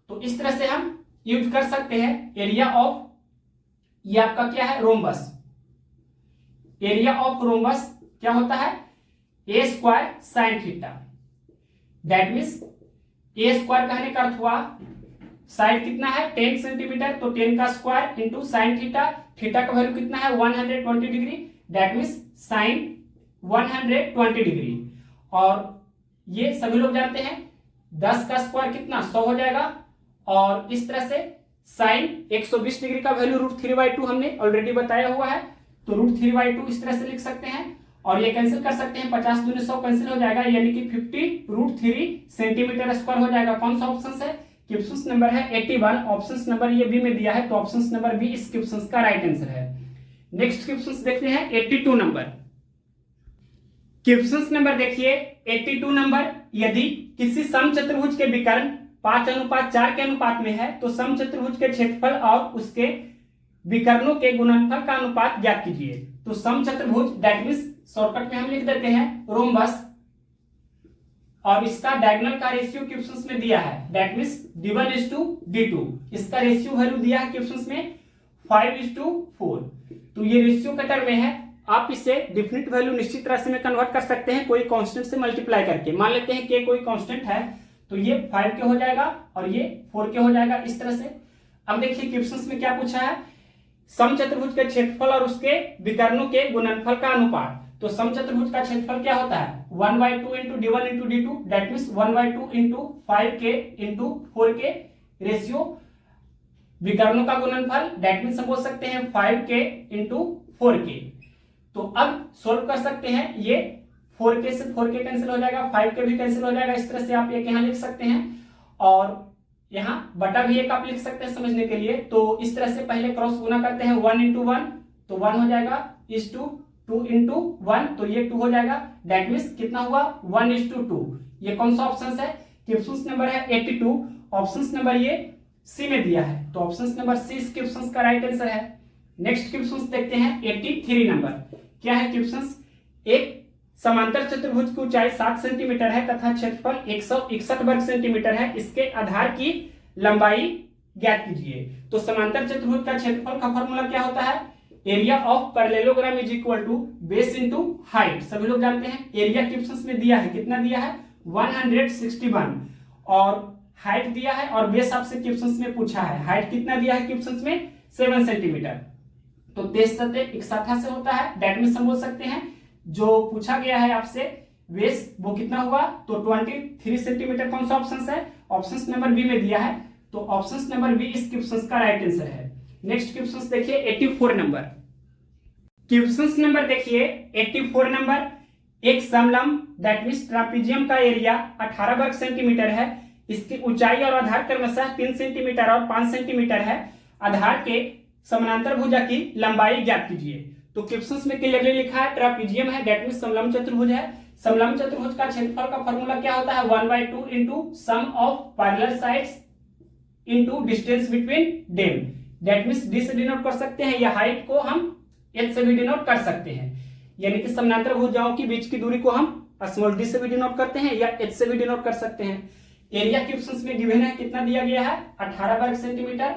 तो इस तरह से हम यूज कर सकते हैं एरिया ऑफ, ये आपका क्या है रोम्बस, एरिया ऑफ रोम्बस क्या होता है a square sine theta, that means a square कहने का अर्थ हुआ साइड कितना है 10 सेंटीमीटर तो 10 का square into sine theta, theta का वैल्यू कितना है 120 degree, that means sign 120 degree. और ये सभी लोग जानते हैं 10 का स्क्वायर कितना 100 हो जाएगा। और इस तरह से साइन 120 डिग्री का वैल्यू √3/2 हमने ऑलरेडी बताया हुआ है, तो √3/2 इस तरह से लिख सकते हैं। और ये कैंसिल कर सकते हैं, 50 दूनी 100 कैंसिल हो जाएगा, यानी कि 50 √3 सेंटीमीटर स्क्वायर हो जाएगा। कौन सा ऑप्शन है, क्वेश्चन नंबर है 81, ऑप्शन नंबर ये बी में दिया है, तो ऑप्शन नंबर बी इस क्वेश्चन का राइट आंसर है। नेक्स्ट क्वेश्चन देखते हैं 82 नंबर। क्वेश्चन नंबर देखिए 82 नंबर, यदि किसी समचतुर्भुज के विकर्ण 5:4 के अनुपात में है तो समचतुर्भुज के क्षेत्रफल और उसके विकर्णों के गुणनफल का अनुपात ज्ञात कीजिए। तो समचतुर्भुज दैट मींस शॉर्टकट में हम लिख देते हैं रोम्बस, और इसका डायगोनल का रेशियो क्वेश्चंस में दिया है, दैट मींस d1:d2, इसका रेशियो वैल्यू दिया है क्वेश्चंस में 5:4। तो ये रेशियो के टर्म में है, आप इसे डिफिनिट वैल्यू निश्चित राशि में कन्वर्ट कर सकते हैं कोई कांस्टेंट से मल्टीप्लाई करके। मान लेते हैं कि कोई कांस्टेंट है तो ये 5 के हो जाएगा और ये 4 के हो जाएगा, इस तरह से। अब देखिए क्वेश्चंस में क्या पूछा है, समचतुर्भुज के क्षेत्रफल और उसके विकर्णों के गुणनफल का अनुपात। तो समचतुर्भुज का क्षेत्रफल क्या होता है 1/2 into d1 into d2, that means 1/2 into 5k into 4k ratio विकर्णों का गुणनफल, दैट मीन्स हम बोल सकते हैं 5k इंटू 4k। तो अब सोल्व कर सकते हैं, ये 4k से 4k कैंसिल हो जाएगा, 5k भी कैंसिल हो जाएगा, इस तरह से आप एक यहाँ लिख सकते हैं और यहाँ बटा भी एक आप लिख सकते हैं समझने के लिए। तो इस तरह से पहले क्रॉस गुना करते हैं 1 इंटू 1 तो 1 हो जाएगा, इस टू 2 इंटू 1 तो ये 2 हो जाएगा, दैट मीन्स कितना हुआ 1:2। ये कौन सा ऑप्शन है? क्वेश्चन नंबर है 82, ऑप्शन नंबर ये सी में दिया है, तो ऑप्शन नंबर सी इस क्वेश्चन का राइट आंसर है। नेक्स्ट क्वेश्चन देखते हैं 83 नंबर। क्या है क्वेश्चन? एक समांतर चतुर्भुज की ऊंचाई 7 सेंटीमीटर है तथा क्षेत्रफल 161 वर्ग सेंटीमीटर है, इसके आधार की लंबाई ज्ञात कीजिए। तो समांतर चतुर्भुज का क्षेत्रफल का फॉर्मूला क्या होता है? Area of parallelogram is equal to base into height. सभी लोग जानते हैं एरिया क्वेश्चन में दिया है, कितना दिया है 161, और हाइट दिया है, और बेस आपसे क्वेश्चन में पूछा है हाइट कितना दिया है क्वेश्चन में 7 सेंटीमीटर। तो 63 से होता है, डेट मीन्स हम बोल सकते हैं जो पूछा गया है आपसे बेस वो कितना हुआ, तो 23 सेंटीमीटर। कौन सा ऑप्शन है? ऑप्शन नंबर बी में दिया है, तो ऑप्शन नंबर बी इस क्वेश्चन का राइट आंसर है। नेक्स्ट क्वेश्चन देखिए 84 नंबर। क्वेश्चन नंबर देखिए 84 नंबर। एक समलंब दैट मीन्स ट्रापीजियम का एरिया 18 वर्ग सेंटीमीटर है, इसकी ऊंचाई और आधार क्रमशः 3 सेंटीमीटर और 5 सेंटीमीटर है, आधार के समानांतर भुजा की लंबाई ज्ञात कीजिए। तो क्वेश्चन में क्लियरली लिखा है ट्रापीजियम है, दैट मीन्स समलंब चतुर्भुज है। समलंब चतुर्भुज का क्षेत्रफल का फॉर्मूला क्या होता है? 1/2 into sum of parallel sides into distance between them, that means D से डिनोट कर सकते हैं, या हाइट को हम एच से भी डिनोट कर सकते हैं, यानी कि समानांतर भुजाओं के बीच की दूरी को हम स्मॉल डी से भी डिनोट करते हैं या एच से भी डिनोट कर सकते हैं। एरिया क्वेश्चन में गिवन है, कितना दिया गया है 18 वर्ग सेंटीमीटर,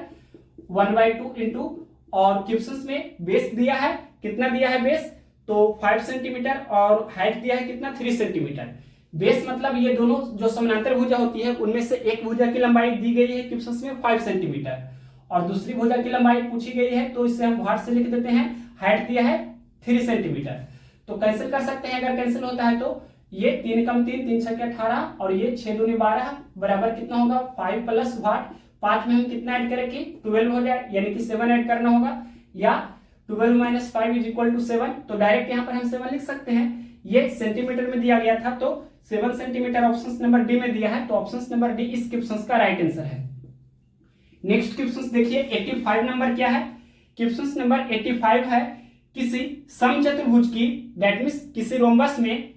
1/2 इंटू, और क्वेश्चन में बेस दिया है, कितना दिया है बेस, तो 5 सेंटीमीटर, और हाइट दिया है कितना 3 सेंटीमीटर। बेस मतलब ये दोनों जो समानांतर भुजा होती है उनमें से एक भुजा की लंबाई दी गई है क्वेश्चन में 5 सेंटीमीटर, और दूसरी भुजा की लंबाई पूछी गई है, तो इसे हम भार से लिख देते हैं, हाइट दिया है 3 सेंटीमीटर। तो कैंसिल कर सकते हैं, अगर कैंसिल होता है तो ये 3 कम 3, 3 6 18, और ये 6 दूनी 12 बराबर कितना होगा 5 प्लस 5 में हम कितना ऐड करें कि 12 हो जाए, यानी कि 7 ऐड करना होगा, या 12 माइनस 5 इज इक्वल टू 7। तो डायरेक्ट यहाँ पर हम 7 लिख सकते हैं। ये सेंटीमीटर में दिया गया था, तो 7 सेंटीमीटर ऑप्शन नंबर डी में दिया है, तो ऑप्शन नंबर डी इस क्वेश्चन का राइट आंसर है। नेक्स्ट क्वेश्चन देखिए 85 नंबर। क्या है क्वेश्चन नंबर 85 है, किसी समचतुर्भुज की दैट मीन्स किसी रोम्बस में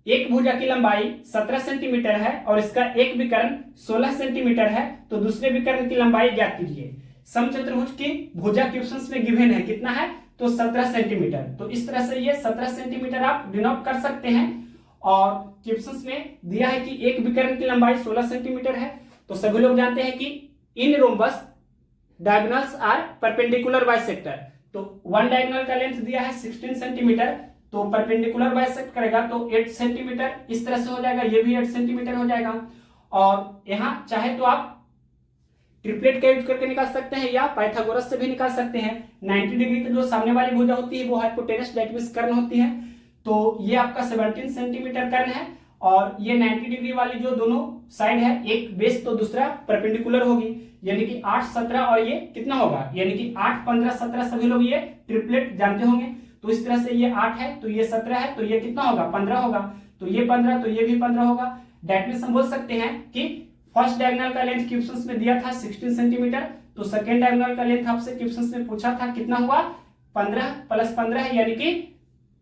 एक भुजा की लंबाई 17 सेंटीमीटर है और इसका एक विकर्ण 16 सेंटीमीटर है, तो दूसरे विकर्ण की लंबाई ज्ञात कीजिए। समचतुर्भुज की भुजा क्वेश्चन में गिवन है, कितना है, तो 17 सेंटीमीटर। तो इस तरह से ये 17 सेंटीमीटर आप डिनोट कर सकते हैं, और क्वेश्चन में दिया है कि एक विकर्ण की लंबाई 16 सेंटीमीटर है। तो सभी लोग जानते हैं कि in rhombus diagonals are perpendicular bisector, तो वन डायगोनल का लेंथ दिया है 16 सेंटीमीटर, तो परपेंडिकुलर बाइसेक्ट करेगा तो 8 सेंटीमीटर इस तरह से हो जाएगा, ये भी 8 सेंटीमीटर हो जाएगा। और यहाँ चाहे तो आप ट्रिपलेट का यूज करके निकाल सकते हैं या पाइथागोरस से भी निकाल सकते हैं। 90 डिग्री की जो सामने वाली भुजा होती है वो हाइपोटेनस दैट मींस कर्ण होती है, तो ये आपका 17 सेंटीमीटर कर्ण है, और ये 90 डिग्री वाली जो दोनों साइड है, एक बेस तो दूसरा परपेंडिकुलर होगी, यानी कि 8 17, और ये कितना होगा, यानी कि 8 15 17, सभी लोग ये ट्रिपलेट जानते होंगे। तो इस तरह से ये 8 है, तो ये 17 है, तो ये कितना होगा 15 होगा, तो ये 15, तो ये भी 15 होगा। दैट मींस हम बोल सकते हैं कि फर्स्ट डायगोनल का लेंथ क्वेश्चन में दिया था 16 सेंटीमीटर, तो सेकेंड डायगोनल का लेंथ आपसे क्वेश्चन में पूछा था, कितना हुआ 15 प्लस 15 है, यानी कि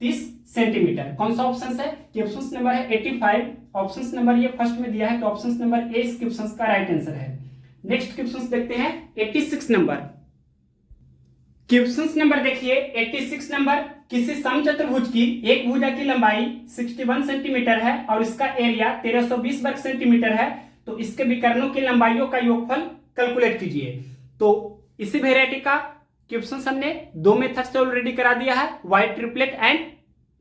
30 सेंटीमीटर। कौन सा ऑप्शन है, क्वेश्चन नंबर है 85, ऑप्शन नंबर ये फर्स्ट में दिया है, तो ऑप्शन नंबर ए इस क्वेश्चन का राइट आंसर है। नेक्स्ट क्वेश्चन देखते हैं 86 नंबर। क्वेश्चन नंबर देखिए 86 नंबर, किसी समचतुर्भुज की एक भुजा की लंबाई 61 सेंटीमीटर है और इसका एरिया 1320 वर्ग सेंटीमीटर है, तो इसके विकर्णों की लंबाइयों का योगफल कैलकुलेट कीजिए। तो इसी वेराइटी का क्वेश्चन हमने 2 मेथड से ऑलरेडी करा दिया है, by triplet and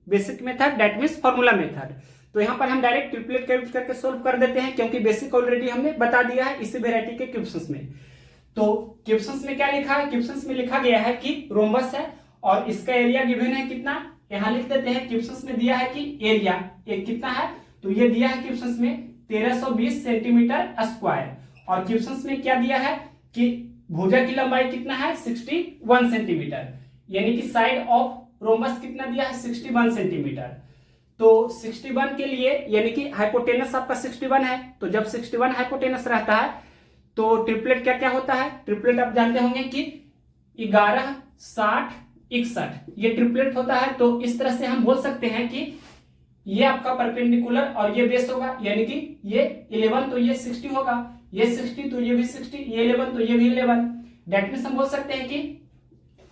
basic method that means formula method. तो यहाँ पर हम डायरेक्ट ट्रिपलेट का यूज करके सोल्व कर देते हैं, क्योंकि बेसिक ऑलरेडी हमने बता दिया है इसी वेराइटी के क्वेश्चंस में। तो क्वेश्चंस में क्या लिखा है, क्वेश्चंस में लिखा गया है कि रोम्बस है और इसका एरिया गिवन है कितना, यहाँ लिख देते हैं। क्वेश्चंस में दिया है कि एरिया एक कितना है, तो ये दिया है क्वेश्चंस में 1320 सेंटीमीटर स्क्वायर, और क्वेश्चंस में क्या दिया है कि भुजा की लंबाई कितना है 61 सेंटीमीटर, यानी कि साइड ऑफ रोम्बस कितना दिया है 61 सेंटीमीटर। तो 61 के लिए यानी कि हाइपोटेनस आपका 61 है, तो जब 61 हाइपोटेनस रहता है तो ट्रिपलेट क्या क्या होता है, ट्रिपलेट आप जानते होंगे कि 11 60 61 ये ट्रिपलेट होता है। तो इस तरह से हम बोल सकते हैं कि ये आपका परपेंडिकुलर और ये बेस होगा, यानी कि ये 11 तो ये 60 होगा, ये 60 तो ये भी 60, ये 11 तो ये भी 11। डेट मीन्स हम बोल सकते हैं कि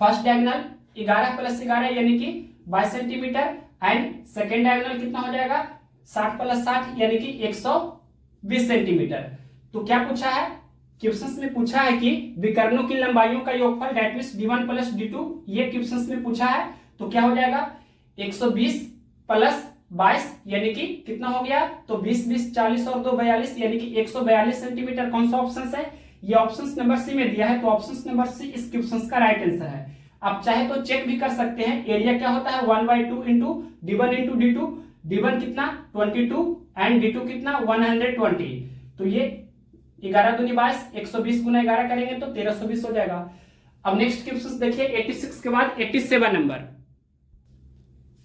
फर्स्ट डायगोनल 11 + 11 यानी कि 22 सेंटीमीटर एंड सेकेंड डायगोनल कितना हो जाएगा 60 + 60 यानी कि 120 सेंटीमीटर। तो क्या पूछा है, क्वेश्चंस में पूछा है कि विकर्णों की लंबाइयों का योगफल डेट मीन्स d1 + d2, ये क्वेश्चंस में पूछा है। तो क्या हो जाएगा 120 + 22 यानी कि कितना हो गया, तो 20 20 40 और 2 42 यानी कि 142 सेंटीमीटर। कौन सा ऑप्शन है, ये ऑप्शन नंबर सी में दिया है, तो ऑप्शन नंबर सी इस क्वेश्चन का राइट आंसर है। आप चाहे तो चेक भी कर सकते हैं, एरिया क्या होता है 1/2 into d1 into d2, d1 कितना 22 एंड d2 कितना 120। तो ये 11 दूनी 22, 120 गुना 11 करेंगे तो 1320 हो जाएगा। अब नेक्स्ट क्वेश्चन देखिए 86 के बाद 87 नंबर।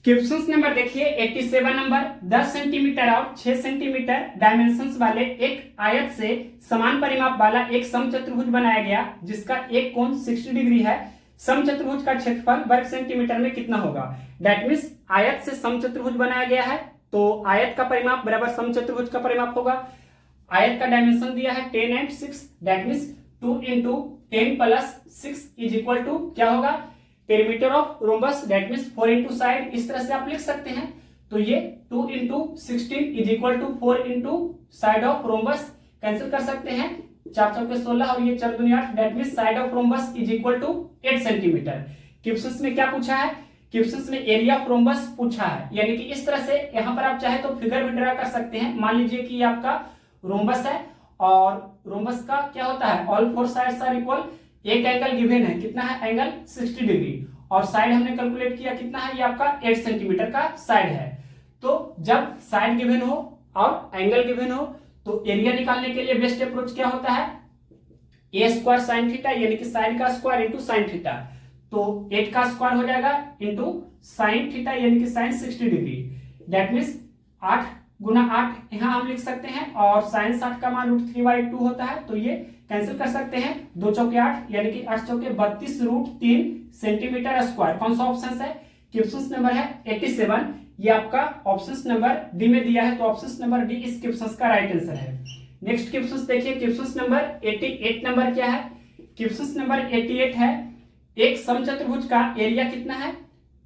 क्वेश्चन नंबर देखिए 87 नंबर, 10 सेंटीमीटर और 6 सेंटीमीटर डायमेंशंस वाले एक आयत से समान परिमाप वाला एक समचतुर्भुज बनाया गया जिसका एक कोण 60 डिग्री है। समचतुर्भुज का क्षेत्रफल वर्ग सेंटीमीटर में कितना होगा। दैट मीन्स आयत से समचतुर्भुज बनाया गया है, तो आयत का परिमाप बराबर समचतुर्भुज का परिमाप होगा। आयत का डायमेंशन दिया है 10 and 6, that means 2 into 10 + 6 is equal to क्या होगा, perimeter of rhombus that means 4 into side, इस तरह से आप लिख सकते हैं। तो ये 2 into 16 is equal to 4 into side of rhombus, cancel कर सकते हैं, 4 चौके 16 और ये 4 दूनी 8, that means side of rhombus is equal to 8 centimetre. Question में क्या पूछा है, क्वेश्चन में एरिया ऑफ रोम्बस पूछा है, यानी कि इस तरह से यहाँ पर आप चाहे तो फिगर भी ड्रा कर सकते हैं। मान लीजिए कि आपका रोम्बस है और रोम्बस का क्या होता है ऑल 4 साइड्स आर इक्वल, एक एंगल गिवन है, कितना है एंगल 60 डिग्री, और साइड हमने कैलकुलेट किया कितना है, ये आपका 8 सेंटीमीटर का साइड है। तो जब साइड गिवन हो और एंगल गिवन हो तो एरिया निकालने के लिए बेस्ट अप्रोच क्या होता है, a² sin थीटा यानी कि साइड का स्क्वायर इंटू साइन थीटा। तो 8 का स्क्वायर हो जाएगा इंटू साइन थीटा यानी कि साइन 60 डिग्री, दैट मीन्स 8 गुना 8 यहां हम लिख सकते हैं, और साइन 60 का मान √3/2 होता है, तो ये कैंसिल कर सकते हैं, 2 चौके 8 यानी कि 8 चौके 32 √3 सेंटीमीटर स्क्वायर। कौन सा ऑप्शन है, क्वेश्चन नंबर है 87, ये आपका ऑप्शन नंबर डी में दिया है, तो ऑप्शन नंबर डी इस क्वेश्चन का राइट आंसर है। नेक्स्ट क्वेश्चन देखिए, क्वेश्चन नंबर 88 नंबर क्या है, क्वेश्चन नंबर 88 है, एक समचतुर्भुज का एरिया कितना है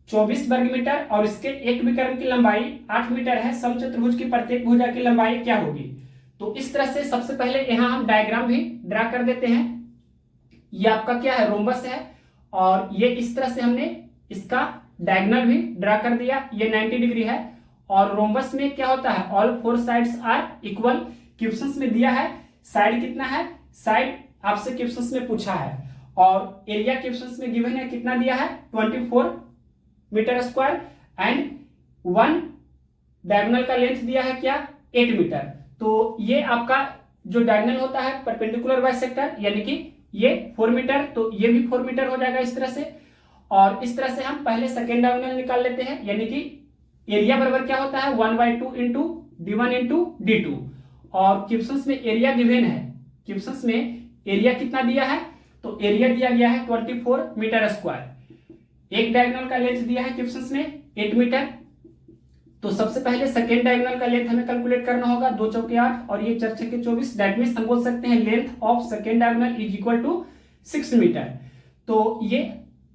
24 वर्ग मीटर और इसके एक विकर्ण की लंबाई 8 मीटर है, समचतुर्भुज की प्रत्येक भुजा की लंबाई क्या होगी। तो इस तरह से सबसे पहले यहां हम डायग्राम भी ड्रा कर देते हैं। ये आपका क्या है रोम्बस है, और ये इस तरह से हमने इसका डायगोनल भी ड्रा कर दिया, ये 90 डिग्री है, और रोम्बस में क्या होता है all 4 sides are equal. Questions में दिया है साइड कितना है, साइड आपसे क्वेश्चंस में पूछा है, और एरिया क्वेश्चंस में गिवन है कितना दिया है 24 मीटर स्क्वायर, एंड 1 डायगोनल का लेंथ दिया है क्या 8 मीटर। तो ये आपका जो डायगोनल होता है परपेंडिकुलर बाइसेक्टर यानी कि ये 4 मीटर, तो ये भी 4 मीटर हो जाएगा इस तरह से। और इस तरह से हम पहले सेकेंड डायगोनल निकाल लेते हैं, यानी कि एरिया बराबर क्या होता है 1/2 इंटू d1 इंटू d2, और क्वेश्चंस में एरिया गिवन है, क्वेश्चंस में एरिया कितना दिया है, तो एरिया दिया गया है 24 मीटर स्क्वायर। एक डायगोनल का लेंथ दिया है क्वेश्चंस में 8 मीटर, तो सबसे पहले सेकेंड डायगोनल का लेंथ हमें कैलकुलेट करना होगा, 2 चौके 8 और ये 4 छक्के 24, दैट मींस हम बोल सकते हैं length of second diagonal is equal to 6 metre. तो ये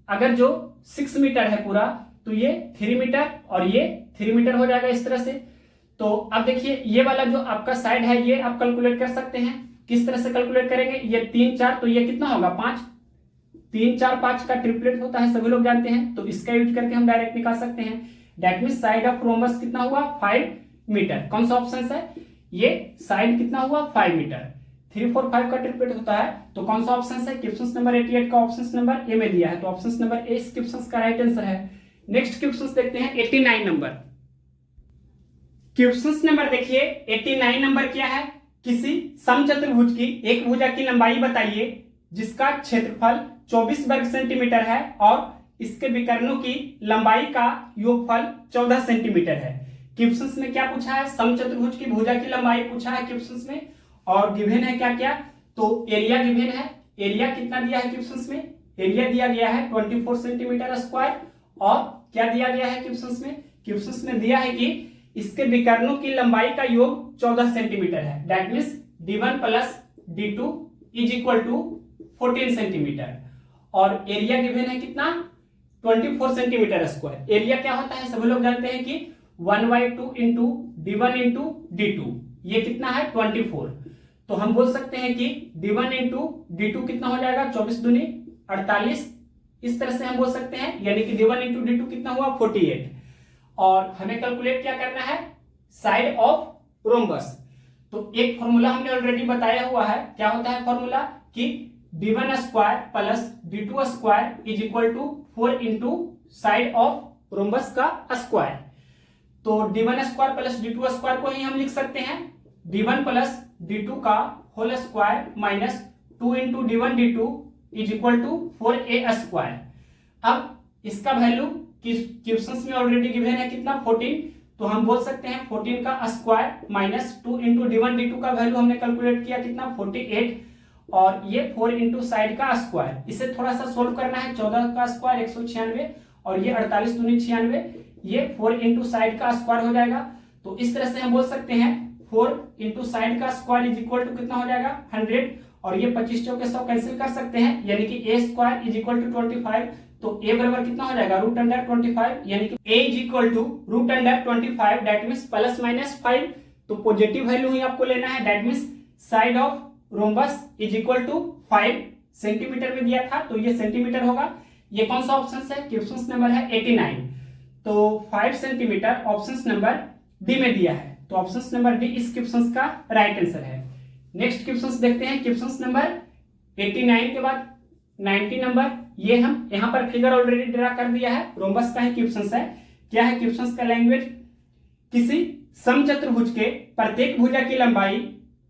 अगर जो 6 मीटर है पूरा, तो ये 3 मीटर और ये 3 मीटर हो जाएगा इस तरह से। तो अब देखिए ये वाला जो आपका साइड है ये आप कैलकुलेट कर सकते हैं, किस तरह से कैलकुलेट करेंगे, ये 3 4 तो ये कितना होगा 5, 3 4 5 का ट्रिपलेट होता है सभी लोग जानते हैं, तो इसका यूज करके हम डायरेक्ट निकाल सकते हैं। That means side of rhombus कितना हुआ 5 मीटर। कौन सा ऑप्शन है, ये साइड कितना हुआ 5 मीटर, 3 4 5 का ट्रिपलेट होता है, तो कौन सा ऑप्शन है, क्वेश्चन नंबर 88 का ऑप्शन नंबर ए में दिया है, तो ऑप्शन नंबर ए इस क्वेश्चन का राइट आंसर है। नेक्स्ट क्वेश्चन देखते हैं 89 नंबर। क्वेश्चन नंबर देखिए 89 नंबर क्या है, किसी समचतुर्भुज की एक भुजा की लंबाई बताइए जिसका क्षेत्रफल 24 वर्ग सेंटीमीटर है और इसके विकर्णों की लंबाई का योगफल 14 सेंटीमीटर है। क्वेश्चन में क्या पूछा है, समचतुर्भुज की भुजा की लंबाई पूछा है क्वेश्चन में, और गिवन है क्या क्या, तो एरिया गिवन है, एरिया कितना दिया है क्वेश्चन में एरिया दिया गया है 24 सेंटीमीटर स्क्वायर, और क्या दिया गया है क्वेश्चंस में दिया है कि इसके विकर्णों की लंबाई का योग 14 सेंटीमीटर है। That means d1 plus d2 is equal to 14 centimetre, और एरिया गिवन है कितना 24 सेंटीमीटर स्क्वायर। एरिया क्या होता है सभी लोग जानते हैं कि 1/2 इंटू d1 इंटू d2, ये कितना है 24। तो हम बोल सकते हैं कि d1 इंटू d2 कितना हो जाएगा 24 दूनी 48, इस तरह से हम बोल सकते हैं, यानी कि d1 इंटू d2 कितना हुआ 48। और हमें कैलकुलेट क्या करना है साइड ऑफ रोम्बस। तो एक फॉर्मूला हमने ऑलरेडी बताया हुआ है, क्या होता है फॉर्मूला कि d1 square plus d2 square is equal to 4 into side of rhombus का स्क्वायर। तो d1 square plus d2 square को ही हम लिख सकते हैं d1 प्लस d2 का whole square minus 2 into d1 d2 is equal to 4a square. अब इसका वैल्यू क्वेश्चंस में ऑलरेडी गिवन है कितना 14, तो हम बोल सकते हैं 14 का square minus 2 into d1 d2 का वैल्यू हमने कैलकुलेट किया कितना 48, और ये 4 इंटू साइड का स्क्वायर। इसे थोड़ा सा सोल्व करना है, 14 का स्क्वायर 196 और ये 48 दूनी 96, ये 4 इंटू साइड का स्क्वायर हो जाएगा। तो इस तरह से हम बोल सकते हैं 4 इंटू साइड का स्क्वायर इज इक्वल टू कितना हो जाएगा 100, और ये 25 चौके 100 कैंसिल कर सकते हैं, यानी कि a square is equal to 25। तो a बराबर कितना हो जाएगा √25, यानी कि a is equal to √25, that means plus minus 5। तो पॉजिटिव वैल्यू ही आपको लेना है, that means side of rhombus is equal to 5 centimetre में दिया था, तो ये सेंटीमीटर होगा। ये कौन सा ऑप्शन है क्वेश्चन नंबर है 89, तो 5 सेंटीमीटर ऑप्शन नंबर डी में दिया है, तो ऑप्शन नंबर डी इस क्वेश्चन का राइट आंसर है। नेक्स्ट क्वेश्चन देखते हैं, क्वेश्चन नंबर 89 के बाद 90 नंबर, ये हम यहाँ पर फिगर ऑलरेडी ड्रा कर दिया है, रोम्बस का ही क्वेश्चन है। क्या है क्वेश्चन का लैंग्वेज, किसी समचतुर्भुज के प्रत्येक भुजा की लंबाई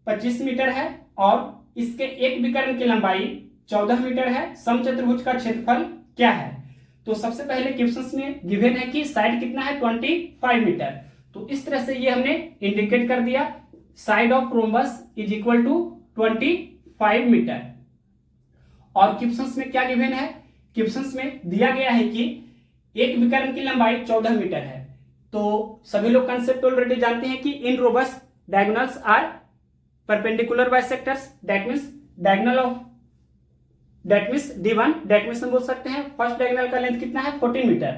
25 मीटर है और इसके एक विकर्ण की लंबाई 14 मीटर है, समचतुर्भुज का क्षेत्रफल क्या है। तो सबसे पहले क्वेश्चन में गिवन है कि साइड कितना है 25 मीटर, तो इस तरह से ये हमने इंडिकेट कर दिया, side of rhombus is equal to 25 metre. और क्वेश्चंस में क्या गिवन है, क्वेश्चंस में दिया गया है कि एक विकर्ण की लंबाई 14 मीटर है। तो सभी लोग कंसेप्ट ऑलरेडी जानते हैं कि in rhombus diagonals are perpendicular bisectors, that means diagonal of that means d1, that means हम बोल सकते हैं फर्स्ट डायगोनल का लेंथ कितना है 14 मीटर,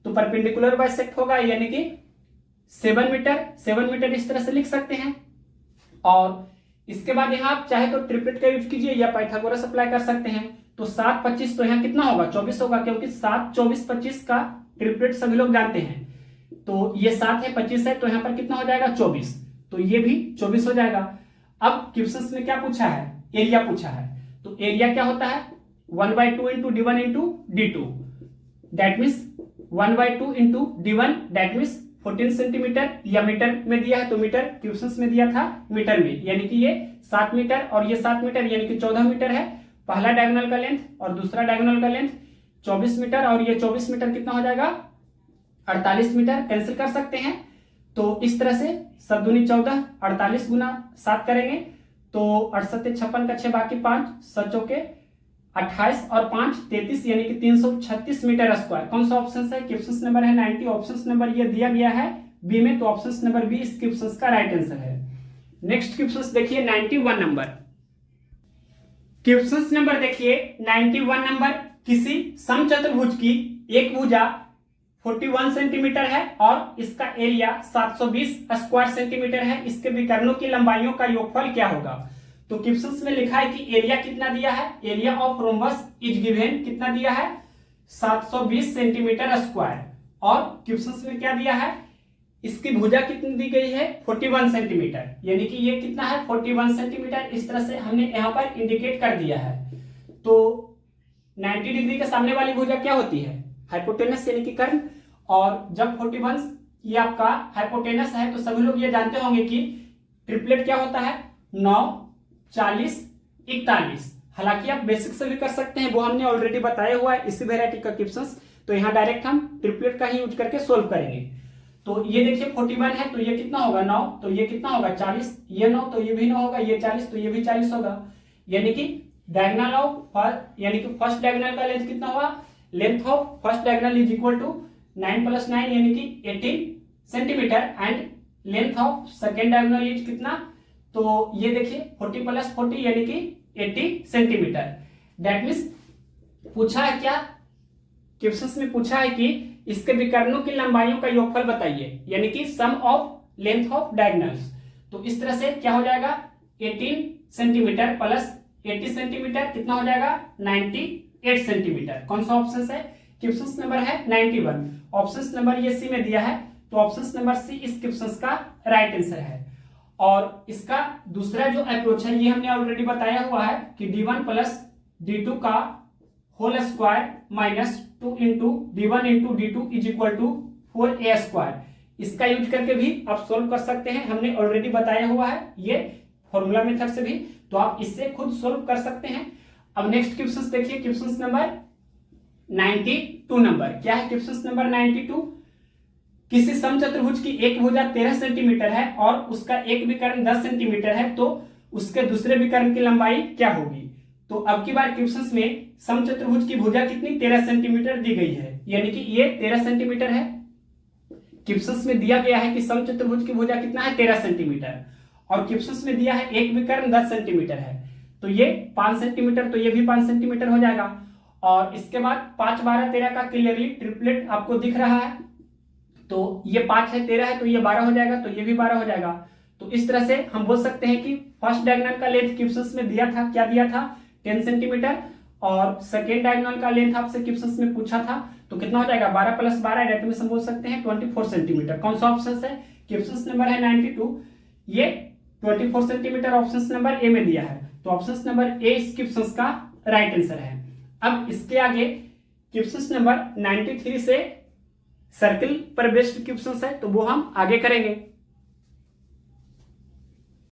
तो परपेंडिकुलर बाइसेक्ट होगा, यानी कि 7 मीटर इस तरह से लिख सकते हैं। और इसके बाद यहाँ आप चाहे तो ट्रिपलेट का यूज कीजिए या पाइथागोरस अप्लाई कर सकते हैं। तो 7 25 तो यहाँ कितना होगा 24 होगा, क्योंकि 7 24 25 का ट्रिपलेट सभी लोग जानते हैं। तो ये 7 है 25 है, तो यहाँ पर कितना हो जाएगा 24, तो ये भी 24 हो जाएगा। अब क्वेश्चंस में क्या पूछा है, एरिया पूछा है, तो एरिया क्या होता है 1/2 into d1 into d2, that means 1/2 into d1, that means 14 centimetre, या मीटर में दिया है तो मीटर, क्वेश्चंस में दिया था मीटर में, यानी कि ये 7 मीटर और ये 7 मीटर, यानी कि 14 मीटर है पहला डायगोनल का लेंथ, और दूसरा डायगोनल का लेंथ 24 मीटर, और ये 24 मीटर कितना हो जाएगा 48 मीटर, कैंसिल कर सकते हैं। तो इस तरह से 7 दूनी 14, 48 गुना 7 करेंगे तो 68 56 का 6 बाकी 5 7 चौके 28 और 5 33, यानी कि 336 मीटर स्क्वायर। कौन सा ऑप्शन है, क्वेश्चन नंबर है 90, ऑप्शन नंबर ये दिया गया है बी में, तो ऑप्शन नंबर बी इस क्वेश्चन का राइट आंसर है। नेक्स्ट क्वेश्चन देखिए 91 नंबर, क्वेश्चन नंबर देखिए 91 नंबर, किसी समचतुर्भुज की एक भुजा 41 सेंटीमीटर है और इसका एरिया 720 स्क्वायर सेंटीमीटर है, इसके विकर्णों की लंबाइयों का योगफल क्या होगा। तो क्वेश्चंस में लिखा है कि एरिया कितना दिया है, area of rhombus is given कितना दिया है 720 सेंटीमीटर स्क्वायर, और क्वेश्चंस में क्या दिया है इसकी भुजा कितनी दी गई है 41 सेंटीमीटर, यानी कि ये कितना है 41 सेंटीमीटर, इस तरह से हमने यहाँ पर इंडिकेट कर दिया है। तो 90 डिग्री के सामने वाली भुजा क्या होती है हाइपोटेनस, यानी कि कर्ण, और जब 41 ये आपका हाइपोटेनस है तो सभी लोग ये जानते होंगे कि ट्रिपलेट क्या होता है 9 40 41। हालांकि आप बेसिक से भी कर सकते हैं, वो हमने ऑलरेडी बताया हुआ है इसी वेराइटी का क्वेश्चंस, तो यहाँ डायरेक्ट हम ट्रिपलेट का ही यूज करके सोल्व करेंगे। तो ये देखिए 41 है तो ये कितना होगा 9, तो ये कितना होगा 40, ये 9 तो ये भी 9 होगा, ये 40 तो ये भी 40 होगा, यानी कि डायगोनल ऑफ यानी कि फर्स्ट डायगोनल का लेंथ कितना हुआ, length of first diagonal is equal to 9 + 9 यानी कि 18 centimetre and length of second diagonal is कितना, तो ये देखिए 40 + 40 यानी कि 80 सेंटीमीटर। दैट मीन्स पूछा है क्या, क्वेश्चंस में पूछा है कि इसके विकर्णों की लंबाइयों का योगफल बताइए, यानी कि सम ऑफ लेंथ ऑफ डायगोनल्स। तो इस तरह से क्या हो जाएगा, 18 सेंटीमीटर प्लस 80 सेंटीमीटर कितना हो जाएगा, 98 सेंटीमीटर। कौन सा ऑप्शन है, क्वेश्चन नंबर है 91। ऑप्शन नंबर ये सी में दिया है, तो ऑप्शन नंबर सी इस क्वेश्चन का राइट आंसर है। और इसका दूसरा जो अप्रोच है ये हमने ऑलरेडी बताया हुआ है कि d1 + d2 का whole square minus 2 into d1 into d2 is equal to 4a²। इसका यूज करके भी आप सोल्व कर सकते हैं, हमने ऑलरेडी बताया हुआ है ये फॉर्मूला मेथड से भी, तो आप इससे खुद सोल्व कर सकते हैं। अब नेक्स्ट क्वेश्चन देखिए, क्वेश्चन नंबर 92 नंबर क्या है, क्वेश्चन नंबर 92। किसी समचतुर्भुज की एक भुजा 13 सेंटीमीटर है और उसका एक विकर्ण 10 सेंटीमीटर है, तो उसके दूसरे विकर्ण की लंबाई क्या होगी। तो अब की बार क्वेश्चंस में समचतुर्भुज की भुजा कितनी 13 सेंटीमीटर दी गई है, यानी कि ये 13 सेंटीमीटर है। क्वेश्चंस में दिया गया है कि समचतुर्भुज की भुजा कितना है 13 सेंटीमीटर, और क्वेश्चंस में दिया है एक विकर्ण 10 सेंटीमीटर है, तो ये 5 सेंटीमीटर, तो ये भी 5 सेंटीमीटर हो जाएगा। और इसके बाद 5, 12, 13 का क्लियरली ट्रिपलेट आपको दिख रहा है, तो ये 5 है 13 है, तो ये 12 हो जाएगा, तो ये भी 12 हो जाएगा। तो इस तरह से हम बोल सकते हैं कि फर्स्ट डायगोनल का लेंथ क्वेश्चंस में दिया था, क्या दिया था 10 सेंटीमीटर, और सेकेंड डायगोनल का लेंथ आपसे क्वेश्चंस में पूछा था, तो कितना हो जाएगा 12 + 12 डेट में हम बोल सकते हैं 24 सेंटीमीटर। कौन सा ऑप्शन है, क्वेश्चन नंबर है 92, ये 24 सेंटीमीटर ऑप्शन नंबर ए में दिया है, तो ऑप्शन नंबर ए इस क्वेश्चन का राइट आंसर है। अब इसके आगे क्वेश्चन नंबर 93 से सर्किल पर बेस्ड क्वेश्चन है, तो वो हम आगे करेंगे।